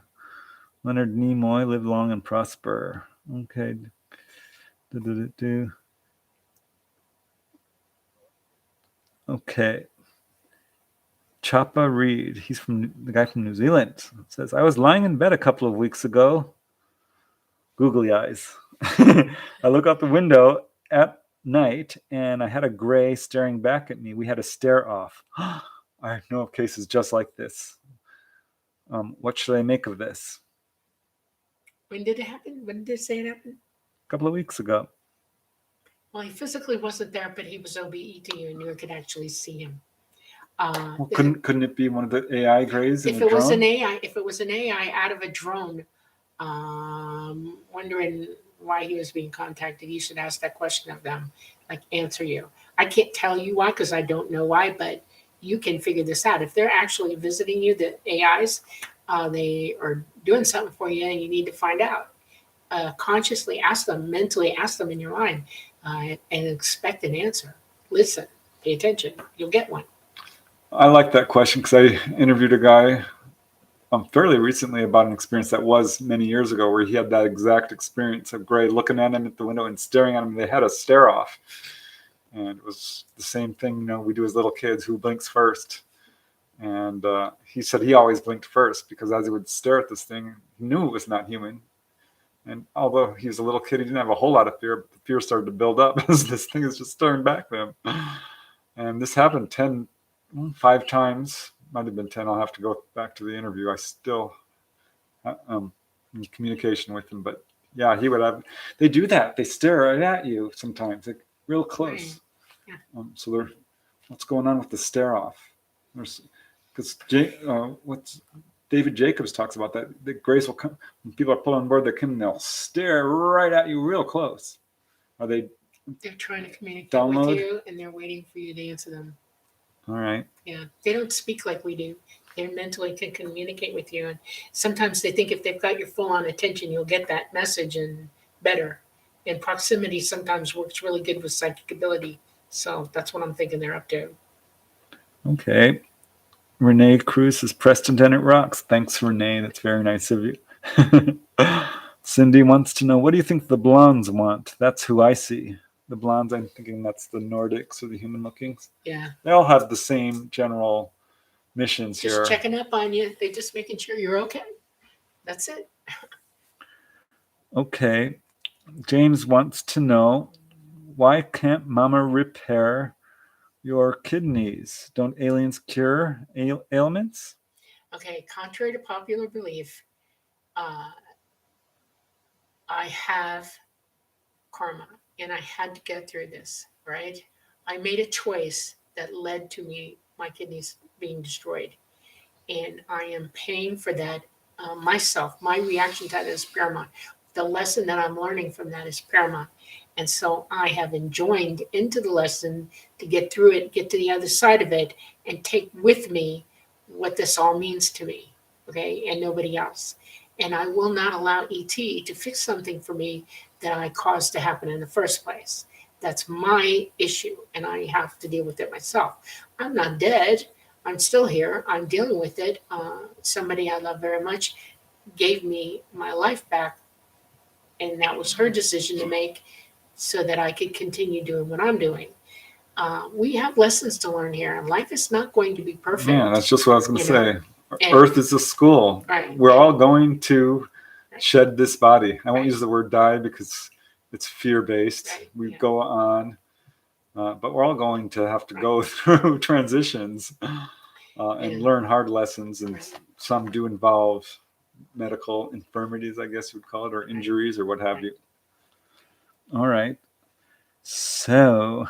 Leonard Nimoy, live long and prosper. Okay. Okay. Chapa Reed, he's from the guy from New Zealand, says, I was lying in bed a couple of weeks ago. Googly eyes. I look out the window at night and I had a gray staring back at me. We had a stare off. I know of cases just like this. What should I make of this? When did it happen? When did they say it happened? A couple of weeks ago. Well, he physically wasn't there, but he was OBE to you, and you could actually see him. Well, couldn't it be one of the AI grays in if a it drone? was an AI, if it was an AI out of a drone, wondering why he was being contacted, you should ask that question of them, like answer you. I can't tell you why because I don't know why, but you can figure this out. If they're actually visiting you, the AIs, they are doing something for you, and you need to find out. Consciously ask them, mentally ask them in your mind, and expect an answer. Listen, pay attention. You'll get one. I like that question because I interviewed a guy fairly recently about an experience that was many years ago where he had that exact experience of Gray looking at him at the window and staring at him. They had a stare off. And it was the same thing, we do as little kids, who blinks first. And he said he always blinked first because as he would stare at this thing, he knew it was not human. And although he was a little kid, he didn't have a whole lot of fear, but the fear started to build up as this thing is just staring back at him. And this happened 5 times. Might have been 10. I'll have to go back to the interview. I still in communication with him. But yeah, he would have. They do that. They stare right at you sometimes, like real close. Right. Yeah. So they're, what's going on with the stare off? Because what's David Jacobs talks about that. The grays will come when people are pulling on board. They come and they'll stare right at you real close. Are they? They're trying to communicate download? With you, and they're waiting for you to answer them. All right. Yeah, they don't speak like we do. They mentally can communicate with you, and sometimes they think if they've got your full-on attention, you'll get that message and better. And proximity sometimes works really good with psychic ability. So that's what I'm thinking they're up to. Okay. Renee Cruz says, Preston Dennett rocks. Thanks, Renee. That's very nice of you. Cindy wants to know, what do you think the blondes want? That's who I see. The blondes, I'm thinking that's the Nordics or the human lookings. Yeah. They all have the same general missions just here. Just checking up on you. They're just making sure you're okay. That's it. Okay. James wants to know, why can't Mama repair your kidneys? Don't aliens cure ailments? Okay. Contrary to popular belief, I have karma, and I had to get through this, right? I made a choice that led to my kidneys being destroyed. And I am paying for that myself. My reaction to that is paramount. The lesson that I'm learning from that is paramount. And so I have enjoined into the lesson to get through it, get to the other side of it, and take with me what this all means to me, okay, and nobody else. And I will not allow ET to fix something for me that I caused to happen in the first place. That's my issue, and I have to deal with it myself. I'm not dead. I'm still here. I'm dealing with it. Somebody I love very much gave me my life back, and that was her decision to make so that I could continue doing what I'm doing. We have lessons to learn here, and life is not going to be perfect. Yeah, that's just what I was going to say. And, Earth is a school. Right. We're all going to shed this body. I won't Right. use the word die because it's fear-based. Right. We Yeah. go on, but we're all going to have to go through transitions and learn hard lessons, and some do involve medical infirmities, I guess you would call it, or injuries or what have you. All right. So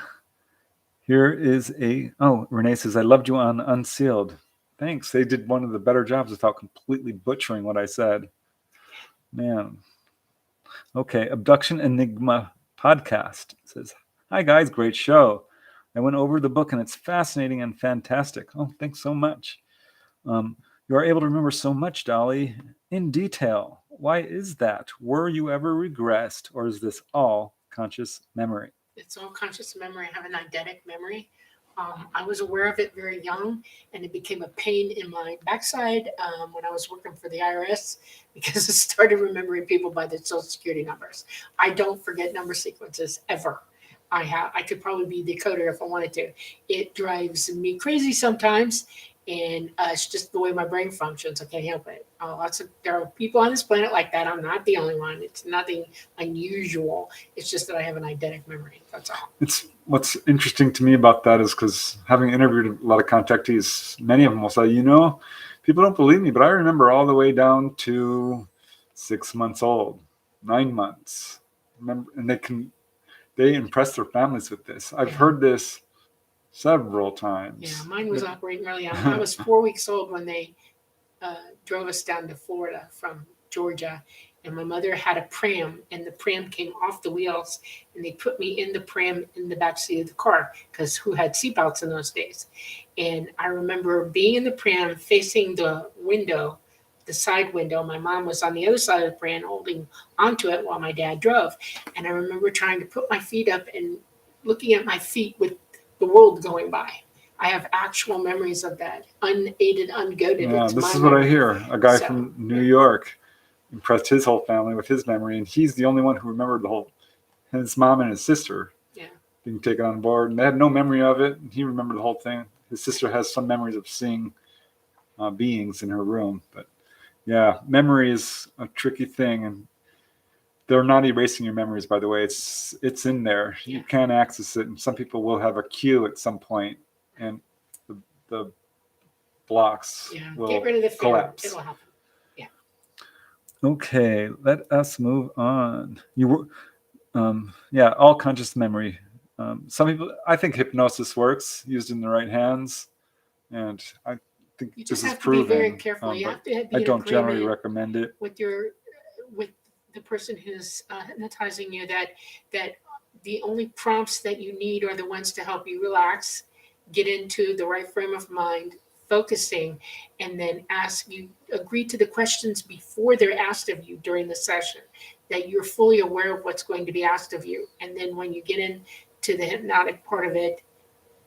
here is Renee says, I loved you on Unsealed. Thanks. They did one of the better jobs without completely butchering what I said. Man. Okay. Abduction Enigma podcast says, hi guys, great show. I went over the book and it's fascinating and fantastic. Oh, thanks so much. You are able to remember so much, Dolly, in detail. Why is that? Were you ever regressed, or is this all conscious memory? It's all conscious memory. I have an eidetic memory. I was aware of it very young, and it became a pain in my backside when I was working for the IRS because I started remembering people by their social security numbers. I don't forget number sequences ever. I could probably be the coder if I wanted to. It drives me crazy sometimes, and it's just the way my brain functions. I can't help it. There are people on this planet like that. I'm not the only one. It's nothing unusual. It's just that I have an eidetic memory. That's all. It's what's interesting to me about that is because having interviewed a lot of contactees, many of them will say, people don't believe me, but I remember all the way down to 6 months old, 9 months. Remember, and they impress their families with this. I've heard this several times. Yeah, mine was operating early on. I was 4 weeks old when they drove us down to Florida from Georgia, and my mother had a pram, and the pram came off the wheels, and they put me in the pram in the back seat of the car because who had seatbelts in those days? And I remember being in the pram facing the window, the side window. My mom was on the other side of the pram holding onto it while my dad drove. And I remember trying to put my feet up and looking at my feet with the world going by. I have actual memories of that, unaided, ungoaded. Yeah, this is what I hear. A guy from New York impressed his whole family with his memory, and he's the only one who remembered his mom and his sister being taken on board, and they had no memory of it. And he remembered the whole thing. His sister has some memories of seeing beings in her room, but yeah, memory is a tricky thing, and they're not erasing your memories, by the way. It's in there. Yeah. You can access it, and some people will have a cue at some point, and the blocks will get rid of the fear. Collapse. It'll happen. Yeah. Okay, let us move on. You were, all conscious memory. Some people, I think hypnosis works used in the right hands, and I think this is proven. You just have to be very careful. You have to be I don't generally recommend it with the person who's hypnotizing you. That the only prompts that you need are the ones to help you relax, get into the right frame of mind, focusing, and then agree to the questions before they're asked of you during the session, that you're fully aware of what's going to be asked of you. And then when you get into the hypnotic part of it,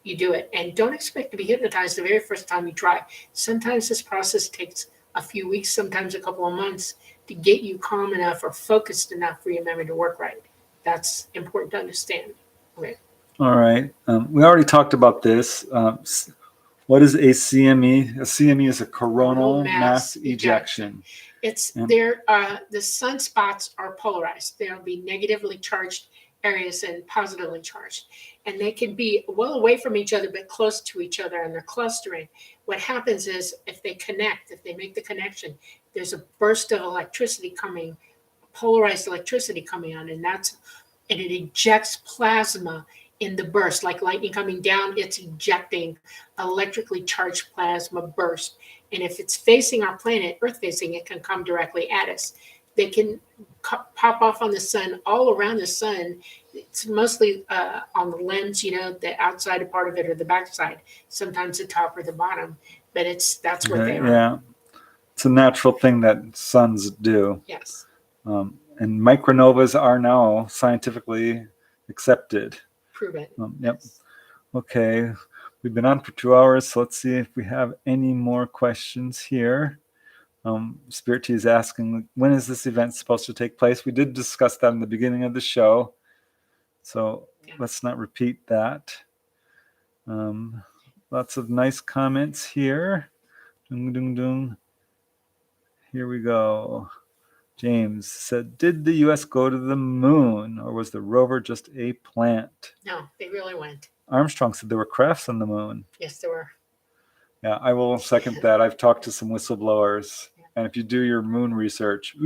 you do it. And don't expect to be hypnotized the very first time you try. Sometimes this process takes a few weeks, sometimes a couple of months to get you calm enough or focused enough for your memory to work right. That's important to understand. Okay. All right. We already talked about this. What is a CME? A CME is a coronal mass ejection. It's the sunspots are polarized. There'll be negatively charged areas and positively charged. And they can be well away from each other, but close to each other, and they're clustering. What happens is if they make the connection, there's a burst of electricity coming, polarized electricity coming on, and it ejects plasma in the burst, like lightning coming down. It's ejecting electrically charged plasma burst. And if it's facing our planet, Earth facing, it can come directly at us. They can pop off on the sun, all around the sun. It's mostly on the lens, the outside part of it or the backside, sometimes the top or the bottom, but that's what they are. Yeah, it's a natural thing that suns do. Yes. And micronovas are now scientifically accepted. prove it. Yep. Okay. We've been on for 2 hours, so let's see if we have any more questions here. Spirit T is asking, when is this event supposed to take place? We did discuss that in the beginning of the show, so let's not repeat that. Lots of nice comments here. Dung, dung, dung. Here we go. James said, did the U.S. go to the moon, or was the rover just a plant? No, they really went. Armstrong said there were crafts on the moon. Yes, there were. Yeah, I will second that. I've talked to some whistleblowers, and if you do your moon research,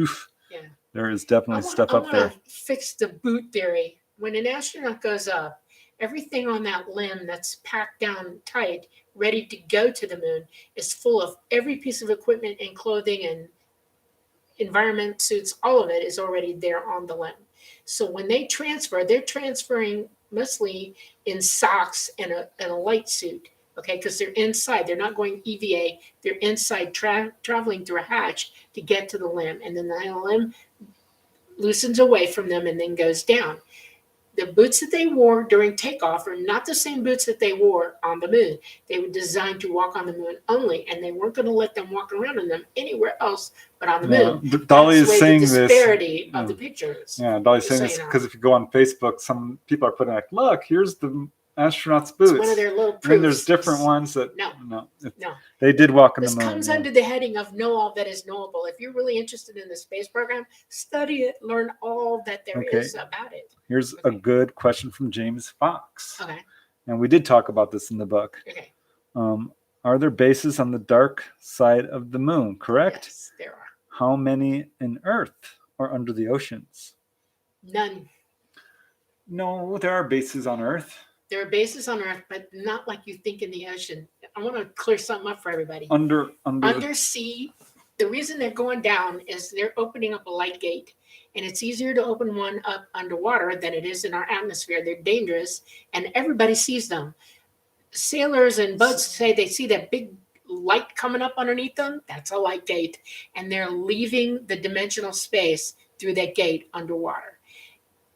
there is definitely stuff up there. I want to fix the boot theory. When an astronaut goes up, everything on that limb that's packed down tight, ready to go to the moon, is full of every piece of equipment and clothing and environment suits. All of it is already there on the limb. So when they transfer, they're transferring mostly in socks and a light suit. Okay, because they're inside. They're not going EVA. They're inside, traveling through a hatch to get to the limb. And then the limb loosens away from them and then goes down. The boots that they wore during takeoff are not the same boots that they wore on the moon. They were designed to walk on the moon only, and they weren't going to let them walk around in them anywhere else but on the moon. But Dolly is saying this. The disparity of the pictures. Yeah, Dolly's saying this because if you go on Facebook, some people are putting like, look, here's the astronaut's boots. It's one of their little proofs. And there's different ones that no. They did walk on the moon. This comes under the heading of know all that is knowable. If you're really interested in the space program, study it, learn all that there is about it. Here's a good question from James Fox. Okay. And we did talk about this in the book. Okay. Are there bases on the dark side of the moon, correct? Yes, there are. How many in Earth or under the oceans? None. No, there are bases on Earth. There are bases on Earth, but not like you think in the ocean. I want to clear something up for everybody. Undersea, the reason they're going down is they're opening up a light gate. And it's easier to open one up underwater than it is in our atmosphere. They're dangerous, and everybody sees them. Sailors and boats say they see that big light coming up underneath them. That's a light gate. And they're leaving the dimensional space through that gate underwater.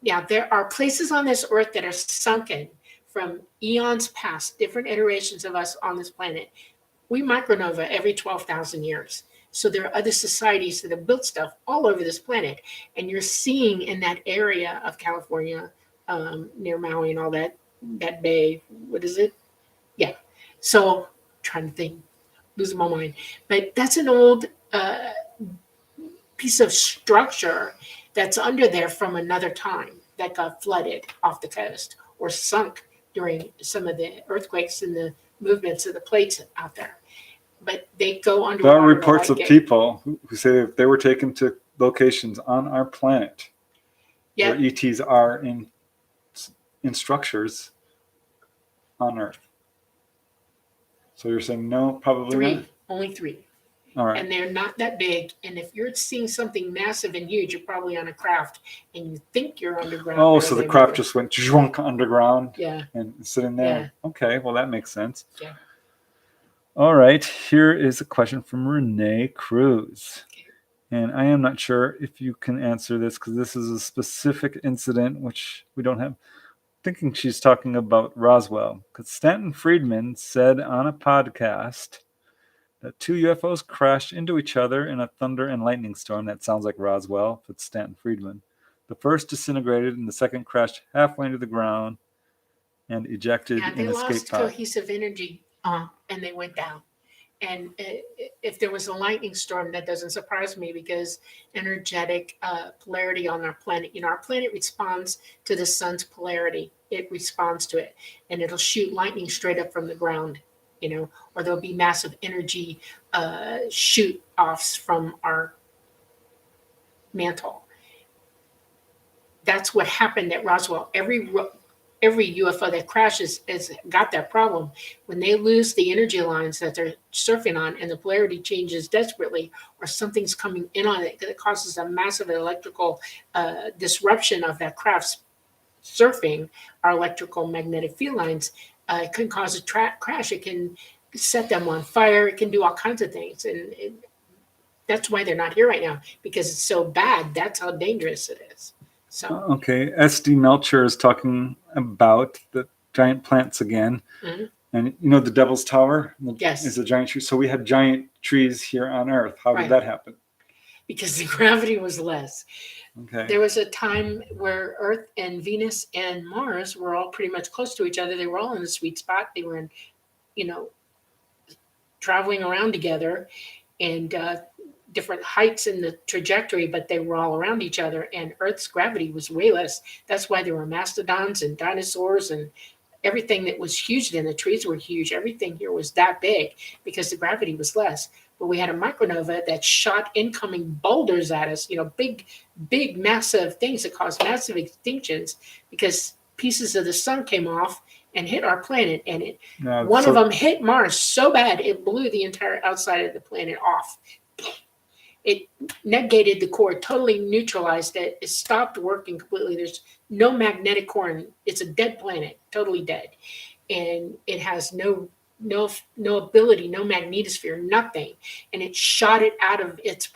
Now, there are places on this Earth that are sunken from eons past, different iterations of us on this planet. We micronova every 12,000 years. So there are other societies that have built stuff all over this planet. And you're seeing in that area of California, near Maui and all that bay, what is it? Yeah. So trying to think, losing my mind. But that's an old piece of structure that's under there from another time that got flooded off the coast or sunk during some of the earthquakes and the movements of the plates out there. But they go underwater. There are reports of people who say that they were taken to locations on our planet where ETs are in structures on Earth. So you're saying no, probably not? Only 3. All right. And they're not that big. And if you're seeing something massive and huge, you're probably on a craft and you think you're underground. Oh, so the craft just went underground and sitting there. Yeah. Okay, well, that makes sense. Yeah. All right, here is a question from Renee Cruz. Okay. And I am not sure if you can answer this because this is a specific incident which we don't have. Thinking she's talking about Roswell because Stanton Friedman said on a podcast that 2 UFOs crashed into each other in a thunder and lightning storm. That sounds like Roswell, if it's Stanton Friedman. The first disintegrated and the second crashed halfway into the ground and ejected in escape pod. They lost cohesive energy and they went down. And if there was a lightning storm, that doesn't surprise me because energetic polarity on our planet, our planet responds to the sun's polarity. It responds to it and it'll shoot lightning straight up from the ground, or there'll be massive energy shoot offs from our mantle. That's what happened at Roswell. Every UFO that crashes has got that problem. When they lose the energy lines that they're surfing on and the polarity changes desperately, or something's coming in on it that causes a massive electrical disruption of that craft's surfing, our electrical magnetic field lines, it can cause a crash. It can set them on fire. It can do all kinds of things. And that's why they're not here right now, because it's so bad. That's how dangerous it is. So okay, SD Melcher is about the giant plants again. Mhm. And you know the Devil's Tower Yes. is a giant tree. So we had giant trees here on Earth. How Right. did that happen? Because the gravity was less. Okay. There was a time where Earth and Venus and Mars were all pretty much close to each other. They were all in the sweet spot. They were in, you know, traveling around together and different heights in the trajectory, but they were all around each other. And Earth's gravity was way less. That's why there were mastodons and dinosaurs and everything that was huge then. The trees were huge. Everything here was that big because the gravity was less. But we had a micronova that shot incoming boulders at us, big, massive things that caused massive extinctions because pieces of the sun came off and hit our planet. And one of them hit Mars so bad it blew the entire outside of the planet off. It negated the core, totally neutralized it. It stopped working completely. There's no magnetic core, and it's a dead planet, totally dead. And it has no ability, no magnetosphere, nothing. And it shot it out of its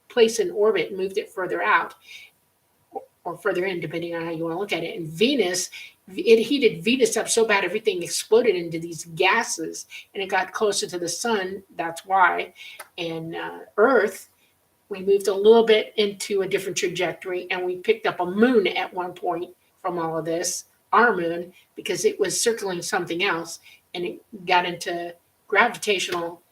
place in orbit and moved it further out or further in, depending on how you want to look at it. And Venus, it heated Venus up so bad everything exploded into these gases and it got closer to the sun. That's why. And Earth, we moved a little bit into a different trajectory and we picked up a moon at one point from all of this, our moon, because it was circling something else and it got into gravitational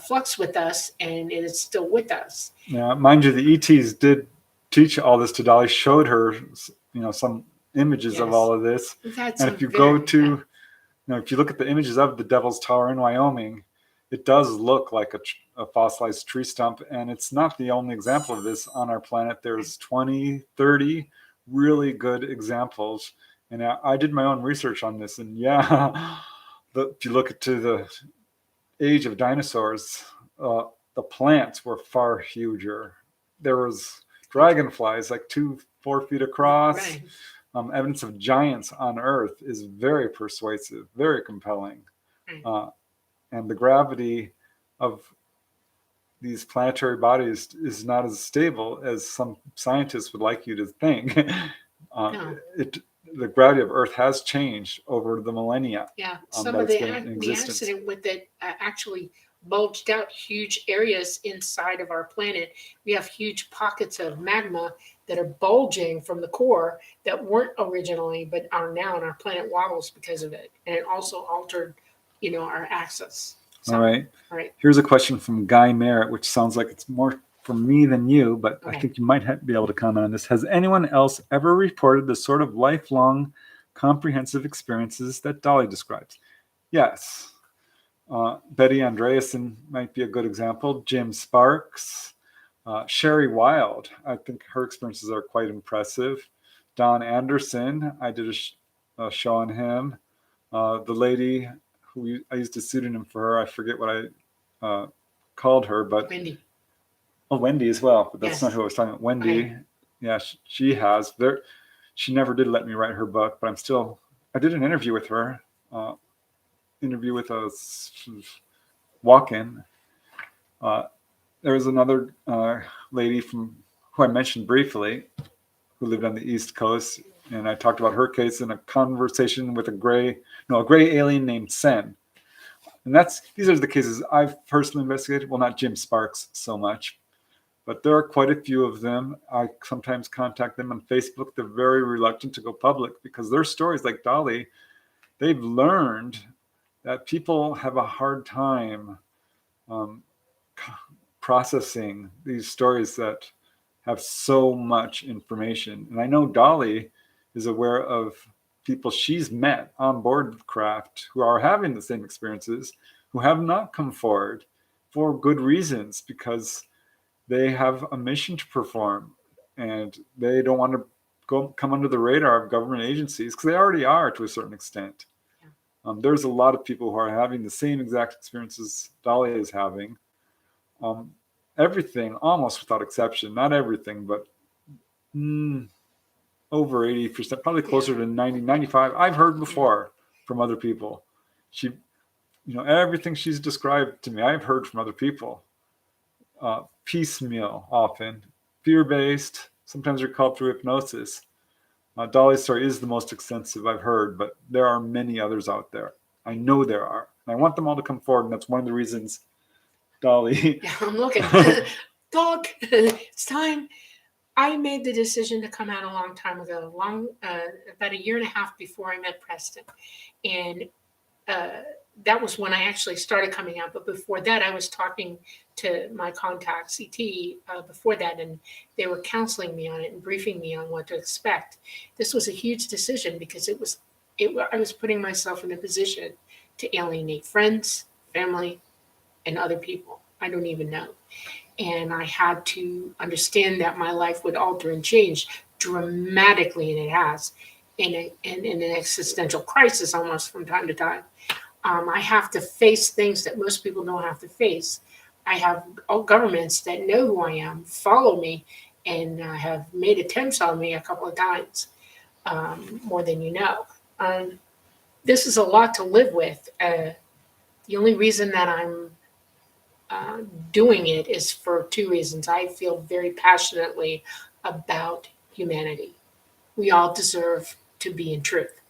flux with us and it is still with us. Yeah, mind you, the ETs did teach all this to Dolly, showed her, some images of all of this. And if you go to, if you look at the images of the Devil's Tower in Wyoming, it does look like a fossilized tree stump. And it's not the only example of this on our planet. There's 20, 30 really good examples. And I did my own research on this. And if you look to the age of dinosaurs, the plants were far huger. There was dragonflies like 4 feet across. Right. Evidence of giants on Earth is very persuasive, very compelling. And the gravity of these planetary bodies is not as stable as some scientists would like you to think. No. The gravity of Earth has changed over the millennia. Yeah, some of the accident with it actually bulged out huge areas inside of our planet. We have huge pockets of magma that are bulging from the core that weren't originally, but are now, and our planet wobbles because of it. And it also altered, our axis. So, all right. Here's a question from Guy Merritt, which sounds like it's more for me than you, but okay. I think you might be able to comment on this. Has anyone else ever reported the sort of lifelong, comprehensive experiences that Dolly describes? Yes. Betty Andreasen might be a good example. Jim Sparks. Sherry Wild. I think her experiences are quite impressive. Don Anderson. I did a show on him. The lady who I used a pseudonym for her. I forget what I called her, but Wendy. Oh, Wendy as well, but that's not who I was talking about. Wendy, yeah, she has. She never did let me write her book, but I did an interview with her, with a walk-in. There was another lady who I mentioned briefly, who lived on the East Coast, and I talked about her case in a conversation with a gray alien named Sen. And these are the cases I've personally investigated. Well, not Jim Sparks so much, but there are quite a few of them. I sometimes contact them on Facebook. They're very reluctant to go public because their stories, like Dolly, they've learned that people have a hard time processing these stories that have so much information. And I know Dolly is aware of people she's met on board the craft who are having the same experiences, who have not come forward for good reasons, because they have a mission to perform and they don't want to come under the radar of government agencies, because they already are to a certain extent. There's a lot of people who are having the same exact experiences Dolly is having. Everything, almost without exception, not everything, but over 80%, probably closer to 90, 95, I've heard before from other people. Everything she's described to me, I've heard from other people. Piecemeal, often fear-based, sometimes they're called through hypnosis. Dolly's story is the most extensive I've heard, but there are many others out there. I know there are. And I want them all to come forward, and that's one of the reasons, Dolly. Yeah, I'm looking. Dog, it's time. I made the decision to come out a long time ago, about a year and a half before I met Preston. And that was when I actually started coming out. But before that, I was talking to my Contactee before that, and they were counseling me on it and briefing me on what to expect. This was a huge decision because I was putting myself in a position to alienate friends, family, and other people I don't even know. And I had to understand that my life would alter and change dramatically, and it has, in an existential crisis almost from time to time. I have to face things that most people don't have to face. I have all governments that know who I am, follow me, and have made attempts on me a couple of times, more than you know. This is a lot to live with. The only reason that I'm doing it is for two reasons. I feel very passionately about humanity. We all deserve to be in truth.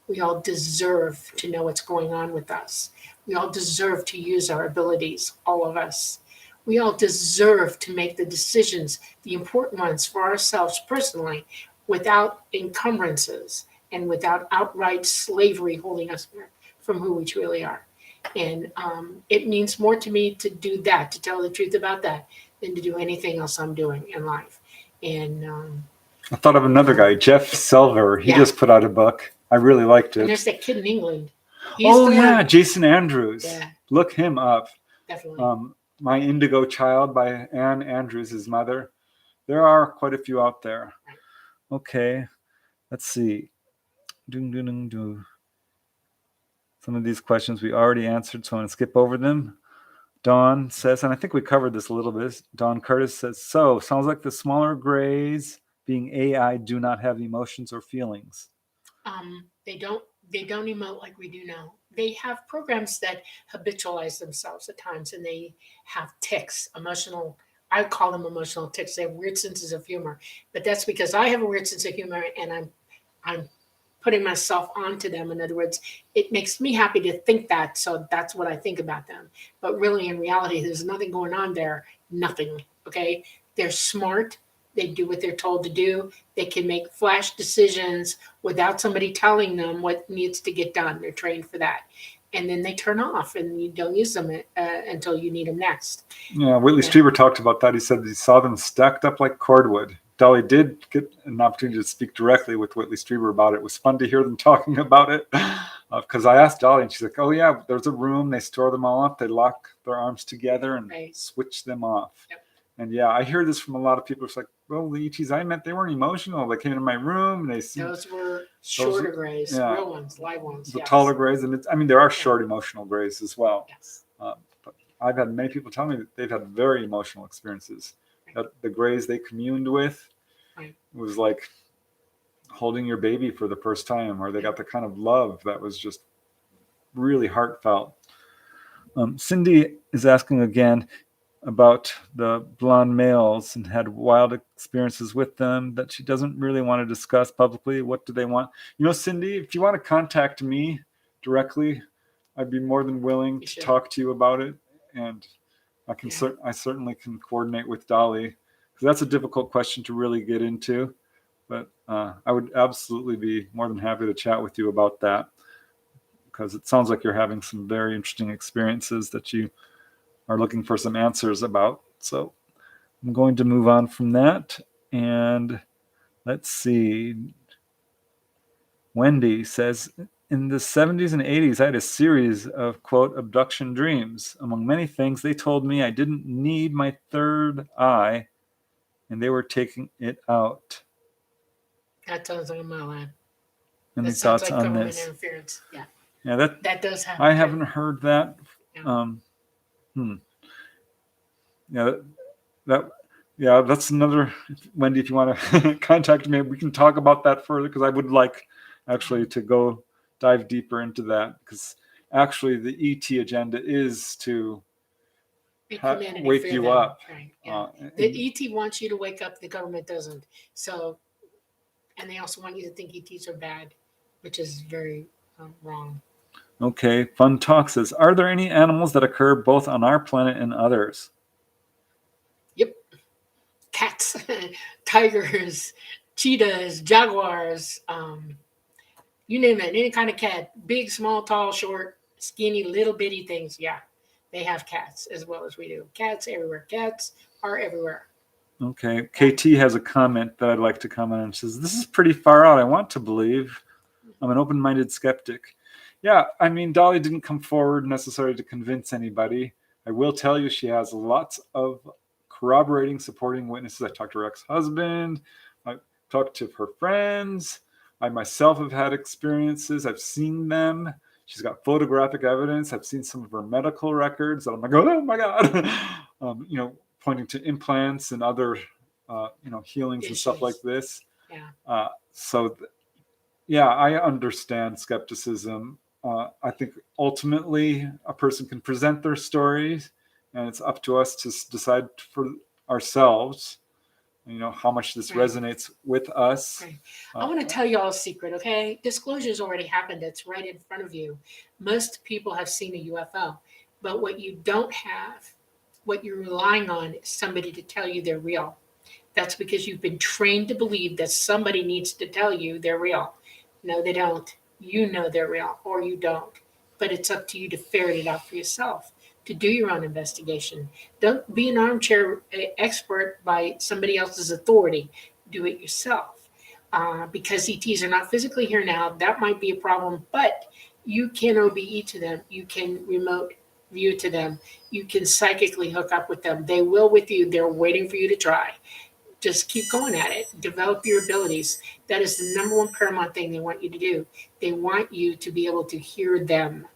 We all deserve to know what's going on with us. We all deserve to use our abilities, all of us. We all deserve to make the decisions, the important ones for ourselves personally, without encumbrances and without outright slavery holding us back from who we truly are. And it means more to me to do that, to tell the truth about that, than to do anything else I'm doing in life. And I thought of another guy, Jeff Silver. He just put out a book. I really liked it. And there's that kid in England. Jason Andrews. Yeah. Look him up. Definitely. My Indigo Child by Anne Andrews, his mother. There are quite a few out there. Okay, let's see. Some of these questions we already answered, so I'm going to skip over them. Dawn says, and I think we covered this a little bit. Dawn Curtis says, so sounds like the smaller grays, being AI, do not have emotions or feelings. They don't emote like we do now. They have programs that habitualize themselves at times, and they have tics, I call them emotional tics. They have weird senses of humor, but that's because I have a weird sense of humor, and I'm putting myself onto them. In other words, it makes me happy to think that, so that's what I think about them. But really, in reality, there's nothing going on there. Nothing. Okay, they're smart. They do what they're told to do. They can make flash decisions without somebody telling them what needs to get done. They're trained for that. And then they turn off, and you don't use them until you need them next. Yeah, Whitley Strieber talked about that. He said he saw them stacked up like cordwood. Dolly did get an opportunity to speak directly with Whitley Strieber about it. It was fun to hear them talking about it, because I asked Dolly, and she's like, oh, yeah, there's a room. They store them all up. They lock their arms together and switch them off. Yep. And yeah, I hear this from a lot of people. It's like, well, the ETs I met, they weren't emotional. They came into my room. And those were shorter grays, real ones, live ones. The taller grays. And there are short emotional grays as well. Yes. But I've had many people tell me that they've had very emotional experiences. That the grays they communed with was like holding your baby for the first time, or they got the kind of love that was just really heartfelt. Cindy is asking again about the blonde males and had wild experiences with them that she doesn't really want to discuss publicly. What do they want? Cindy, if you want to contact me directly, I'd be more than willing to talk to you about it. And I certainly can coordinate with Dolly, because that's a difficult question to really get into. But I would absolutely be more than happy to chat with you about that, because it sounds like you're having some very interesting experiences that you are looking for some answers about. So I'm going to move on from that. And let's see. Wendy says, in the 70s and 80s, I had a series of, quote, abduction dreams. Among many things, they told me I didn't need my third eye, and they were taking it out. That sounds like my life. Any thoughts on this? Interference. Yeah. Yeah, that does happen. I haven't heard that. Yeah, that's another. Wendy, if you want to contact me, we can talk about that further, because I would like actually to go dive deeper into that, because actually the ET agenda is to wake you up. Right. Yeah. The ET wants you to wake up. The government doesn't. So And they also want you to think ETs are bad, which is very wrong. Okay, Fun Talk says, are there any animals that occur both on our planet and others? Yep. Cats, tigers, cheetahs, jaguars, you name it, any kind of cat, big, small, tall, short, skinny, little bitty things. Yeah, they have cats as well as we do. Cats everywhere. Cats are everywhere. Okay, KT has a comment that I'd like to comment on. She says, this is pretty far out. I want to believe. I'm an open-minded skeptic. Yeah, I mean, Dolly didn't come forward necessarily to convince anybody. I will tell you she has lots of corroborating, supporting witnesses. I talked to her ex-husband. I talked to her friends. I myself have had experiences. I've seen them. She's got photographic evidence. I've seen some of her medical records that I'm like, oh my God. Pointing to implants and other, healings and stuff like this. Yeah. Yeah, I understand skepticism. I think ultimately a person can present their stories, and it's up to us to decide for ourselves, how much this resonates with us. Right. I want to tell you all a secret, okay? Disclosure's already happened. It's right in front of you. Most people have seen a UFO, but what you don't have, what you're relying on, is somebody to tell you they're real. That's because you've been trained to believe that somebody needs to tell you they're real. No, they don't. You know they're real, or you don't. But it's up to you to ferret it out for yourself, to do your own investigation. Don't be an armchair expert by somebody else's authority. Do it yourself. Because ETs are not physically here now, that might be a problem, but you can OBE to them. You can remote view to them. You can psychically hook up with them. They will with you. They're waiting for you to try. Just keep going at it. Develop your abilities. That is the number one paramount thing they want you to do. They want you to be able to hear them.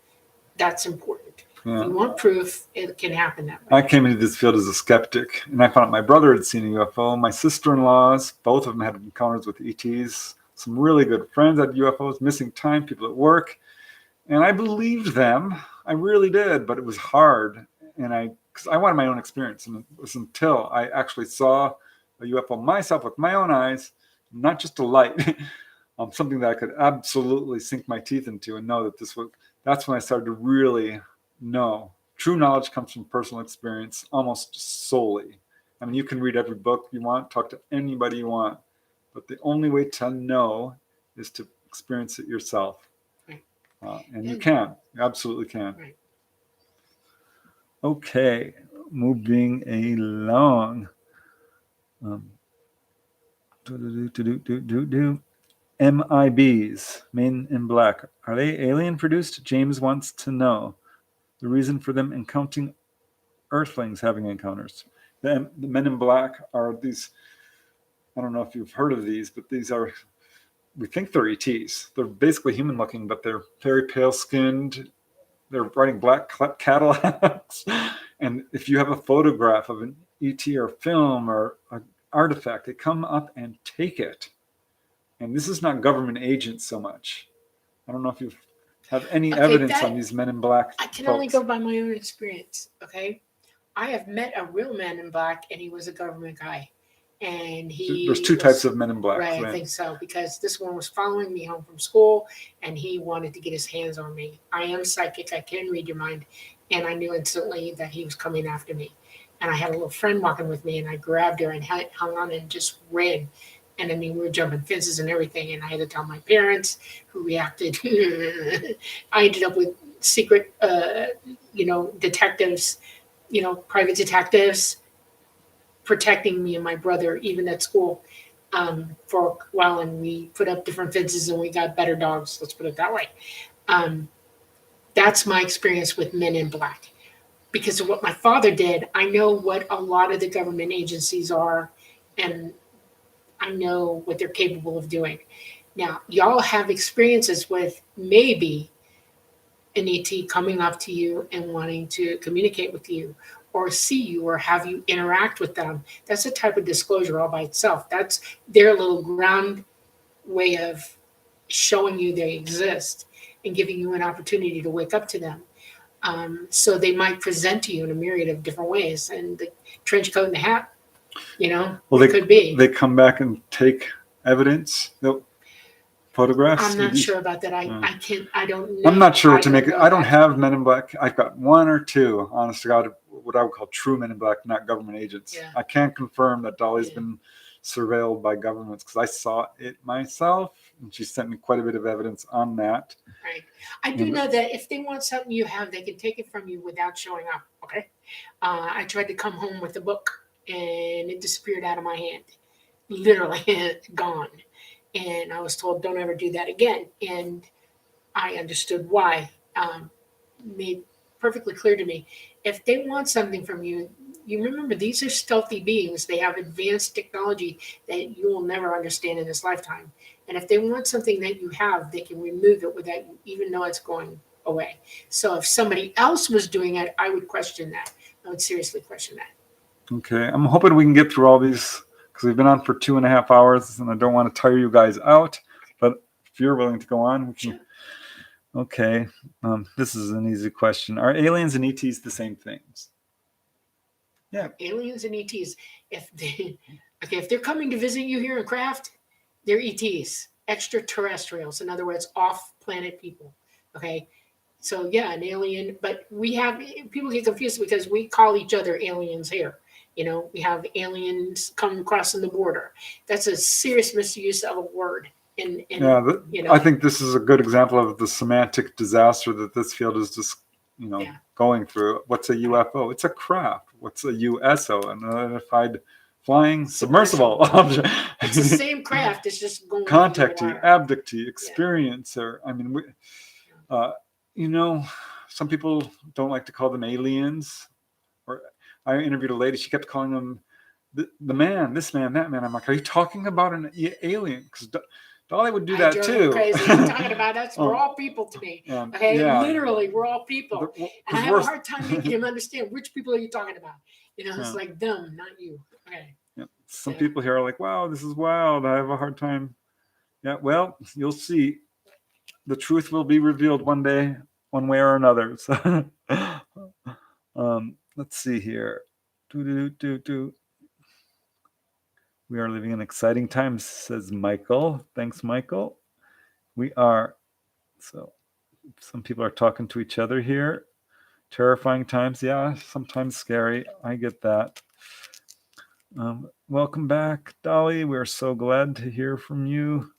That's important. Yeah. If you want proof, it can happen that way. I came into this field as a skeptic, and I found out my brother had seen a UFO. My sister-in-laws, both of them had encounters with ETs. Some really good friends had UFOs, missing time, people at work. And I believed them. I really did, but it was hard. And because I wanted my own experience. And it was until I actually saw a UFO myself with my own eyes, not just a light, something that I could absolutely sink my teeth into and know that that's when I started to really know. True knowledge comes from personal experience almost solely. I mean, you can read every book you want, talk to anybody you want, but the only way to know is to experience it yourself. And you can, you absolutely can. Right. Okay, moving along. MIBs, Men in Black. Are they alien produced? James wants to know the reason for them encountering Earthlings having encounters. The Men in Black are these, I don't know if you've heard of these, but these are, we think they're ETs. They're basically human looking, but they're very pale skinned. They're riding black Cadillacs. And if you have a photograph of an ET or film or an artifact, they come up and take it. And this is not government agents so much. I don't know if you have any evidence on these Men in Black. I can only go by my own experience, okay? I have met a real Man in Black, and he was a government guy. And there's two types of Men in Black. Right, I think so, because this one was following me home from school, and he wanted to get his hands on me. I am psychic. I can read your mind. And I knew instantly that he was coming after me. And I had a little friend walking with me, and I grabbed her and hung on and just ran. And I mean, we were jumping fences and everything, and I had to tell my parents, who reacted. I ended up with secret, detectives, private detectives protecting me and my brother, even at school, for a while. And we put up different fences, and we got better dogs. Let's put it that way. That's my experience with Men in Black. Because of what my father did, I know what a lot of the government agencies are, and I know what they're capable of doing. Now, y'all have experiences with maybe an ET coming up to you and wanting to communicate with you or see you or have you interact with them. That's a type of disclosure all by itself. That's their little ground way of showing you they exist and giving you an opportunity to wake up to them. So they might present to you in a myriad of different ways. And the trench coat and the hat, well, could be. They come back and take evidence, the photographs. I'm not sure about that. I can't. I don't know. I'm not sure what to make it. I don't that. have Men in Black. I've got one or two, honest to God, what I would call true Men in Black, not government agents. Yeah. I can't confirm that Dolly's been surveilled by governments because I saw it myself, and she sent me quite a bit of evidence on that. Right. I do know that if they want something you have, they can take it from you without showing up. Okay. I tried to come home with a book, and it disappeared out of my hand, literally gone. And I was told, don't ever do that again. And I understood why. Made perfectly clear to me. If they want something from you, you remember these are stealthy beings. They have advanced technology that you will never understand in this lifetime. And if they want something that you have, they can remove it without you even know it's going away. So if somebody else was doing it, I would question that. I would seriously question that. Okay. I'm hoping we can get through all these because we've been on for 2.5 hours and I don't want to tire you guys out. But if you're willing to go on, we can. Sure. Okay. This is an easy question. Are aliens and ETs the same things? Yeah. Aliens and ETs. If they're coming to visit you here in Craft, they're ETs, extraterrestrials. In other words, off-planet people. Okay. So yeah, an alien, but we have people get confused because we call each other aliens here. You know, we have aliens come crossing the border. That's a serious misuse of a word. I think this is a good example of the semantic disaster that this field is just, going through. What's a UFO? It's a craft. What's a USO? An unidentified flying submersible object. It's the same craft. It's just going. Contactee, abductee, experiencer. I mean, some people don't like to call them aliens. Or I interviewed a lady. She kept calling them the man, this man, that man. I'm like, are you talking about an alien? Because Dolly would do that too. Crazy. I'm talking about us. We're all people to me. Okay, literally, we're all people. And I have a hard time making him understand which people are you talking about. It's like them, not you. Okay. Yeah. Some people here are like, "Wow, this is wild." I have a hard time. Yeah. Well, you'll see. The truth will be revealed one day, one way or another. So, let's see here. We are living in exciting times, says Michael. Thanks, Michael. We are. So some people are talking to each other here. Terrifying times. Yeah, sometimes scary. I get that. Welcome back, Dolly. We're so glad to hear from you.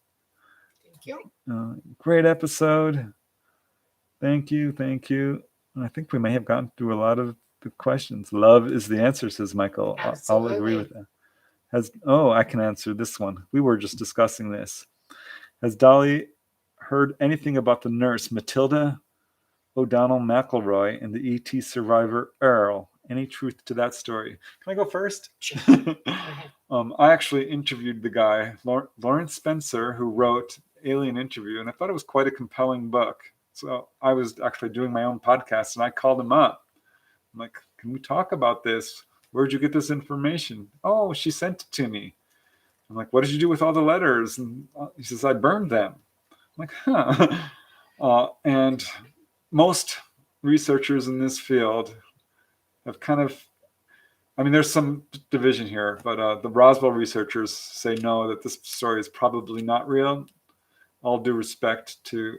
Thank you. Great episode. Thank you. Thank you. I think we may have gotten through a lot of the questions. Love is the answer, says Michael. I'll agree with that. I can answer this one. We were just discussing this. Has Dolly heard anything about the nurse Matilda O'Donnell McElroy and the ET survivor Earl? Any truth to that story? Can I go first? Sure. I actually interviewed the guy, Lawrence Spencer, who wrote Alien Interview, and I thought it was quite a compelling book. So I was actually doing my own podcast, and I called him up. I'm like, can we talk about this? Where'd you get this information? Oh, she sent it to me. I'm like, what did you do with all the letters? And he says, I burned them. I'm like, huh. And most researchers in this field have there's some division here, but the Roswell researchers say no, that this story is probably not real. All due respect to,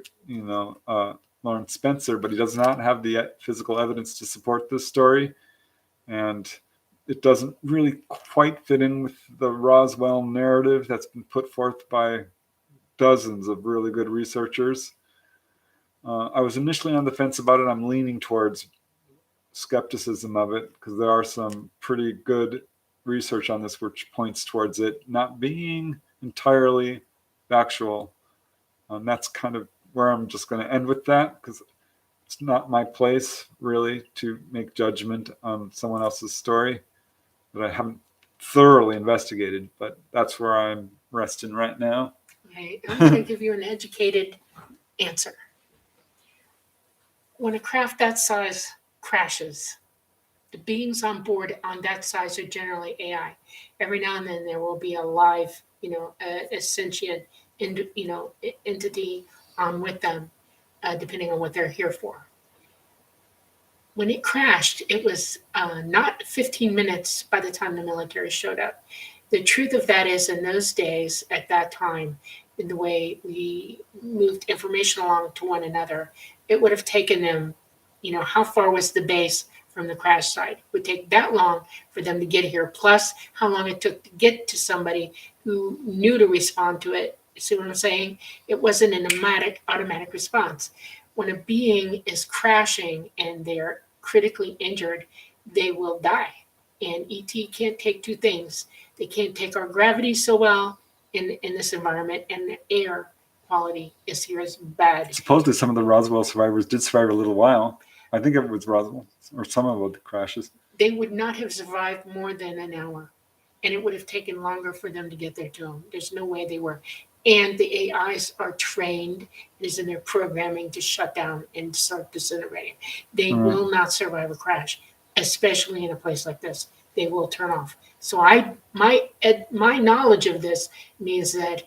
Lawrence Spencer, but he does not have the physical evidence to support this story. And it doesn't really quite fit in with the Roswell narrative that's been put forth by dozens of really good researchers. I was initially on the fence about it. I'm leaning towards skepticism of it because there are some pretty good research on this which points towards it not being entirely factual. That's kind of where I'm just going to end with that because it's not my place really to make judgment on someone else's story that I haven't thoroughly investigated, but that's where I'm resting right now. Okay, I'm going to give you an educated answer. When a craft that size crashes, the beings on board on that size are generally AI. Every now and then there will be a live, a sentient, entity with them, depending on what they're here for. When it crashed, it was not 15 minutes by the time the military showed up. The truth of that is, in those days, at that time, in the way we moved information along to one another, it would have taken them, how far was the base from the crash site? It would take that long for them to get here, plus how long it took to get to somebody who knew to respond to it. See what I'm saying? It wasn't an automatic response. When a being is crashing and they're critically injured, they will die. And ET can't take two things. They can't take our gravity so well in this environment, and the air quality is here is bad. Supposedly some of the Roswell survivors did survive a little while. I think it was Roswell, or some of the crashes. They would not have survived more than an hour, and it would have taken longer for them to get there to them. There's no way they were. And the AIs are trained, it is in their programming to shut down and start disintegrating. They will not survive a crash, especially in a place like this. They will turn off. So my knowledge of this means that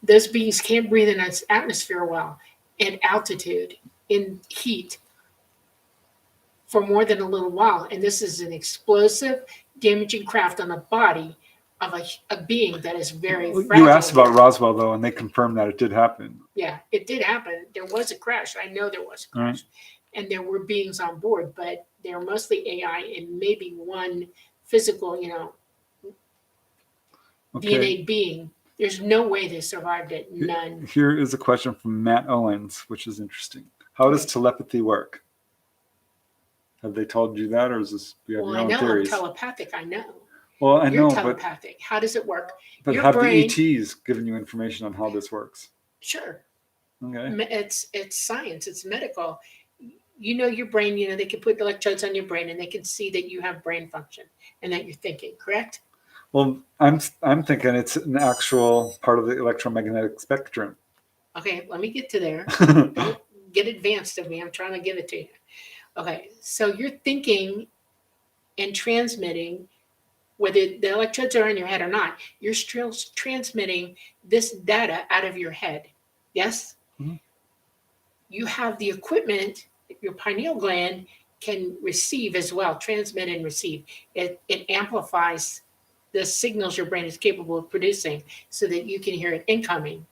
those beings can't breathe in its atmosphere well, at altitude, in heat, for more than a little while. And this is an explosive, damaging craft on the body of a being that is very fragile. You asked about Roswell, though, and they confirmed that it did happen. Yeah, it did happen. There was a crash. I know there was a crash. And there were beings on board, but they're mostly AI and maybe one physical, DNA being. There's no way they survived it. None. Here is a question from Matt Owens, which is interesting. How does telepathy work? Have they told you that, or is this you have your own theories? I'm telepathic. I know. Well, I know, You're telepathic. How does it work? But Your have brain, the ETs given you information on how this works? Sure. Okay. It's science. It's medical. Your brain. They can put electrodes on your brain, and they can see that you have brain function and that you're thinking. Correct? Well, I'm thinking it's an actual part of the electromagnetic spectrum. Okay, let me get to there. Don't get advanced of me. I'm trying to give it to you. Okay, so you're thinking and transmitting, whether the electrodes are in your head or not, you're still transmitting this data out of your head. Yes? Mm-hmm. You have the equipment, your pineal gland can receive as well, transmit and receive. It amplifies the signals your brain is capable of producing so that you can hear it incoming.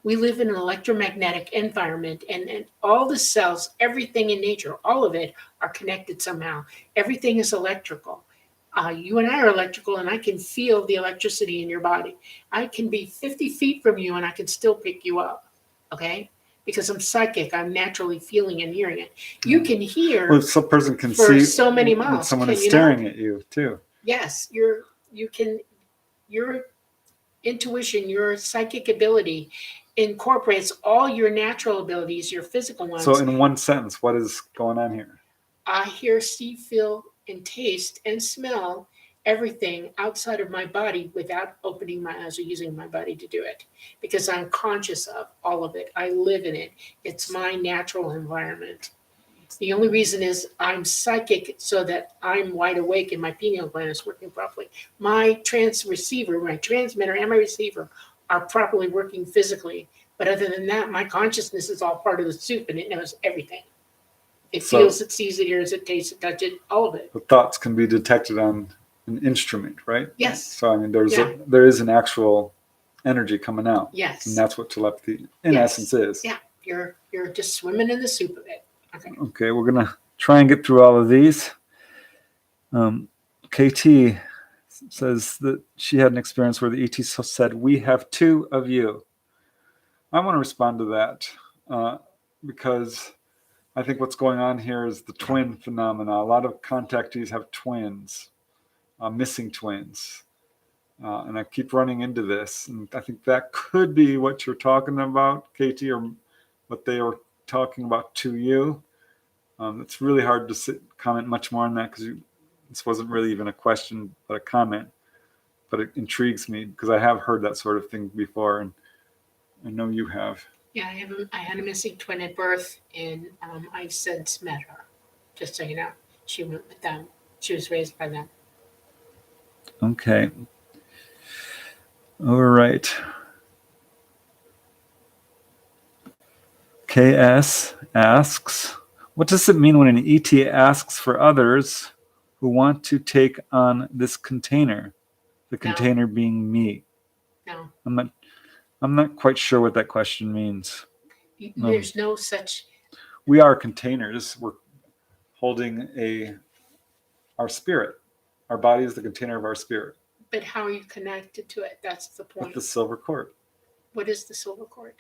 We live in an electromagnetic environment, and all the cells, everything in nature, all of it are connected somehow. Everything is electrical. You and I are electrical, and I can feel the electricity in your body. I can be 50 feet from you, and I can still pick you up, okay? Because I'm psychic. I'm naturally feeling and hearing it. You can hear. Well, some person can for see so many miles. when someone is staring at you too. Yes, your intuition, your psychic ability incorporates all your natural abilities, your physical ones. So in one sentence, what is going on here? I hear, see, feel, and taste and smell everything outside of my body without opening my eyes or using my body to do it, because I'm conscious of all of it. I live in it. It's my natural environment. The only reason is I'm psychic, so that I'm wide awake and my pineal gland is working properly. My transmitter, and my receiver are properly working physically. But other than that, my consciousness is all part of the soup, and it knows everything. It feels, it sees, it hears, it tastes, it touches, all of it. The thoughts can be detected on an instrument, right? Yes. So I mean, there is an actual energy coming out. Yes. And that's what telepathy, in essence, is. Yeah. You're just swimming in the soup of it. Okay, we're gonna try and get through all of these. KT says that she had an experience where the ET said, "We have two of you." I want to respond to that because I think what's going on here is the twin phenomena. A lot of contactees have twins, missing twins. And I keep running into this. And I think that could be what you're talking about, KT, or what they were talking about to you. It's really hard to comment much more on that because this wasn't really even a question, but a comment. But it intrigues me because I have heard that sort of thing before, and I know you have. Yeah, I had a missing twin at birth, and I've since met her. Just so you know, she went with them. She was raised by them. Okay. All right. KS asks, what does it mean when an ET asks for others who want to take on this container? The container being me. No. I'm not quite sure what that question means. There's no such. We are containers. We're holding our spirit. Our body is the container of our spirit. But how are you connected to it? That's the point. With the silver cord. What is the silver cord?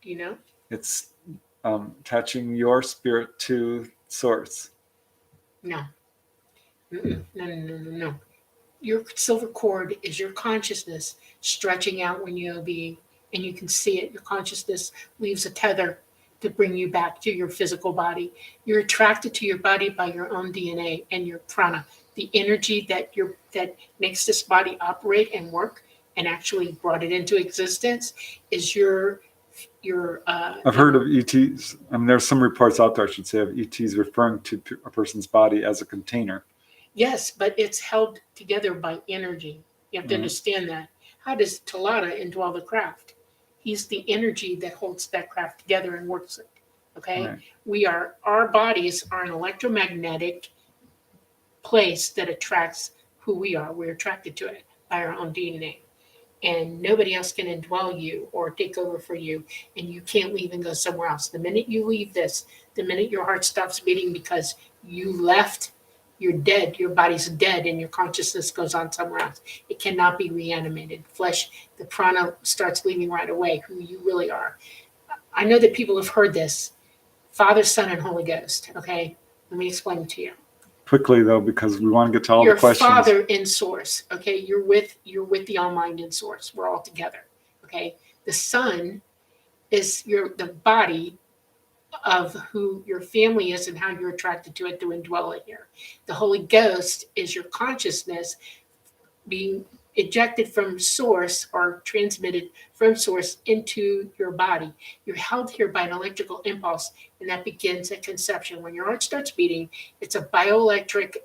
Do you know? It's attaching your spirit to source. No. No. Your silver cord is your consciousness stretching out when you OB, and you can see it. Your consciousness leaves a tether to bring you back to your physical body. You're attracted to your body by your own DNA and your prana, the energy that makes this body operate and work and actually brought it into existence is your I've heard of ETs. I mean, there's some reports out there, I should say, of ETs referring to a person's body as a container. Yes, but it's held together by energy. You have to understand that. How does Talata indwell the craft? He's the energy that holds that craft together and works it. Okay? Right. Our bodies are an electromagnetic place that attracts who we are. We're attracted to it by our own DNA. And nobody else can indwell you or take over for you. And you can't leave and go somewhere else. The minute you leave this, the minute your heart stops beating because you left, you're dead. Your body's dead and your consciousness goes on somewhere else. It cannot be reanimated. Flesh, the prana starts leaving right away, who you really are. I know that people have heard this. Father, Son, and Holy Ghost. Okay? Let me explain it to you. Quickly, though, because we want to get to all the questions. Your Father in Source. Okay? You're with the All Mind in Source. We're all together. Okay? The Son is the body of who your family is and how you're attracted to it to indwell it here. The Holy Ghost is your consciousness being ejected from source or transmitted from source into your body. You're held here by an electrical impulse, and that begins at conception. When your heart starts beating, it's a bioelectric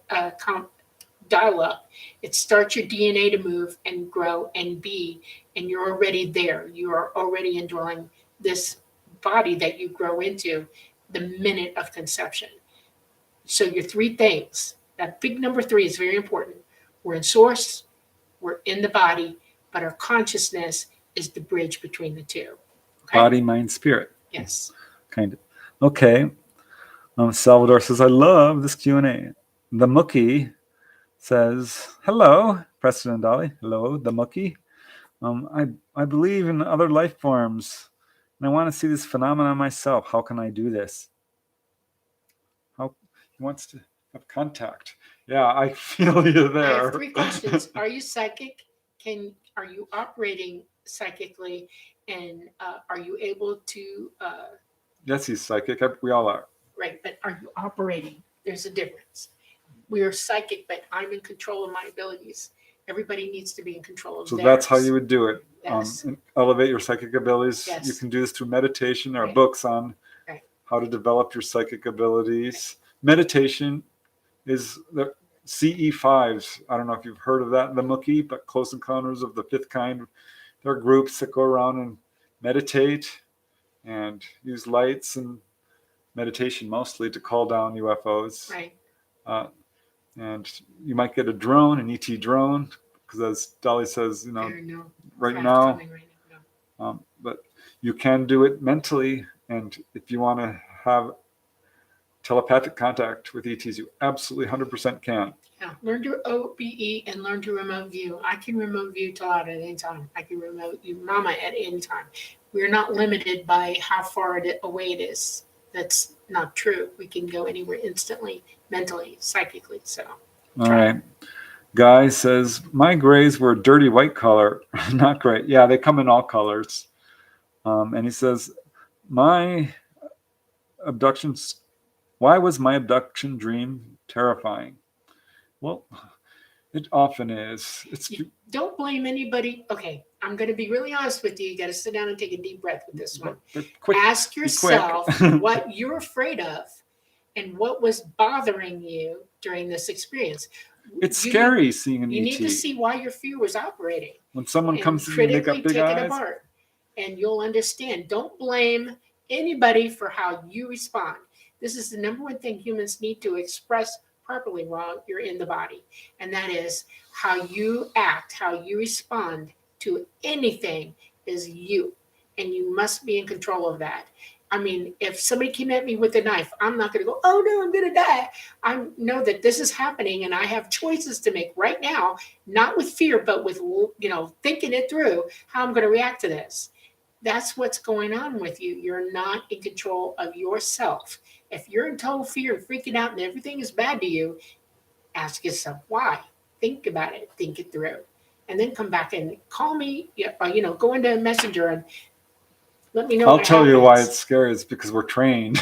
dial-up. It starts your DNA to move and grow and be, and you're already there. You are already indwelling this body that you grow into the minute of conception. So your three things, that big number 3 is very important. We're in source, we're in the body, but our consciousness is the bridge between the two. Okay? Body, mind, spirit. Yes. Kind of. Okay. Salvador says, I love this Q&A. The Mookie says, hello, Preston and Dolly. Hello, the Mookie. I believe in other life forms, and I want to see this phenomenon myself. How can I do this? How he wants to have contact. Yeah, I feel you there. I have 3 questions. Are you psychic? Are you operating psychically? And are you able to... Yes, he's psychic. We all are. Right, but are you operating? There's a difference. We are psychic, but I'm in control of my abilities. Everybody needs to be in control of theirs. So that's how you would do it. Yes. Elevate your psychic abilities. Yes. You can do this through meditation. There are books on how to develop your psychic abilities. Meditation is the CE5s. I don't know if you've heard of that, the Mookie, but Close Encounters of the Fifth Kind. There are groups that go around and meditate and use lights and meditation mostly to call down UFOs. Right. And you might get a drone, an ET drone, because as Dolly says, right now. But you can do it mentally, and if you want to have telepathic contact with ETs, you absolutely 100% can. Yeah, learn to OBE and learn to remote view. I can remote view Talata at any time. I can remote view Mama at any time. We're not limited by how far away it is. That's not true. We can go anywhere instantly, mentally, psychically. So, all right. Guy says, my grays were a dirty white color. Not great. Yeah, they come in all colors. And he says, why was my abduction dream terrifying? Well, it often is. Don't blame anybody. Okay, I'm going to be really honest with you. You got to sit down and take a deep breath with this one. Ask yourself what you're afraid of and what was bothering you during this experience. It's scary seeing an ET. You need to see why your fear was operating. When someone comes to you and they got big eyes. Take it apart, and you'll understand. Don't blame anybody for how you respond. This is the number one thing humans need to express properly while you're in the body. And that is how you act, how you respond to anything is you. And you must be in control of that. I mean, if somebody came at me with a knife, I'm not going to go, oh no, I'm going to die. I know that this is happening and I have choices to make right now, not with fear, but with, thinking it through how I'm going to react to this. That's what's going on with you. You're not in control of yourself. If you're in total fear and freaking out and everything is bad to you, ask yourself why. Think about it. Think it through. And then come back and call me, go into Messenger and let me know. I'll tell you why it's scary. It's because we're trained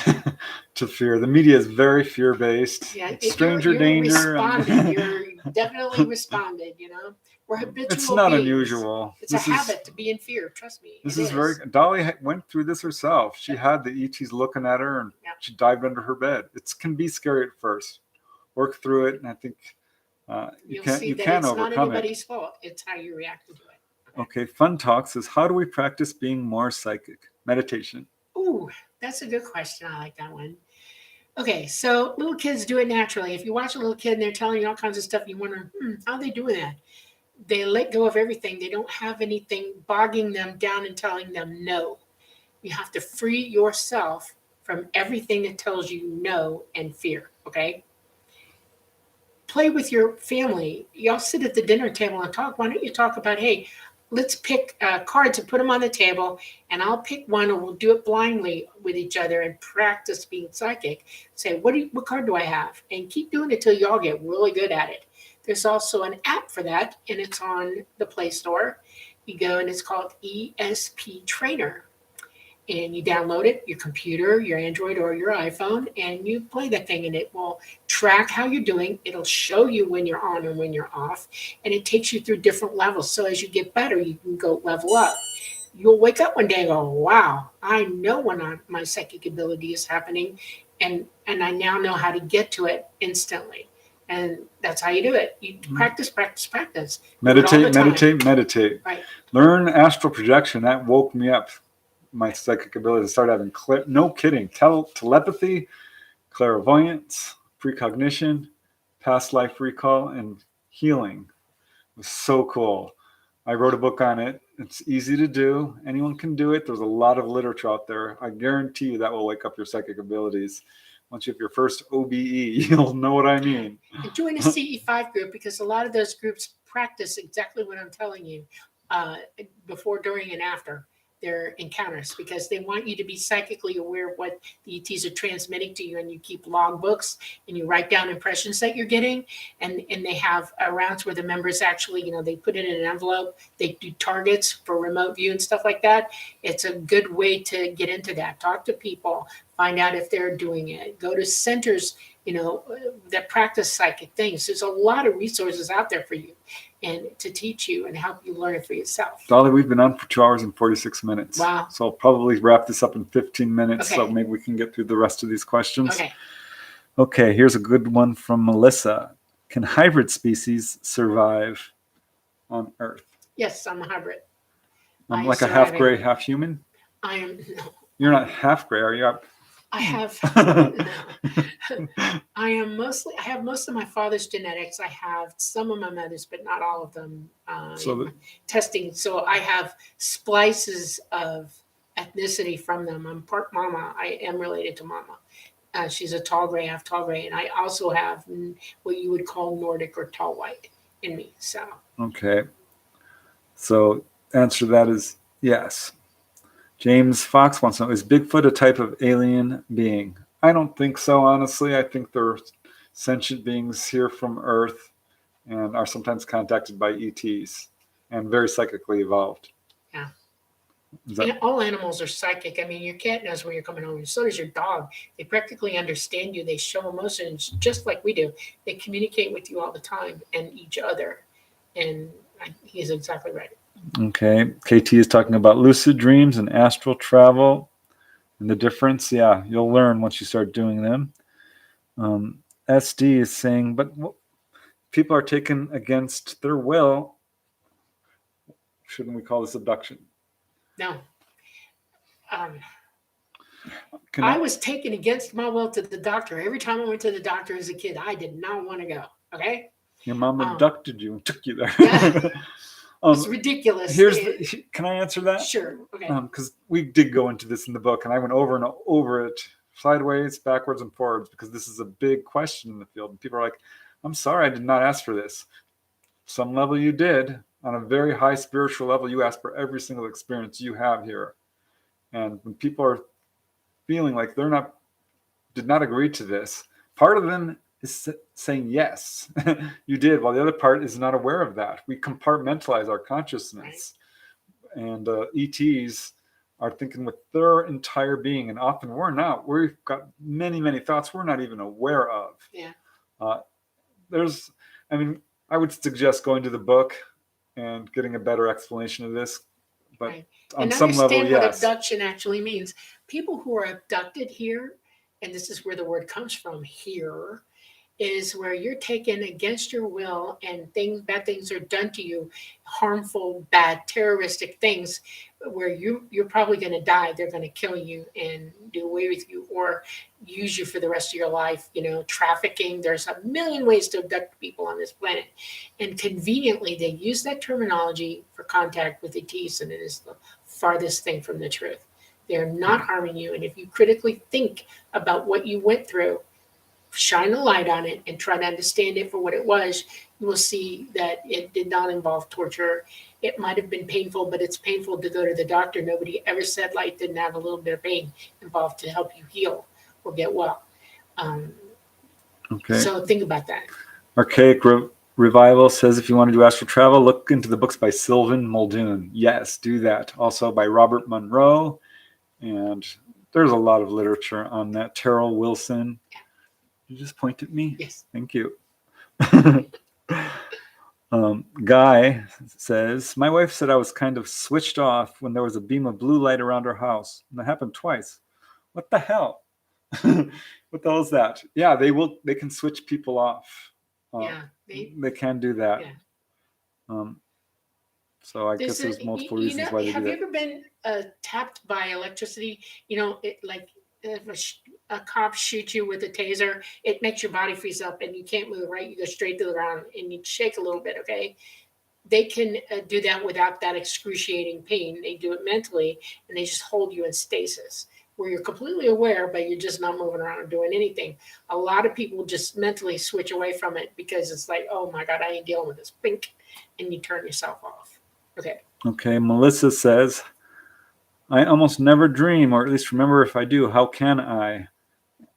to fear. The media is very fear-based. Yeah, stranger you're danger. You're definitely responded, We're habitual It's not beings. unusual. It's a habit to be in fear. Trust me. This is very. Dolly went through this herself. She had the ETs looking at her, and she dived under her bed. It can be scary at first. Work through it, and I think you can overcome it. It's not anybody's fault. It's how you react to it. Okay, Fun Talk says, how do we practice being more psychic? Meditation. Ooh, that's a good question. I like that one. Okay, so little kids do it naturally. If you watch a little kid and they're telling you all kinds of stuff, you wonder, how are they doing that? They let go of everything. They don't have anything bogging them down and telling them no. You have to free yourself from everything that tells you no and fear, okay? Play with your family. Y'all sit at the dinner table and talk. Why don't you talk about, hey, let's pick cards and put them on the table, and I'll pick one, and we'll do it blindly with each other and practice being psychic. Say, what card do I have? And keep doing it till you all get really good at it. There's also an app for that, and it's on the Play Store. You go, and it's called ESP Trainer. And you download it, your computer, your Android, or your iPhone, and you play that thing, and it will track how you're doing. It'll show you when you're on and when you're off, and it takes you through different levels. So as you get better, you can go level up. You'll wake up one day and go, wow, I know when my psychic ability is happening, and I now know how to get to it instantly. And that's how you do it. You practice. Meditate. Right. Learn astral projection. That woke me up. My psychic ability to start having no kidding, telepathy, clairvoyance, precognition, past life recall, and healing. It was so cool. I wrote a book on it. It's easy to do. Anyone can do it. There's a lot of literature out there. I guarantee you that will wake up your psychic abilities. Once you have your first OBE, you'll know what I mean. And join a CE5 group, because a lot of those groups practice exactly what I'm telling you before, during, and after their encounters, because they want you to be psychically aware of what the ETs are transmitting to you, and you keep log books and you write down impressions that you're getting, and they have rounds where the members actually, they put it in an envelope, they do targets for remote view and stuff like that. It's a good way to get into that. Talk to people, find out if they're doing it, go to centers, that practice psychic things. There's a lot of resources out there for you and to teach you and help you learn it for yourself. Dolly, we've been on for 2 hours and 46 minutes. Wow. So I'll probably wrap this up in 15 minutes. Okay. So maybe we can get through the rest of these questions. Okay, here's a good one from Melissa. Can hybrid species survive on Earth? Yes, I'm a hybrid. I'm like a half gray, half human? I am. No. You're not half gray, are you? I have. I have most of my father's genetics. I have some of my mother's, but not all of them. Testing. So I have splices of ethnicity from them. I'm part Mama. I am related to Mama. She's a tall gray, half tall gray, and I also have what you would call Nordic or tall white in me. So. Okay. So answer to that is yes. James Fox wants to know, is Bigfoot a type of alien being? I don't think so, honestly. I think they're sentient beings here from Earth and are sometimes contacted by ETs and very psychically evolved. Yeah. All animals are psychic. I mean, your cat knows when you're coming home. So does your dog. They practically understand you. They show emotions just like we do. They communicate with you all the time and each other. And he's exactly right. Okay. KT is talking about lucid dreams and astral travel and the difference. Yeah, you'll learn once you start doing them. SD is saying, but people are taken against their will. Shouldn't we call this abduction? No. I was taken against my will to the doctor. Every time I went to the doctor as a kid, I did not want to go. Okay. Your mom abducted you and took you there. Yeah. It's ridiculous. Can I answer that? Sure. Okay. Because we did go into this in the book, and I went over and over it, sideways, backwards, and forwards, because this is a big question in the field. And people are like, I'm sorry, I did not ask for this. Some level you did. On a very high spiritual level, you ask for every single experience you have here. And when people are feeling like did not agree to this, part of them is saying yes, you did, while the other part is not aware of that. We compartmentalize our consciousness. Right. And ETs are thinking with their entire being, and often we're not. We've got many, many thoughts we're not even aware of. Yeah. I would suggest going to the book and getting a better explanation of this. But right. On and some level, yes. What abduction actually means. People who are abducted here, and this is where the word comes from, here, is where you're taken against your will and bad things are done to you, harmful, bad, terroristic things, where you're probably going to die. They're going to kill you and do away with you or use you for the rest of your life. Trafficking. There's a million ways to abduct people on this planet. And conveniently, they use that terminology for contact with ETs, and it is the farthest thing from the truth. They're not harming you. And if you critically think about what you went through, shine a light on it and try to understand it for what it was, you will see that it did not involve torture. It might have been painful, but it's painful to go to the doctor. Nobody ever said light didn't have a little bit of pain involved to help you heal or get well. Okay. So think about that. Archaic Revival says, if you want to do astral travel, look into the books by Sylvan Muldoon. Yes, do that. Also by Robert Monroe. And there's a lot of literature on that. Terrell Wilson. Yeah. You just point at me? Yes. Thank you. Guy says, my wife said I was kind of switched off when there was a beam of blue light around our house. And that happened twice. What the hell? What the hell is that? Yeah, they can switch people off. They can do that. Yeah. So I guess there's multiple reasons why they do that. Have you ever been tapped by electricity? If a cop shoots you with a taser, it makes your body freeze up and you can't move, right? You go straight to the ground and you shake a little bit, okay? They can do that without that excruciating pain. They do it mentally, and they just hold you in stasis where you're completely aware, but you're just not moving around or doing anything. A lot of people just mentally switch away from it because it's like, oh my God, I ain't dealing with this. Bink, and you turn yourself off. Okay, Melissa says, I almost never dream, or at least remember if I do. How can I?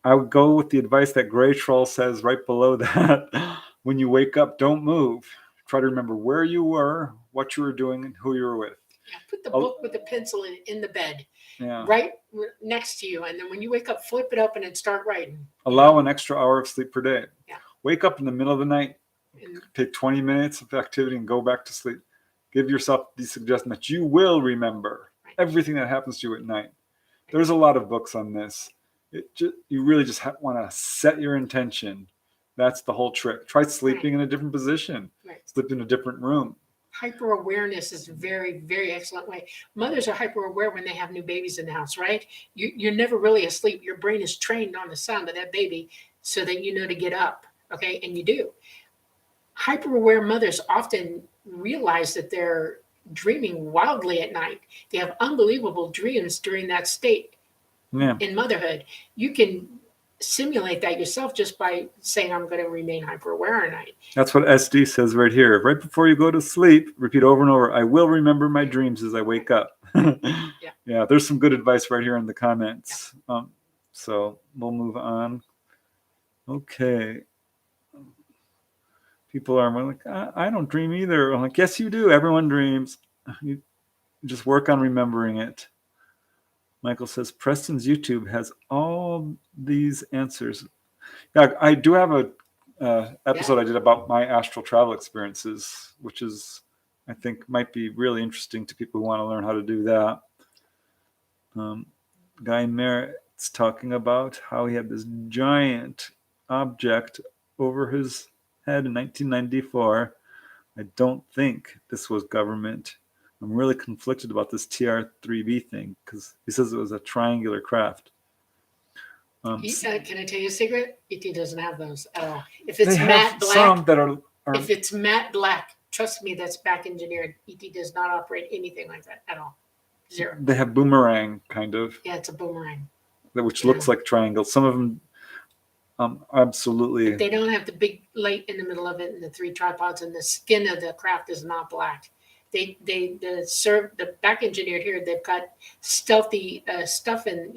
I would go with the advice that Gray Troll says right below that. When you wake up, don't move. Try to remember where you were, what you were doing, and who you were with. Yeah, put the book with the pencil in the bed, right next to you. And then when you wake up, flip it open and start writing. Allow an extra hour of sleep per day. Yeah. Wake up in the middle of the night, take 20 minutes of activity and go back to sleep. Give yourself the suggestion that you will remember everything that happens to you at night. There's a lot of books on this. You really just want to set your intention. That's the whole trick. Try sleeping in a different position. Sleep in a different room. Hyper-awareness is a very, very excellent way. Mothers are hyper-aware when they have new babies in the house, right? You're never really asleep. Your brain is trained on the sound of that baby so that you know to get up, okay? And you do. Hyper-aware mothers often realize that they're dreaming wildly at night. They have unbelievable dreams during that state in motherhood. You can simulate that yourself just by saying, I'm going to remain hyper-aware at night. That's what SD says right here. Right before you go to sleep, repeat over and over, I will remember my dreams as I wake up. Yeah, there's some good advice right here in the comments. So we'll move on. Okay. People are like, I don't dream either. I'm like, yes, you do. Everyone dreams. You just work on remembering it. Michael says, Preston's YouTube has all these answers. Yeah, I do have a episode I did about my astral travel experiences, which is, I think, might be really interesting to people who want to learn how to do that. Guy Merritt's talking about how he had this giant object over his head in 1994. I don't think this was government. I'm really conflicted about this TR-3B thing because he says it was a triangular craft. Can I tell you a secret? ET doesn't have those at all. If They it's have matte black, some that are if it's matte black, trust me, that's back engineered. ET does not operate anything like that at all. Zero. They have boomerang kind of. Yeah, it's a boomerang. Which looks like triangles. Some of them absolutely. But they don't have the big light in the middle of it and the 3 tripods, and the skin of the craft is not black. The back engineered here, they've got stealthy stuff in,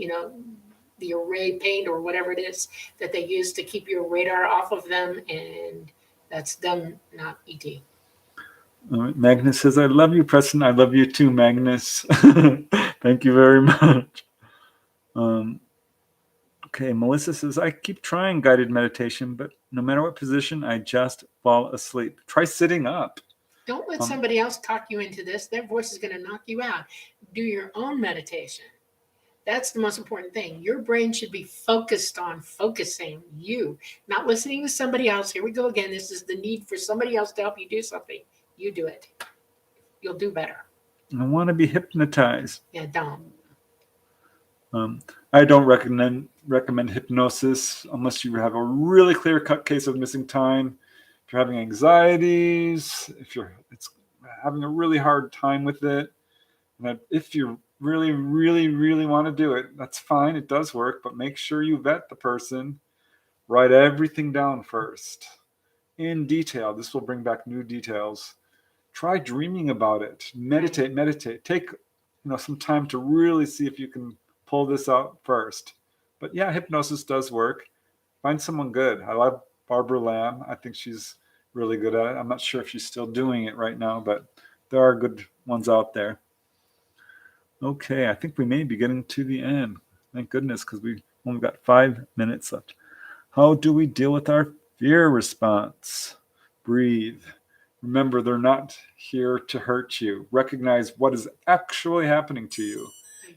the array paint or whatever it is that they use to keep your radar off of them, and that's them, not ET. All right. Magnus says, I love you, Preston. I love you too, Magnus. Thank you very much. Okay, Melissa says, I keep trying guided meditation, but no matter what position, I just fall asleep. Try sitting up. Don't let somebody else talk you into this. Their voice is going to knock you out. Do your own meditation. That's the most important thing. Your brain should be focused on focusing you, not listening to somebody else. Here we go again. This is the need for somebody else to help you do something. You do it. You'll do better. I want to be hypnotized. Yeah, don't. I don't recommend hypnosis unless you have a really clear-cut case of missing time. If you're having anxieties, it's having a really hard time with it, and if you really, really, really want to do it, that's fine. It does work, but make sure you vet the person. Write everything down first in detail. This will bring back new details. Try dreaming about it. Meditate. Take some time to really see if you can pull this out first. But yeah, hypnosis does work. Find someone good. I love Barbara Lamb. I think she's really good at it. I'm not sure if she's still doing it right now, but there are good ones out there. Okay, I think we may be getting to the end. Thank goodness, because we've only got 5 minutes left. How do we deal with our fear response? Breathe. Remember, they're not here to hurt you. Recognize what is actually happening to you.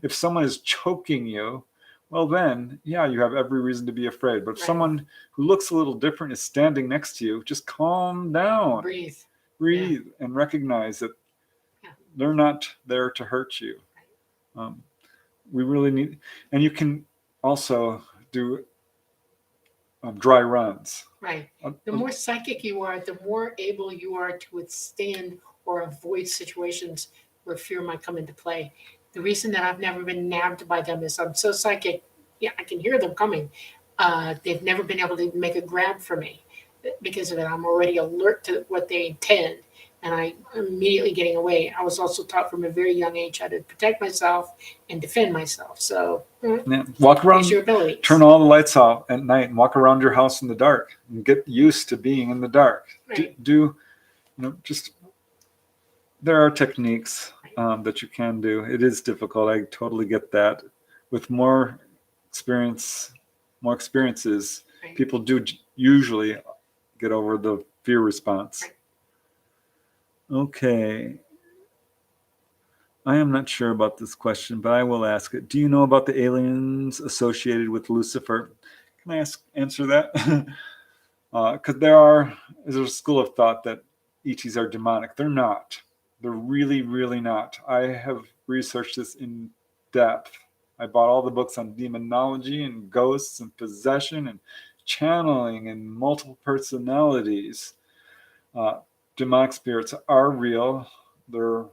If someone is choking you, well then, yeah, you have every reason to be afraid. But if someone who looks a little different is standing next to you, just calm down. Breathe and recognize that they're not there to hurt you. We really need, and you can also do dry runs. Right. The more psychic you are, the more able you are to withstand or avoid situations where fear might come into play. The reason that I've never been nabbed by them is I'm so psychic. Yeah, I can hear them coming. They've never been able to make a grab for me because of it. I'm already alert to what they intend, and I'm immediately getting away. I was also taught from a very young age how to protect myself and defend myself. So walk around, your ability. Turn all the lights off at night and walk around your house in the dark and get used to being in the dark. Right. There are techniques that you can do. It is difficult. I totally get that. With more experiences, people do usually get over the fear response. Okay. I am not sure about this question, but I will ask it. Do you know about the aliens associated with Lucifer? Can I answer that? Because there's a school of thought that ETs are demonic. They're not. They're really, really not. I have researched this in depth. I bought all the books on demonology and ghosts and possession and channeling and multiple personalities. Demonic spirits are real. They're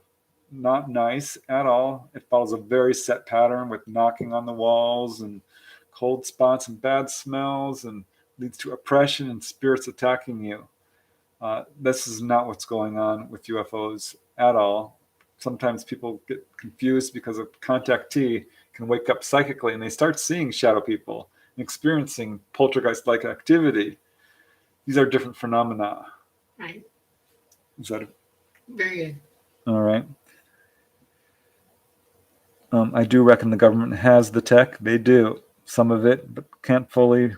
not nice at all. It follows a very set pattern with knocking on the walls and cold spots and bad smells, and leads to oppression and spirits attacking you. This is not what's going on with UFOs at all. Sometimes people get confused because a contactee can wake up psychically and they start seeing shadow people and experiencing poltergeist-like activity. These are different phenomena. Right. Is that very good? All right. I do reckon the government has the tech. They do some of it, but can't fully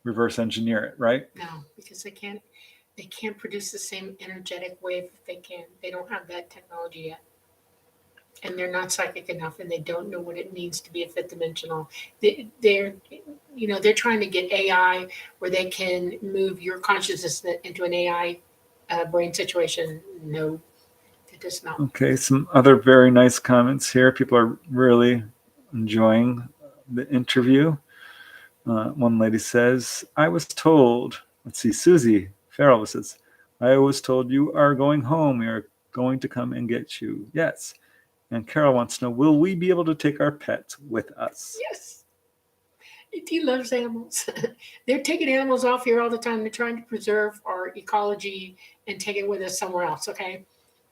reverse engineer it, right? No, because they can't produce the same energetic wave if they can. They don't have that technology yet. And they're not psychic enough, and they don't know what it means to be a fifth dimensional. They're trying to get AI where they can move your consciousness into an AI brain situation. No, let us know. Okay, some other very nice comments here. People are really enjoying the interview. One lady says, I was told, let's see, Susie Farrell says, I was told you are going home. We are going to come and get you. Yes. And Carol wants to know, will we be able to take our pets with us? Yes. ET loves animals. They're taking animals off here all the time. They're trying to preserve our ecology and take it with us somewhere else, okay?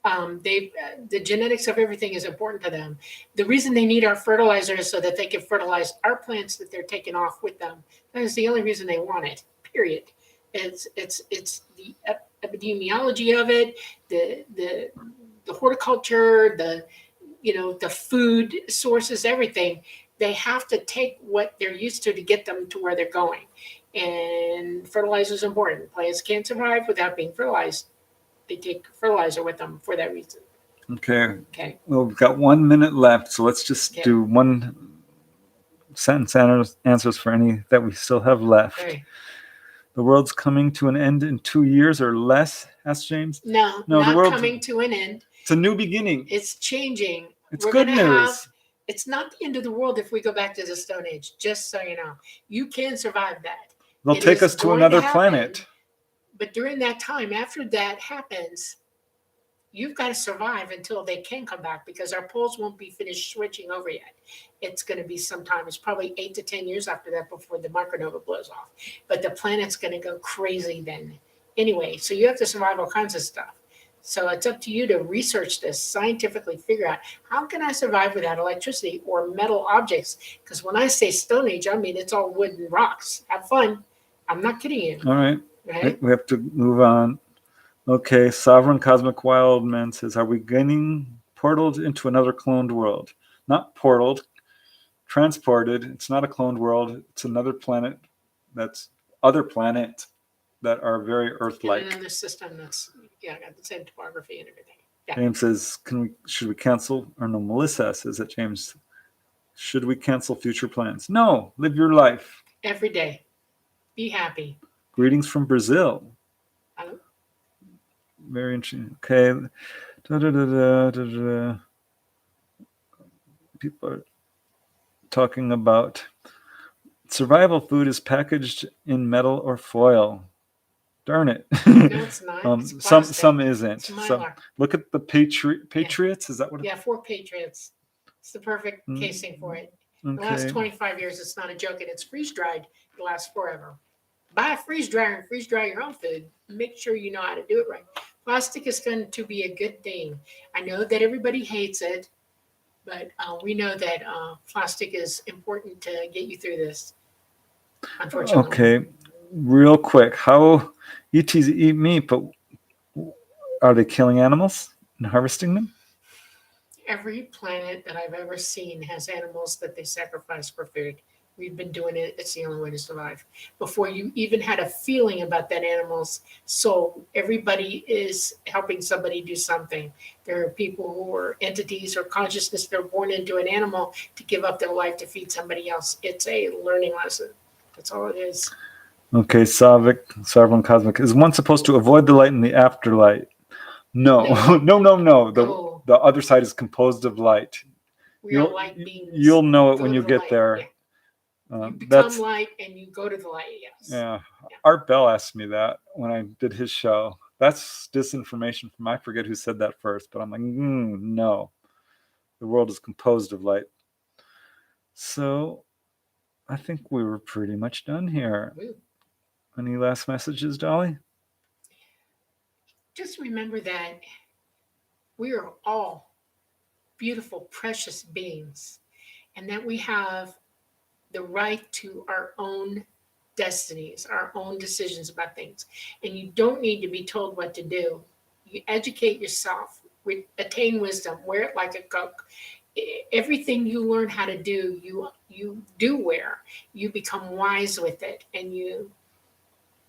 The genetics of everything is important to them. The reason they need our fertilizer is so that they can fertilize our plants that they're taking off with them. That is the only reason they want it. Period. It's the epidemiology of it, the horticulture, the food sources, everything. They have to take what they're used to get them to where they're going. And fertilizer is important. Plants can't survive without being fertilized. They take fertilizer with them for that reason. Okay. Well, we've got 1 minute left, so let's just do one sentence answers for any that we still have left. Okay. The world's coming to an end in 2 years or less, asked James. No, the not world's coming to an end. It's a new beginning. It's changing. It's good news. It's not the end of the world if we go back to the Stone Age, just so you know. You can survive that. They'll take us to another planet. But during that time, after that happens, you've got to survive until they can come back, because our poles won't be finished switching over yet. It's going to be sometime. It's probably 8 to 10 years after that before the micronova blows off. But the planet's going to go crazy then. Anyway, so you have to survive all kinds of stuff. So it's up to you to research this, scientifically figure out, how can I survive without electricity or metal objects? Because when I say Stone Age, I mean it's all wood and rocks. Have fun. I'm not kidding you. All right. Right? We have to move on. Okay, Sovereign Cosmic Wildman says, are we getting portaled into another cloned world? Not portaled, transported. It's not a cloned world. It's another planet. That's other planets that are very Earth-like. And in this system, that's got the same topography and everything. Yeah. James says, should we cancel? Or no, Melissa says that, James, should we cancel future plans? No, live your life. Every day. Be happy. Greetings from Brazil. Hello? Very interesting. Okay. People are talking about survival food is packaged in metal or foil. Darn it. No, it's not. It's some isn't. It's So look at the Patriots. Is that what? Yeah, 4 Patriots. It's the perfect casing for it. Okay. The last 25 years, it's not a joke, and it's freeze dried. It lasts forever. Buy a freeze dryer and freeze dry your own food. Make sure you know how to do it right. Plastic is going to be a good thing. I know that everybody hates it, but we know that plastic is important to get you through this, unfortunately. Okay, real quick. How ETs eat meat, but are they killing animals and harvesting them? Every planet that I've ever seen has animals that they sacrifice for food. We've been doing it. It's the only way to survive. Before you even had a feeling about that animal's soul, everybody is helping somebody do something. There are people who are entities or consciousness. They're born into an animal to give up their life to feed somebody else. It's a learning lesson. That's all it is. Okay, Sovereign Cosmic. Is one supposed to avoid the light in the afterlife? No. No. The other side is composed of light. We are light beings. You'll know it when you get there. Yeah. You become light and you go to the light, yes. Yeah. Art Bell asked me that when I did his show. That's disinformation from, I forget who said that first, but I'm like, no. The world is composed of light. So I think we were pretty much done here. Ooh. Any last messages, Dolly? Just remember that we are all beautiful, precious beings, and that we have the right to our own destinies, our own decisions about things. And you don't need to be told what to do. You educate yourself, attain wisdom, wear it like a coat. Everything you learn how to do, you do wear. You become wise with it, and you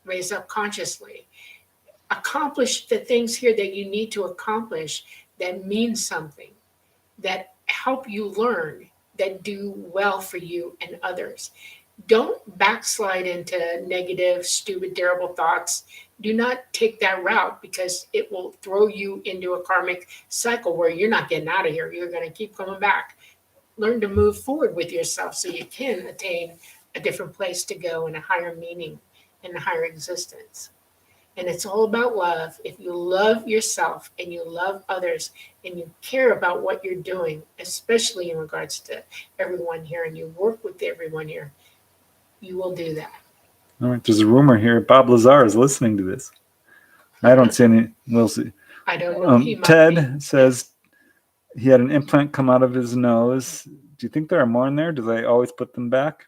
raise up consciously. Accomplish the things here that you need to accomplish that mean something, that help you learn, that do well for you and others. Don't backslide into negative, stupid, terrible thoughts do not take that route, because it will throw you into a karmic cycle where you're not getting out of here. You're going to keep coming back. Learn to move forward with yourself so you can attain a different place to go, and a higher meaning and a higher existence. And it's all about love. If you love yourself and you love others and you care about what you're doing, especially in regards to everyone here, and you work with everyone here, you will do that. All right, there's a rumor here. Bob Lazar is listening to this. I don't see any. We'll see. I don't know. He might Ted be. says he had an implant come out of his nose. Do you think there are more in there? Do they always put them back?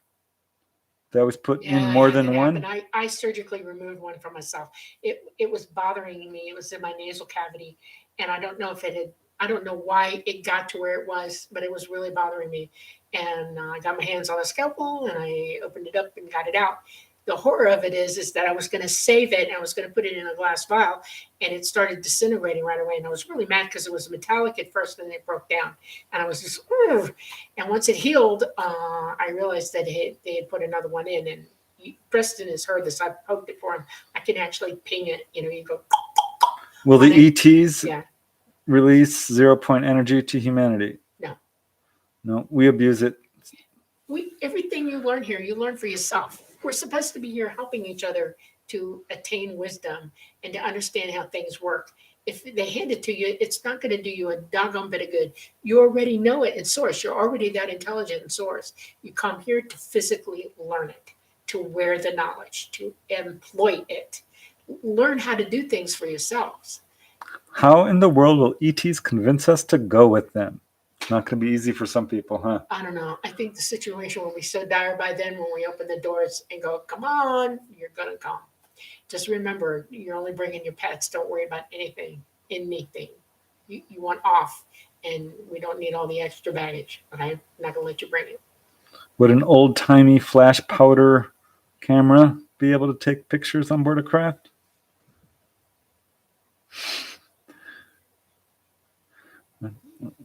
They always put in more than one? I surgically removed one for myself. It was bothering me. It was in my nasal cavity, and I don't know if it had. I don't know why it got to where it was, but it was really bothering me. And I got my hands on a scalpel, and I opened it up and got it out. The horror of it is that I was going to save it, and I was going to put it in a glass vial, and it started disintegrating right away. And I was really mad because it was metallic at first, and then it broke down. And I was just, ugh. And once it healed, I realized that they had put another one in. And Preston has heard this. I poked it for him. I can actually ping it. You go. Will the ETs release 0-point energy to humanity? No. No, we abuse it. Everything you learn here, you learn for yourself. We're supposed to be here helping each other to attain wisdom and to understand how things work. If they hand it to you, it's not going to do you a doggone bit of good. You already know it in source. You're already that intelligent in source. You come here to physically learn it, to wear the knowledge, to employ it. Learn how to do things for yourselves. How in the world will ETs convince us to go with them? Not going to be easy for some people, huh? I don't know. I think the situation will be so dire by then when we open the doors and go, come on, you're going to come. Just remember, you're only bringing your pets. Don't worry about anything. You want off, and we don't need all the extra baggage, okay? I'm not going to let you bring it. Would an old-timey flash powder camera be able to take pictures on board a craft?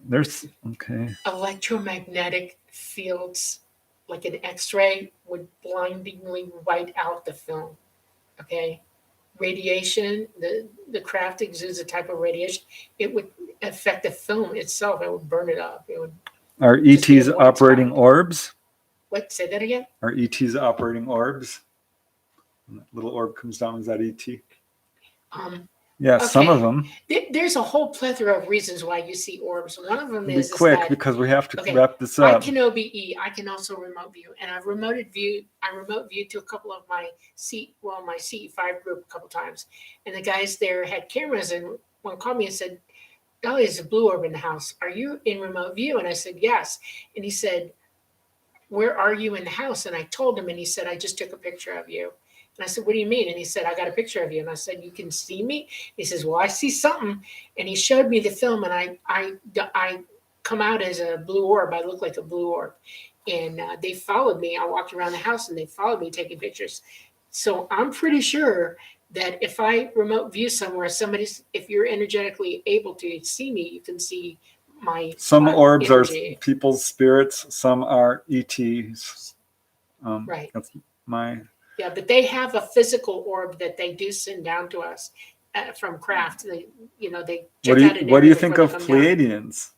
There's okay. Electromagnetic fields, like an X-ray, would blindingly white out the film. Okay, radiation. The craft exudes a type of radiation. It would affect the film itself. It would burn it up. It would. Are ETs operating orbs? What? Say that again. Are ETs operating orbs? When that little orb comes down, is that ET? Yeah, okay. Some of them. There's a whole plethora of reasons why you see orbs. One of them is quick that, because we have to wrap this up. I can OBE. I can also remote view, and I've remote viewed to a couple of my my CE5 group a couple times, and the guys there had cameras, and one called me and said, "Dolly, there's a blue orb in the house. Are you in remote view?" And I said, "Yes." And he said, "Where are you in the house?" And I told him, and he said, "I just took a picture of you." And I said, "What do you mean?" And he said, "I got a picture of you." And I said, "You can see me?" He says, "Well, I see something." And he showed me the film, and I come out as a blue orb. I look like a blue orb. And they followed me. I walked around the house, and they followed me taking pictures. So I'm pretty sure that if I remote view somewhere, if you're energetically able to see me, you can see my Some orbs energy. Are people's spirits. Some are ETs. Right. That's my... Yeah, but they have a physical orb that they do send down to us from craft. They check out an what do you think of Pleiadians?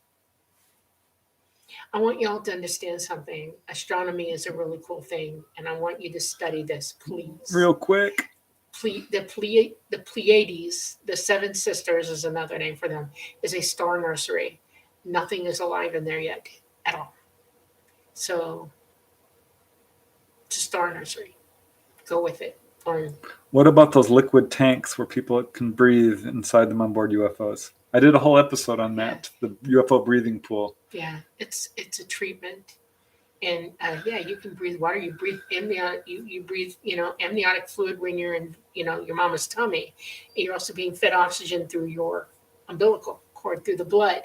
I want y'all to understand something. Astronomy is a really cool thing, and I want you to study this, please. Real quick. The Pleiades, the Seven Sisters is another name for them, is a star nursery. Nothing is alive in there yet at all. So it's a star nursery. Go with it. What about those liquid tanks where people can breathe inside them on board UFOs? I did a whole episode on that, the UFO breathing pool. Yeah, it's a treatment, and you can breathe water. You breathe amniotic. You breathe amniotic fluid when you're in your mama's tummy. And you're also being fed oxygen through your umbilical cord, through the blood.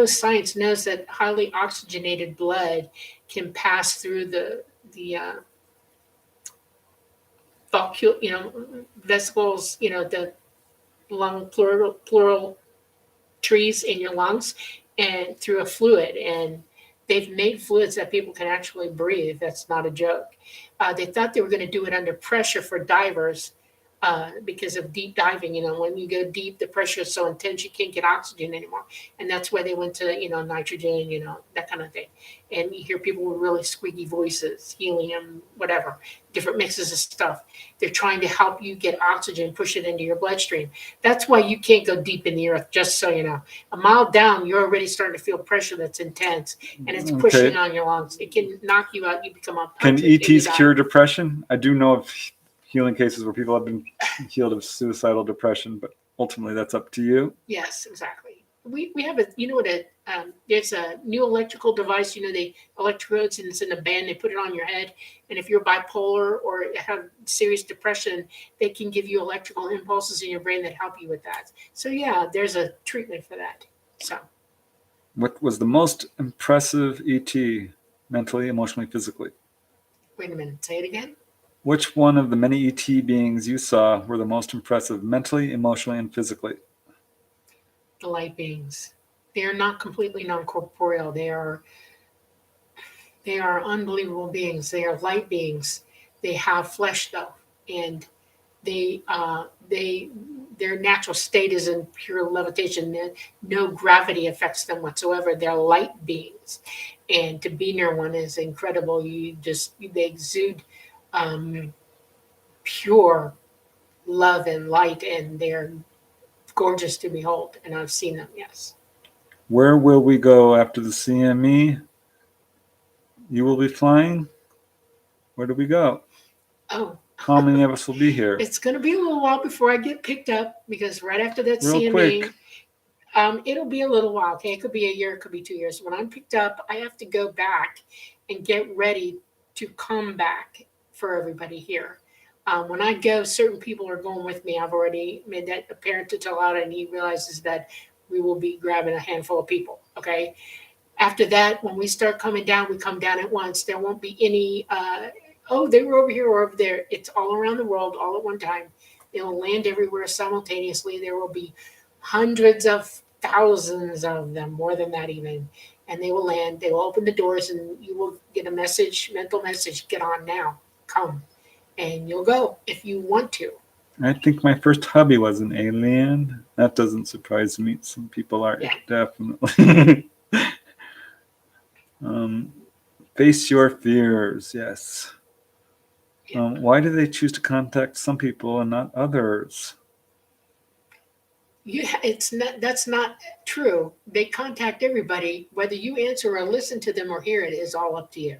Science knows that highly oxygenated blood can pass through the vesicles, the lung pleural trees in your lungs, and through a fluid, and They've made fluids that people can actually breathe. That's not a joke. They thought they were going to do it under pressure for divers because of deep diving. When you go deep, the pressure is so intense you can't get oxygen anymore. And that's why they went to, nitrogen, that kind of thing. And you hear people with really squeaky voices, helium, whatever, different mixes of stuff. They're trying to help you get oxygen, push it into your bloodstream. That's why you can't go deep in the earth, just so you know. A mile down, you're already starting to feel pressure that's intense, and it's pushing on your lungs. It can knock you out. You become Can unconscious. ETs cure depression? I do know of healing cases where people have been healed of suicidal depression, but ultimately that's up to you. Yes, exactly. We have there's a new electrical device, they electrodes, and it's in a band, they put it on your head. And if you're bipolar or have serious depression, they can give you electrical impulses in your brain that help you with that. So yeah, there's a treatment for that. So what was the most impressive ET, mentally, emotionally, physically? Wait a minute, say it again. Which one of the many ET beings you saw were the most impressive mentally, emotionally, and physically? The light beings. They are not completely non-corporeal. They are unbelievable beings. They are light beings. They have flesh though, and their natural state is in pure levitation. No gravity affects them whatsoever. They're light beings, and to be near one is incredible. They exude pure love and light, and they're gorgeous to behold. And I've seen them. Yes. Where will we go after the CME? You will be flying. Where do we go? Oh. How many of us will be here? It's going to be a little while before I get picked up, because right after that Real CME, quick. It'll be a little while. Okay, it could be a year, it could be 2 years. When I'm picked up, I have to go back and get ready to come back for everybody here. When I go, certain people are going with me. I've already made that apparent to Talata, and he realizes that we will be grabbing a handful of people. Okay. After that, when we start coming down, we come down at once. There won't be any, they were over here or over there. It's all around the world, all at one time. They'll land everywhere simultaneously. There will be hundreds of thousands of them, more than that even. And they will land. They will open the doors, and you will get a message, mental message, get on now, come. And you'll go if you want to. I think my first hubby was an alien. That doesn't surprise me. Some people are, definitely. Face your fears, yes. Why do they choose to contact some people and not others? That's not true. They contact everybody. Whether you answer or listen to them or hear it is all up to you.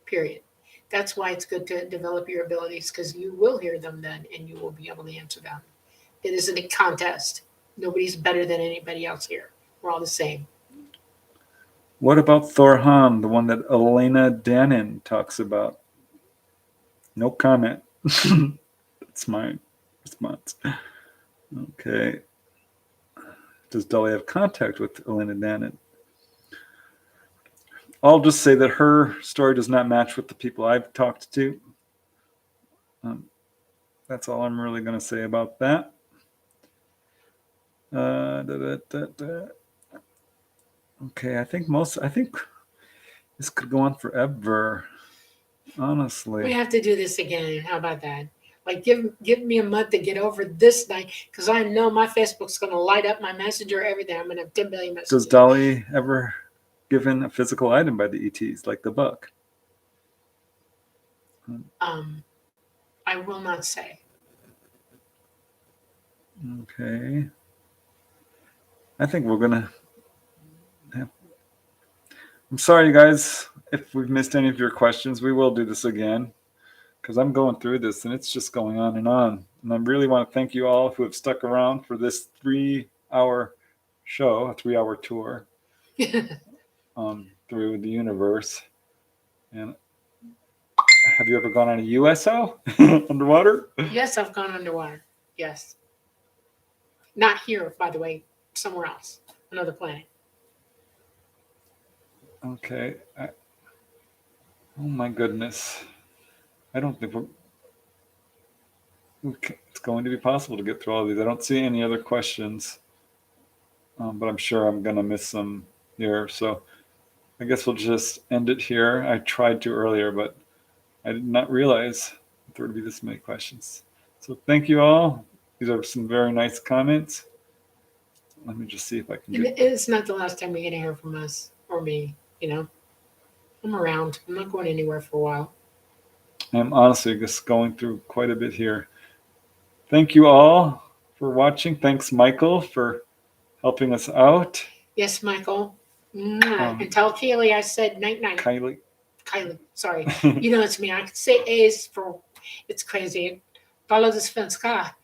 Period. That's why it's good to develop your abilities, because you will hear them then, and you will be able to answer them. It isn't a contest. Nobody's better than anybody else here. We're all the same. What about Thor Han, the one that Elena Dannon talks about? No comment. That's my response. Okay. Does Dolly have contact with Elena Dannon? I'll just say that her story does not match with the people I've talked to. That's all I'm really going to say about that. Okay, I think this could go on forever. Honestly, we have to do this again. How about that? Like, give me a month to get over this night, because I know my Facebook's going to light up, my Messenger, everything. I'm going to have 10 billion messages. Does Dolly ever given a physical item by the ETs, like the book? I will not say. Okay. I think we're gonna. I'm sorry, you guys, if we've missed any of your questions. We will do this again, because I'm going through this and it's just going on. And I really want to thank you all who have stuck around for this 3-hour show, a 3-hour tour through the universe. And have you ever gone on a USO underwater? Yes, I've gone underwater. Yes. Not here, by the way, somewhere else, another planet. Okay. Oh my goodness. I don't think it's going to be possible to get through all of these. I don't see any other questions, but I'm sure I'm going to miss some here. So I guess we'll just end it here. I tried to earlier, but I did not realize there would be this many questions. So thank you all. These are some very nice comments. Let me just see if I can And get... it's not the last time you're going to hear from us or me, you know. I'm around. I'm not going anywhere for a while. I'm honestly just going through quite a bit here. Thank you all for watching. Thanks, Michael, for helping us out. Yes, Michael. And tell Keely I said night-night. Kylie. Sorry. You know it's me. I could say A's for, it's crazy. Follow this fence car.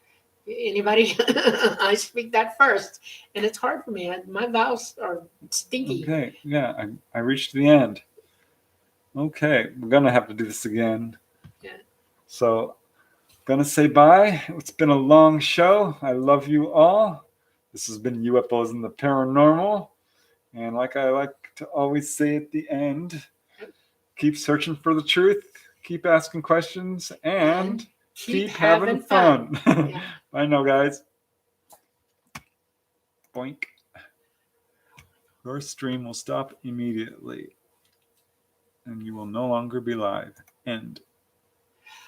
Anybody? I speak that first. And it's hard for me. My vowels are stinky. Okay, yeah, I reached the end. Okay, we're going to have to do this again. Yeah. So, going to say bye. It's been a long show. I love you all. This has been UFOs and the Paranormal. And like I like to always say at the end, keep searching for the truth, keep asking questions, and keep having fun. Yeah. Bye now, guys. Boink. Your stream will stop immediately, and you will no longer be live. End.